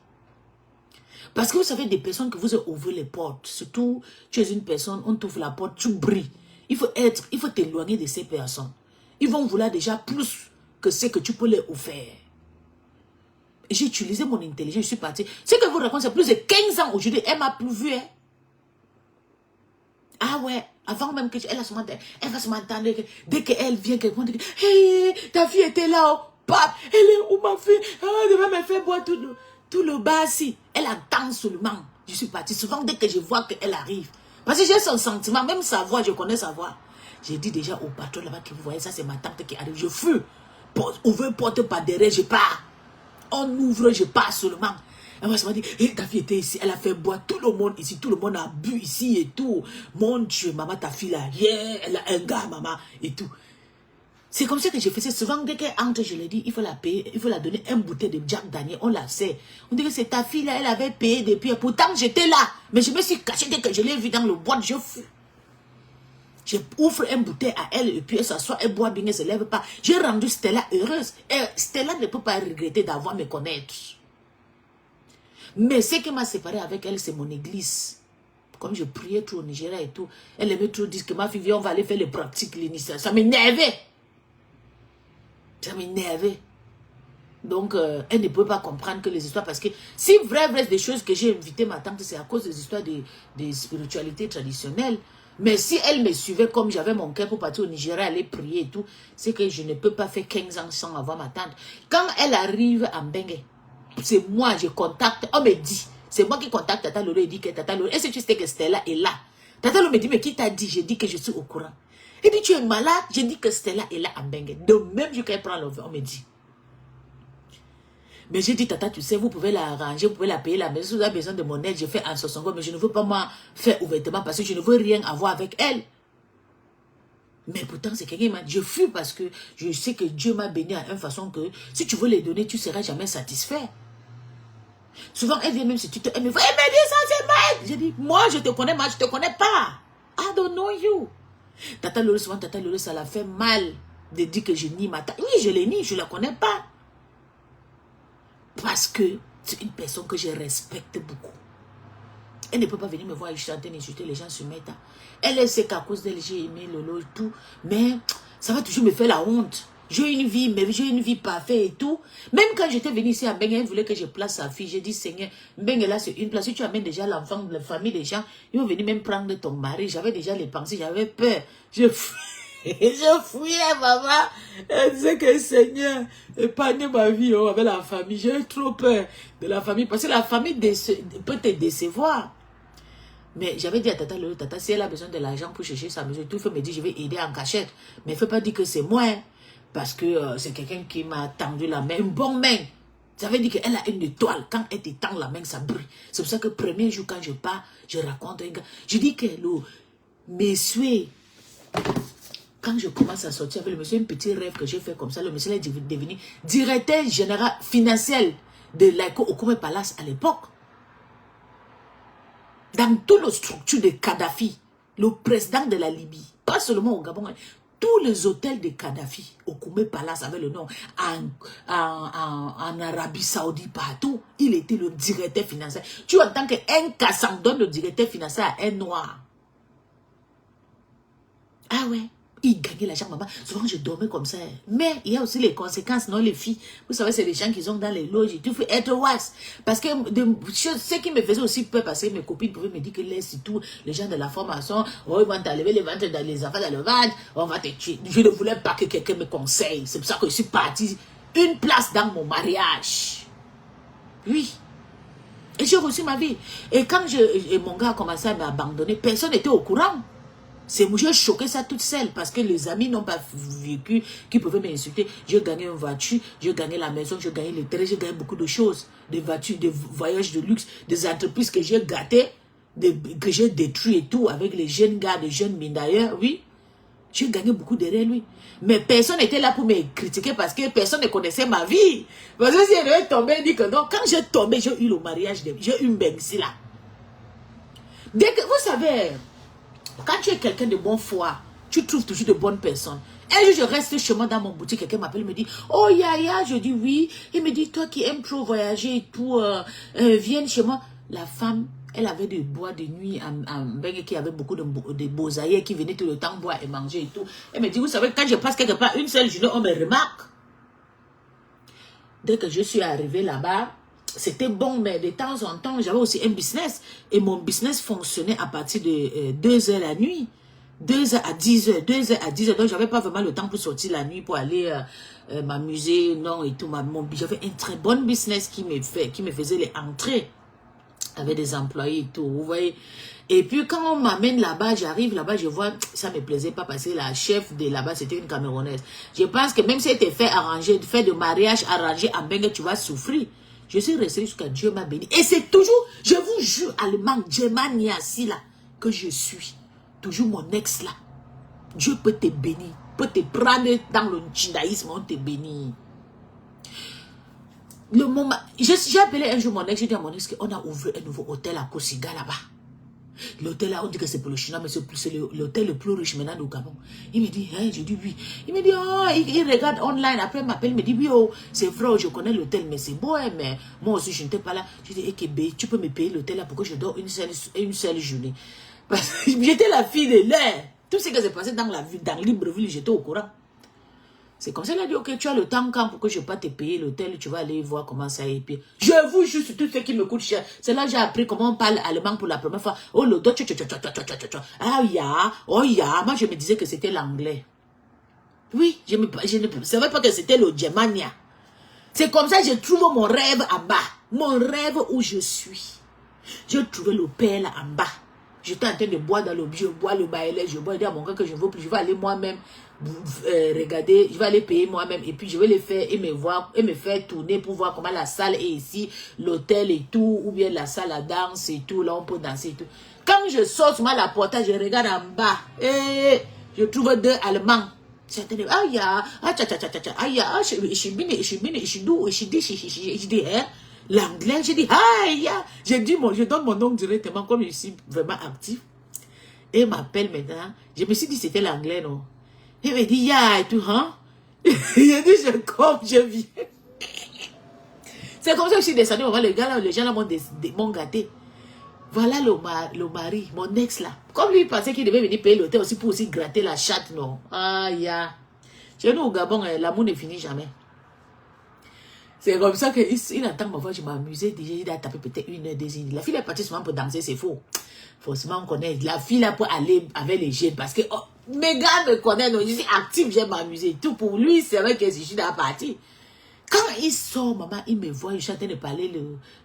Parce que vous savez, des personnes que vous ouvrez les portes, surtout tu es une personne, on t'ouvre la porte, tu brilles. Il faut t'éloigner de ces personnes. Ils vont vouloir déjà plus que ce que tu peux leur offrir. J'ai utilisé mon intelligence, je suis partie. Ce que vous racontez, c'est plus de 15 ans aujourd'hui, elle m'a plus vu. Hein. Ah ouais, avant même que elle va se m'entendre. Dès qu'elle vient, quelqu'un dit, hey, ta fille était là, oh, pap, elle est où ma fille? Elle devait me faire boire tout le bar ici. Elle attend seulement. Je suis partie. Souvent, dès que je vois qu'elle arrive, parce que j'ai son sentiment, même sa voix, je connais sa voix. J'ai dit déjà au patron là-bas que vous voyez, ça c'est ma tante qui arrive. Je fuis. Ouvre porte par derrière, je pars. On ouvre, je pars seulement. Elle m'a dit, hey, ta fille était ici, elle a fait boire tout le monde ici, tout le monde a bu ici et tout. Mon Dieu, maman, ta fille là, yeah, elle a un gars, maman, et tout. C'est comme ça que je faisais. Souvent, dès qu'elle entre, je lui dis, il faut la payer, il faut la donner une bouteille de Jack Daniel, on la sait. On dit que c'est ta fille là, elle avait payé depuis, pourtant j'étais là. Mais je me suis cachée dès que je l'ai vue dans le boîte, je fus. Je ouvre une bouteille à elle et puis elle s'assoit, elle boit bien, elle ne se lève pas. J'ai rendu Stella heureuse. Et Stella ne peut pas regretter d'avoir me connaître. Mais ce qui m'a séparé avec elle, c'est mon église. Comme je priais tout au Nigeria et tout, elle aimait trop dire que ma fille, on va aller faire les pratiques, l'initiation. Ça m'énervait. Ça m'énervait. Donc, elle ne peut pas comprendre que les histoires, parce que si vrai, des choses que j'ai invité ma tante, c'est à cause des histoires de spiritualité traditionnelle. Mais si elle me suivait comme j'avais mon cœur pour partir au Nigeria, aller prier et tout, c'est que je ne peux pas faire 15 ans sans avoir ma tante. Quand elle arrive à Mbengue, c'est moi, je contacte, on me dit, c'est moi qui contacte Tata Lolo et dit que Tata Lolo, est-ce que tu sais que Stella est là? Tata Lolo me dit, mais qui t'a dit? Je dis que je suis au courant. Il dit, tu es malade? Je dis que Stella est là à Mbengue. De même jour qu'elle prend l'envoi, on me dit. Mais j'ai dit, Tata, tu sais, vous pouvez la arranger, vous pouvez la payer la maison. Si vous avez besoin de mon aide, je fais en 60, mais je ne veux pas moi faire ouvertement parce que je ne veux rien avoir avec elle. Mais pourtant, c'est quelqu'un qui m'a dit, je fuis parce que je sais que Dieu m'a béni à une façon que si tu veux les donner, tu ne seras jamais satisfait. Souvent, elle vient même si tu te... Elle me dit, ça c'est mal. J'ai dit, moi, je te connais, moi, je te connais pas. I don't know you. Tata Lolo, souvent, Tata Lolo, ça la fait mal de dire que je nie ma tante. Oui, je l'ai nie, je ne la connais pas. Parce que c'est une personne que je respecte beaucoup. Elle ne peut pas venir me voir chanter, insulter, les gens se mettent. Elle sait qu'à cause d'elle, j'ai aimé Lolo et tout. Mais ça va toujours me faire la honte. J'ai une vie, mais j'ai une vie parfaite et tout. Même quand j'étais venue ici à Mbengue, elle voulait que je place sa fille. J'ai dit, Seigneur, Mbengue là, c'est une place. Si tu amènes déjà l'enfant, la famille des gens, ils vont venir même prendre ton mari. J'avais déjà les pensées, j'avais peur. Je fouillais, maman. Elle disait que Seigneur, épargne ma vie avec la famille. J'ai trop peur de la famille. Parce que la famille peut te décevoir. Mais j'avais dit à Tata, Tata, si elle a besoin de l'argent pour chercher sa maison, tout, il faut me dire, je vais aider en cachette. Mais il ne faut pas dire que c'est moi. Hein, parce que c'est quelqu'un qui m'a tendu la main, une bonne main. Ça veut dire qu'elle a une étoile. Quand elle te tend la main, ça brille. C'est pour ça que le premier jour, quand je pars, je raconte un gars. Je dis que le monsieur, quand je commence à sortir avec le monsieur, un petit rêve que j'ai fait comme ça, le monsieur est devenu directeur général financier de l'Aiko Okume Palace à l'époque. Dans toutes les structures de Kadhafi, le président de la Libye, pas seulement au Gabon, tous les hôtels de Kadhafi, Okume Palace avait le nom, en Arabie Saoudite, partout, il était le directeur financier. Tu entends qu'un Kassam donne le directeur financier à un noir. Ah ouais, il gagnait l'argent, maman. Souvent, je dormais comme ça. Mais il y a aussi les conséquences, non, les filles. Vous savez, c'est les gens qui sont dans les loges. Il faut être wise. Parce que ce qui me faisait aussi peur, parce que mes copines pouvaient me dire que laisse tout, les gens de la formation, oh, ils vont t'enlever les ventres dans les enfants dans le ventre, on va te tuer. Je ne voulais pas que quelqu'un me conseille. C'est pour ça que je suis partie. Une place dans mon mariage. Oui. Et j'ai reçu ma vie. Et quand mon gars a commencé à m'abandonner, personne n'était au courant. J'ai choqué ça toute seule parce que les amis n'ont pas vécu, qui pouvaient m'insulter. J'ai gagné une voiture, j'ai gagné la maison, j'ai gagné les terrains, j'ai gagné beaucoup de choses. Des voitures, des voyages de luxe, des entreprises que j'ai gâtées, que j'ai détruites et tout avec les jeunes gars, les jeunes mines d'ailleurs, oui. J'ai gagné beaucoup derrière lui. Mais personne n'était là pour me critiquer parce que personne ne connaissait ma vie. Parce que si elle devait tomber, elle dit que non. Quand j'ai tombé, j'ai eu le mariage, j'ai eu une Benzi là. Dès que, vous savez... Quand tu es quelqu'un de bon foi, tu trouves toujours de bonnes personnes. Un jour, je reste chez moi dans mon boutique, quelqu'un m'appelle, me dit, oh Yaya, je dis oui. Il me dit, toi qui aimes trop voyager et tout, viens chez moi. La femme, elle avait des bois de nuit en Bengue qui avait beaucoup de beaux-aïeux qui venaient tout le temps boire et manger et tout. Elle me dit, vous savez, quand je passe quelque part, une seule journée, on me remarque. Dès que je suis arrivée là-bas, c'était bon, mais de temps en temps, j'avais aussi un business. Et mon business fonctionnait à partir de 2h la nuit. 2h à 10h, 2h à 10h. Donc, j'avais pas vraiment le temps pour sortir la nuit, pour aller m'amuser, non, et tout. J'avais un très bon business qui me faisait les entrées avec des employés et tout, vous voyez. Et puis, quand on m'amène là-bas, j'arrive là-bas, je vois, ça me plaisait pas parce que la chef de là-bas, c'était une Camerounaise. Je pense que même si elle était fait de mariage arrangé en Bengue, tu vas souffrir. Je suis restée jusqu'à Dieu m'a béni. Et c'est toujours, je vous jure, allemand, Djemaniasi là, que je suis. Toujours mon ex là. Dieu peut te bénir. Peut te prendre dans le judaïsme, on te bénit. J'ai appelé un jour mon ex, j'ai dit à mon ex qu'on a ouvert un nouveau hôtel à Kosiga là-bas. L'hôtel là, on dit que c'est pour le Chinois, mais c'est l'hôtel le plus riche maintenant au Gabon. Il me dit, hein, je dis oui. Il me dit, oh, il regarde online, après il m'appelle, il me dit, oui, oh, c'est vrai, je connais l'hôtel, mais c'est beau, hein, mais moi aussi, je n'étais pas là. Je dis, Ekebe, tu peux me payer l'hôtel là pour que je dors une seule journée. Parce que j'étais la fille de l'air. Tout ce qui s'est passé dans la ville, dans Libreville, j'étais au courant. C'est comme ça, il a dit, ok, tu as le temps quand pour que je ne peux pas te payer l'hôtel, tu vas aller voir comment ça est. Puis, je vous jure, tout ce qui me coûte cher. C'est là que j'ai appris comment on parle allemand pour la première fois. Oh, le dos, ah, ya, oh, ya. Moi, je me disais que c'était l'anglais. Oui, je ne savais pas que c'était le Germania. C'est comme ça que j'ai trouvé mon rêve en bas. Mon rêve où je suis. J'ai trouvé le père là en bas. J'étais en train de boire dans le bio, boire le baïlet, je bois, dire à mon gars que je ne veux plus, je vais aller moi-même regarder, je vais aller payer moi-même et puis je vais les faire et me faire tourner pour voir comment la salle est ici, l'hôtel et tout, ou bien la salle à danse et tout, là on peut danser et tout. Quand je sors sur la porte, je regarde en bas et je trouve deux Allemands. L'anglais, j'ai dit, aïe, je donne mon nom directement comme je suis vraiment actif. Et il m'appelle maintenant. Je me suis dit, c'était l'anglais, non? Il me dit, ya, et tout, hein? J'ai dit, je viens. C'est comme ça que je suis descendu, les gens là m'ont gâté. Voilà le mari, mon ex là. Comme lui, il pensait qu'il devait venir payer l'hôtel aussi pour aussi gratter la chatte, non. Ah, ya. Chez nous au Gabon, l'amour ne finit jamais. C'est comme ça qu'il attend ma voix, je m'amusais déjà, il a tapé peut-être 1 heure, 2 heures. La fille est partie souvent pour danser, c'est faux. Forcément, on connaît. La fille là pour aller avec les jeunes parce que mes gars me connaissent, donc je suis active, j'aime m'amuser. Tout pour lui, c'est vrai que je suis dans la partie. Quand il sort, maman, il me voit, je suis en train de parler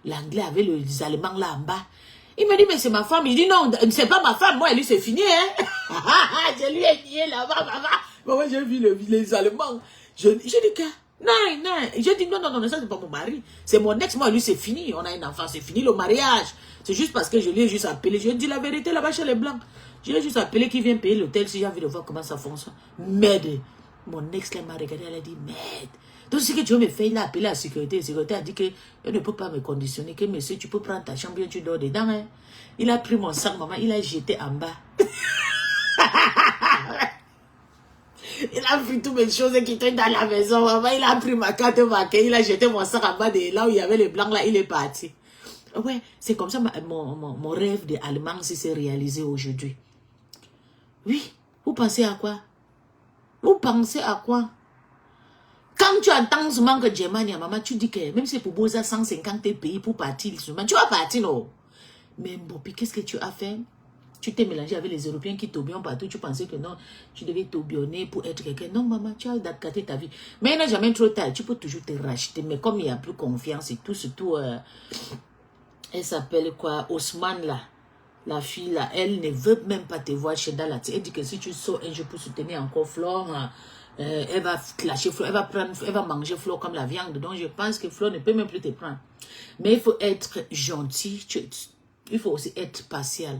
l'anglais avec les Allemands là en bas. Il me dit, mais c'est ma femme. Je dis, non, c'est pas ma femme. Moi, lui, c'est fini, hein. Je lui ai nié là-bas, maman. Maman, j'ai vu les Allemands. Je dis que, non. Je dis, non, ça, c'est pas mon mari. C'est mon ex. Moi, lui, c'est fini. On a un enfant, c'est fini le mariage. C'est juste parce que je lui ai juste appelé. Je lui ai dit la vérité là-bas chez les Blancs. Je lui ai juste appelé qu'il vient payer l'hôtel si j'ai envie de voir comment ça fonctionne. Merde. Mon ex, là, m'a regardé, elle a dit, merde. Donc, ce que tu veux me faire, il a appelé la sécurité. La sécurité a dit qu'elle ne peut pas me conditionner, que monsieur, tu peux prendre ta chambre, tu dors dedans. Hein. Il a pris mon sac, maman, il a jeté en bas. Il a pris toutes mes choses qui étaient dans la maison, maman. Il a pris ma carte bancaire, il a jeté mon sac en bas de là où il y avait les blancs, là, il est parti. Ouais, c'est comme ça mon rêve d'Allemand s'est réalisé aujourd'hui. Oui, vous pensez à quoi? Vous pensez à quoi? Quand tu entends seulement que Germanie, maman, tu dis que même si c'est pour Boza 150 pays pour partir, tu vas partir, non? Mais bon, puis qu'est-ce que tu as fait? Tu t'es mélangé avec les Européens qui tourbillonnent partout. Tu pensais que non, tu devais tourbillonner pour être quelqu'un. Non, maman, tu as gâté ta vie. Mais il n'est jamais trop tard. Tu peux toujours te racheter. Mais comme il n'y a plus confiance et tout, surtout, elle s'appelle quoi? Haussmann, là. La fille, là, elle ne veut même pas te voir chez Dalat. Elle dit que si tu sors un jour pour soutenir encore Flore, elle va clasher Flore, elle va manger Flore comme la viande. Donc, je pense que Flore ne peut même plus te prendre. Mais il faut être gentil. Il faut aussi être partial.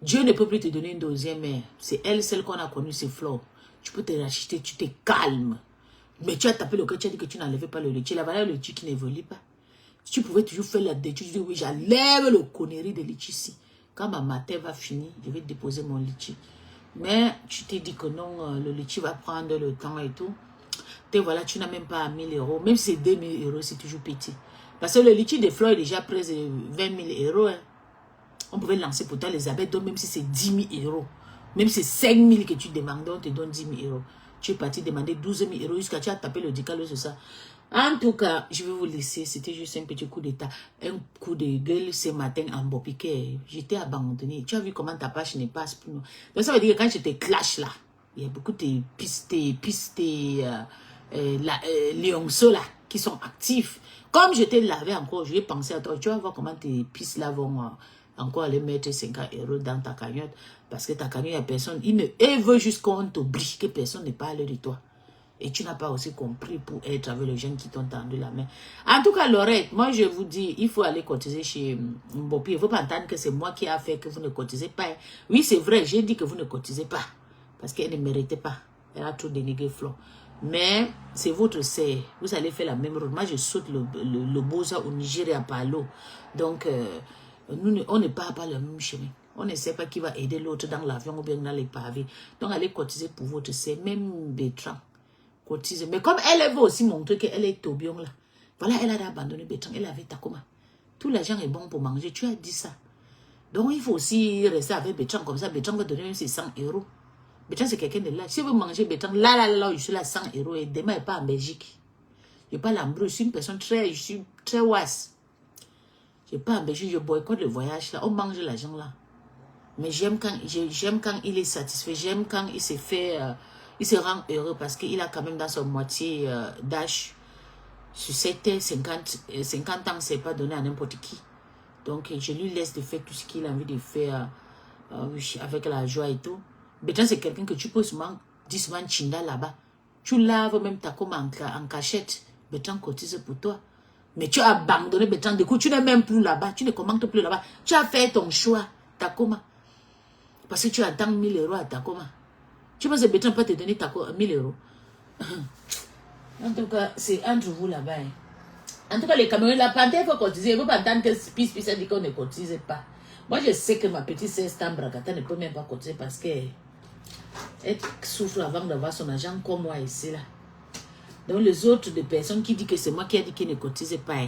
Dieu ne peut plus te donner une deuxième mère. C'est elle, celle qu'on a connue, c'est Flore. Tu peux te racheter, tu te calmes. Mais tu as tapé le cœur, tu as dit que tu n'enlevais pas le litchi. La valeur du litchi qui n'évolue pas. Tu pouvais toujours faire la détruite. Tu dis, oui, j'enlève le connerie de litchi ici. Quand ma matin va finir, je vais déposer mon litchi. Mais tu t'es dit que non, le litchi va prendre le temps et tout. Et voilà, tu n'as même pas 1000 euros. Même si c'est 2000 euros, c'est toujours petit. Parce que le litchi des fleurs est déjà presque 20 000 euros. Hein. On pouvait lancer pour toi les abeilles, donc même si c'est 10 000 euros. Même si c'est 5 000 que tu demandes, on te donne 10 000 euros. Tu es parti demander 12 000 euros jusqu'à tu as tapé le décalage sur ça. En tout cas, je vais vous laisser. C'était juste un petit coup d'état. Un coup de gueule ce matin en Bopiquet. J'étais abandonné. Tu as vu comment ta page ne passe plus. Donc ça veut dire que quand je te clash là, il y a beaucoup de pistes lionceaux là qui sont actifs. Comme je t'ai lavé encore, je vais penser à toi. Tu vas voir comment tes pistes là vont encore aller mettre 50 euros dans ta cagnotte. Parce que ta cagnotte, il n'y a personne. Il veut juste qu'on t'oblige que personne ne parle de toi. Et tu n'as pas aussi compris pour être avec les jeunes qui t'ont tendu la main. En tout cas, Laurette, moi je vous dis, il faut aller cotiser chez Mbopi. Il ne faut pas entendre que c'est moi qui a fait que vous ne cotisez pas. Oui, c'est vrai, j'ai dit que vous ne cotisez pas. Parce qu'elle ne méritait pas. Elle a trop dénigré Flo. Mais c'est votre sœur. Vous allez faire la même route. Moi, je saute le Boza au Nigeria par l'eau. Donc, on ne part pas le même chemin. On ne sait pas qui va aider l'autre dans l'avion ou bien dans les pavés. Donc, allez cotiser pour votre sœur. Même Bertrand. Cotise. Mais comme elle veut aussi montrer qu'elle est tourbillon là. Voilà, elle a abandonné Bertrand. Elle avait Takoma. Tout l'argent est bon pour manger. Tu as dit ça. Donc, il faut aussi rester avec Bertrand comme ça. Bertrand va donner même ses 100 euros. Bertrand, c'est quelqu'un de là. Si vous mangez Bertrand, là, je suis là 100 euros. Et demain, il n'est pas en Belgique. Je ne pas l'embrouille. Je suis une personne je suis très ouasse. Je ne pas en Belgique. Je boycotte le voyage là. On mange l'argent là. Mais j'aime quand il est satisfait. J'aime quand il se fait... il se rend heureux parce qu'il a quand même dans son moitié d'âge. Sur 50 ans, c'est pas donné à n'importe qui. Donc, je lui laisse de faire tout ce qu'il a envie de faire avec la joie et tout. Bertrand, c'est quelqu'un que tu peux souvent dire souvent chinda là-bas. Tu laves même ta com en cachette. Bertrand cotise pour toi. Mais tu as abandonné Bertrand. Du coup, tu n'es même plus là-bas. Tu ne commentes plus là-bas. Tu as fait ton choix, ta coma. Parce que tu attends 1000 euros à ta coma. Tu penses que Bertrand peut te donner ta 1000 euros. En tout cas, c'est entre vous là-bas. Hein. En tout cas, les Camerounais, la panthère, il faut cotiser. Il ne faut pas attendre que Spice a dit qu'on ne cotise pas. Moi, je sais que ma petite sœur Stambrakata ne peut même pas cotiser parce qu'elle souffre avant d'avoir son argent comme moi ici. Là. Donc, les autres des personnes qui disent que c'est moi qui ai dit qu'ils ne cotisent pas. Hein.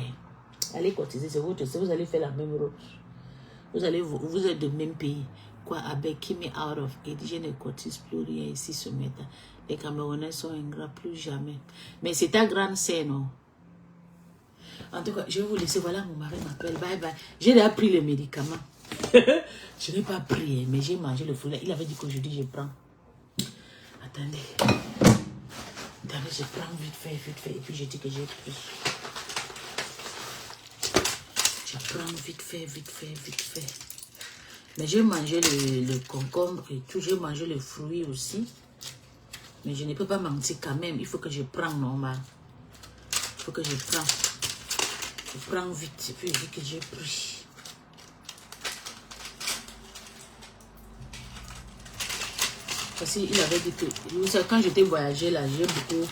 Allez cotiser, c'est votre, vous allez faire la même route. Vous êtes de même pays. Quoi, avec qui me out of it, je ne cotise plus rien ici ce matin. Les Camerounais sont ingrats, plus jamais. Mais c'est ta grande sœur, non? En tout cas, je vais vous laisser. Voilà, mon mari m'appelle. Bye bye. J'ai déjà pris le médicament. Je n'ai pas pris, mais j'ai mangé le poulet. Il avait dit qu'aujourd'hui, je prends. Attendez. Attendez, je prends vite fait. Et puis, je dis que j'ai pris. Je prends vite fait. Mais j'ai mangé le concombre et tout. J'ai mangé le fruit aussi. Mais je ne peux pas mentir quand même. Il faut que je prenne normal. Il faut que je prenne. Je prends vite. Et puis je dis que j'ai pris. Parce qu'il avait dit que... Quand j'étais voyagé là, j'ai beaucoup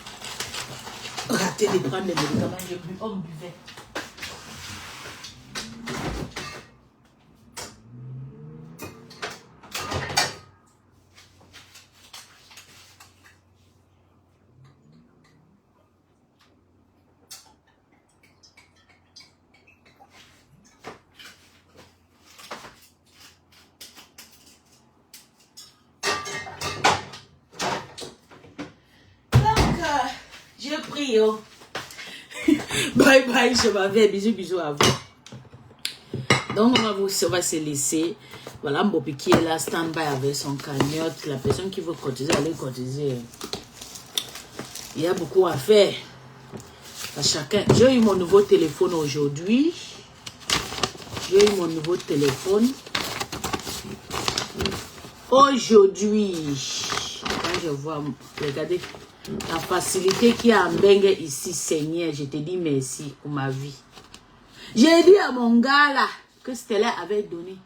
raté de prendre les médicaments. On buvait. J'ai pris, oh. Bye bye, je m'en vais. Bisous à vous. Donc, on va se laisser. Voilà, Mbopi qui est là, stand-by avec son cagnotte. La personne qui veut cotiser, allez cotiser. Il y a beaucoup à faire. À chacun. J'ai eu mon nouveau téléphone aujourd'hui. Aujourd'hui, quand je vois, regardez, la facilité qu'il y a en Bengue ici, Seigneur, je te dis merci pour ma vie. J'ai dit à mon gars là que Stella avait donné.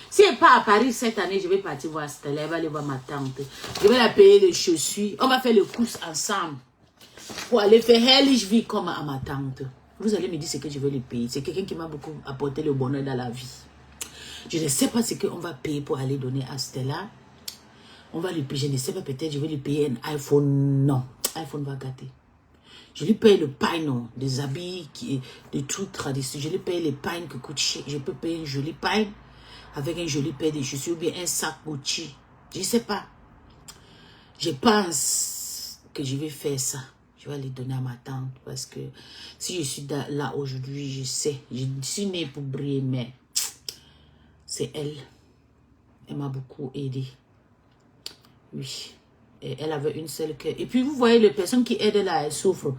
Si elle n'est pas à Paris cette année, je vais partir voir Stella. Elle va aller voir ma tante. Je vais la payer les chaussures. On va faire les courses ensemble pour aller faire hellish vie comme à ma tante. Vous allez me dire ce que je vais lui payer. C'est quelqu'un qui m'a beaucoup apporté le bonheur dans la vie. Je ne sais pas ce qu'on va payer pour aller donner à Stella. On va lui payer, je ne sais pas, peut-être je vais lui payer un iPhone. Non, iPhone va gâter. Je lui paye le pain, non, des habits, des trucs traditionnels. Je lui paye les pains qui coûtent cher. Je peux payer un joli pain avec un joli paire de chaussures ou bien un sac Gucci. Je ne sais pas. Je pense que je vais faire ça. Je vais aller donner à ma tante parce que si je suis là aujourd'hui, je sais. Je suis née pour briller, mais c'est elle. Elle m'a beaucoup aidé. Oui. Et elle avait une seule cœur. Et puis vous voyez les personnes qui aident là, elles souffrent.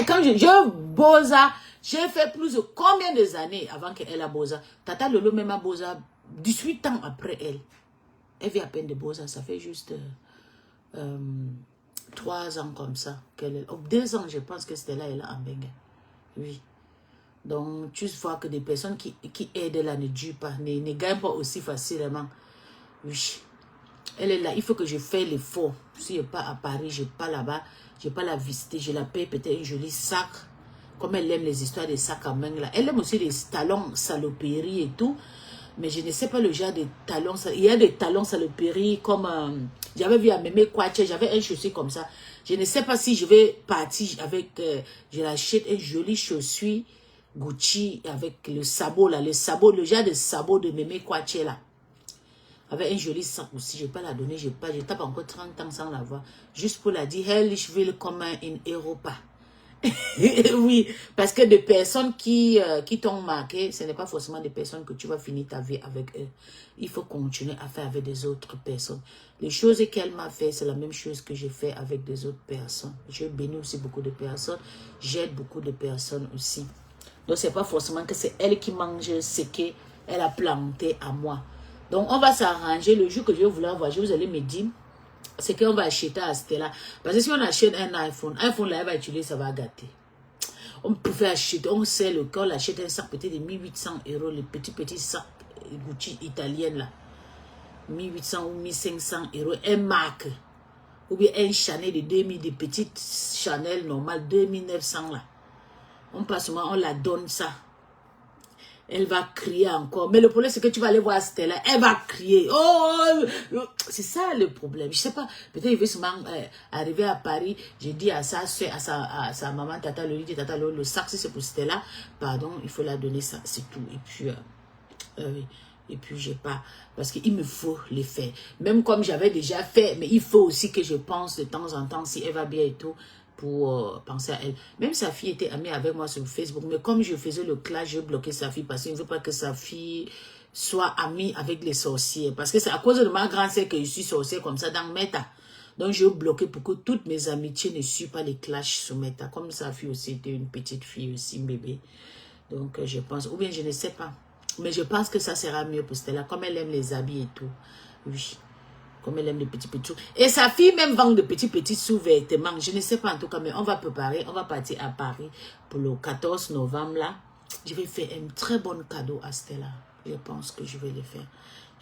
Quand je bosa, j'ai fait plus de combien d'années avant qu'elle a bosa. Tata Lolo même a bosa 18 ans après elle. Elle vit à peine de bosa, ça fait juste 3 ans comme ça. 2 ans, je pense que c'était là, elle a en Bengue. Oui. Donc, tu vois que des personnes qui aident là ne durent pas, ne gagnent pas aussi facilement. Oui. Elle est là, il faut que je fasse l'effort. Si je n'ai pas à Paris, je n'ai pas là-bas, je n'ai pas la visiter, je la paye peut-être un joli sac. Comme elle aime les histoires des sacs à main là. Elle aime aussi les talons saloperies et tout. Mais je ne sais pas le genre de talons. Il y a des talons saloperies comme... j'avais vu à Mémé Kouaché, j'avais un chaussure comme ça. Je ne sais pas si je vais partir avec... je l'achète un joli chaussure Gucci avec le sabot là. Le sabot, le genre de sabot de Mémé Kouaché là. Avec un joli sac aussi, je ne vais pas la donner, je tape encore 30 ans sans la voir. Juste pour la dire, ich will comme in Europa. Oui, parce que des personnes qui t'ont marqué, ce n'est pas forcément des personnes que tu vas finir ta vie avec eux. Il faut continuer à faire avec des autres personnes. Les choses qu'elle m'a fait, c'est la même chose que j'ai fait avec des autres personnes. Je bénis aussi beaucoup de personnes, j'aide beaucoup de personnes aussi. Donc, ce n'est pas forcément que c'est elle qui mange ce qu'elle a planté à moi. Donc, on va s'arranger. Le jour que je vais vouloir voyager, vous allez me dire ce qu'on va acheter à Stella. Parce que si on achète un iPhone, là, elle va utiliser, ça va gâter. On peut acheter, on sait le cas, on achète un sac peut-être de 1800 €, le petit sac Gucci italien là. 1800 ou 1500 €, un marque. Ou bien un Chanel de 2000, des petites Chanel normales, 2900 là. On passe souvent, on la donne ça. Elle va crier encore. Mais le problème, c'est que tu vas aller voir Stella. Elle va crier. Oh, c'est ça le problème. Je sais pas. Peut-être il veut seulement arriver à Paris. J'ai dit à sa soeur, à sa maman, tata Loli, tata Loli, le sac, si c'est pour Stella, pardon, il faut la donner ça. C'est tout. Et puis, Oui. Et puis, j'ai pas... Parce qu'il me faut les faire. Même comme j'avais déjà fait, mais il faut aussi que je pense de temps en temps si elle va bien et tout, pour penser à elle. Même sa fille était amie avec moi sur Facebook, mais comme je faisais le clash, je bloquais sa fille parce qu'il ne veut pas que sa fille soit amie avec les sorciers. Parce que c'est à cause de ma grande sœur que je suis sorcière comme ça dans Meta. Donc, j'ai bloqué pour que toutes mes amitiés ne suivent pas les clashs sur Meta. Comme sa fille aussi était une petite fille aussi, bébé. Donc, je pense, ou bien je ne sais pas. Mais je pense que ça sera mieux pour Stella, comme elle aime les habits et tout. Oui, comme elle aime les petits sous. Et sa fille même vend de petits sous-vêtements. Je ne sais pas en tout cas, mais on va préparer. On va partir à Paris pour le 14 novembre là. Je vais faire un très bon cadeau à Stella. Je pense que je vais le faire.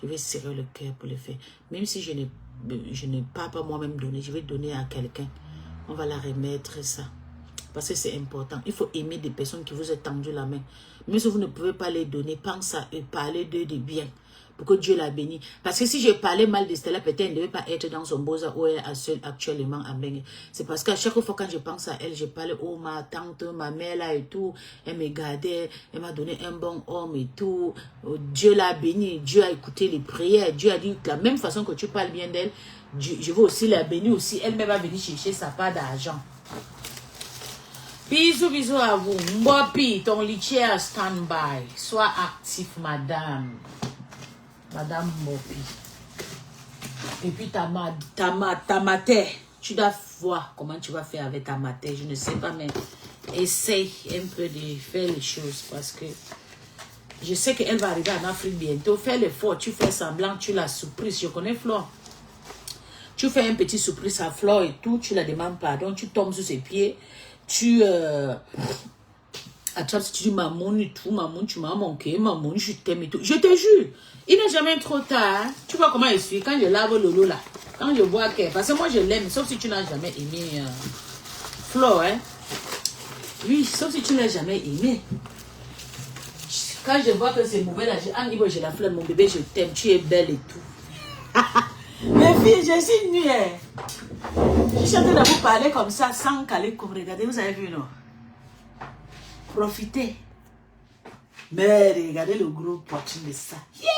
Je vais serrer le cœur pour le faire. Même si je n'ai pas moi-même donné, je vais donner à quelqu'un. On va la remettre ça. Parce que c'est important. Il faut aimer des personnes qui vous ont tendu la main. Même si vous ne pouvez pas les donner, pense à eux, parlez d'eux de bien. Pour que Dieu la bénisse. Parce que si je parlais mal de Stella, peut-être elle ne devait pas être dans son beau-art où elle est actuellement à Bengue. C'est parce qu'à chaque fois quand je pense à elle, je parle, oh ma tante, ma mère là et tout. Elle me gardait, elle m'a donné un bon homme et tout. Oh, Dieu l'a béni, Dieu a écouté les prières. Dieu a dit de la même façon que tu parles bien d'elle, je veux aussi la bénir aussi. Elle-même va venir chercher sa part d'argent. Bisous, bisous à vous. Mbopi, ton litier à stand-by. Sois actif, madame. Madame Mbopi. Et puis ta mater. Tu dois voir comment tu vas faire avec ta mater. Je ne sais pas, mais essaye un peu de faire les choses. Parce que je sais qu'elle va arriver en Afrique bientôt. Fais l'effort, tu fais semblant, tu la surprises. Je connais Flore. Tu fais un petit surprise à Flore et tout. Tu la demandes pardon. Tu tombes sur ses pieds. Tu attrapes, tu dis maman et tout, maman tu m'as manqué, maman je t'aime et tout. Je te jure, il n'est jamais trop tard. Hein? Tu vois comment je suis quand je lave Lolo là, quand je vois qu'elle, parce que moi je l'aime, sauf si tu n'as jamais aimé Flo, hein. Oui, sauf si tu n'as jamais aimé. Quand je vois que c'est mauvais là, je la flemme, mon bébé, je t'aime, tu es belle et tout. Mes filles, je suis nue. Je suis en train de vous parler comme ça sans caler comme regardez, vous avez vu non? Profitez. Mais regardez le gros poitrine de ça. Yeah!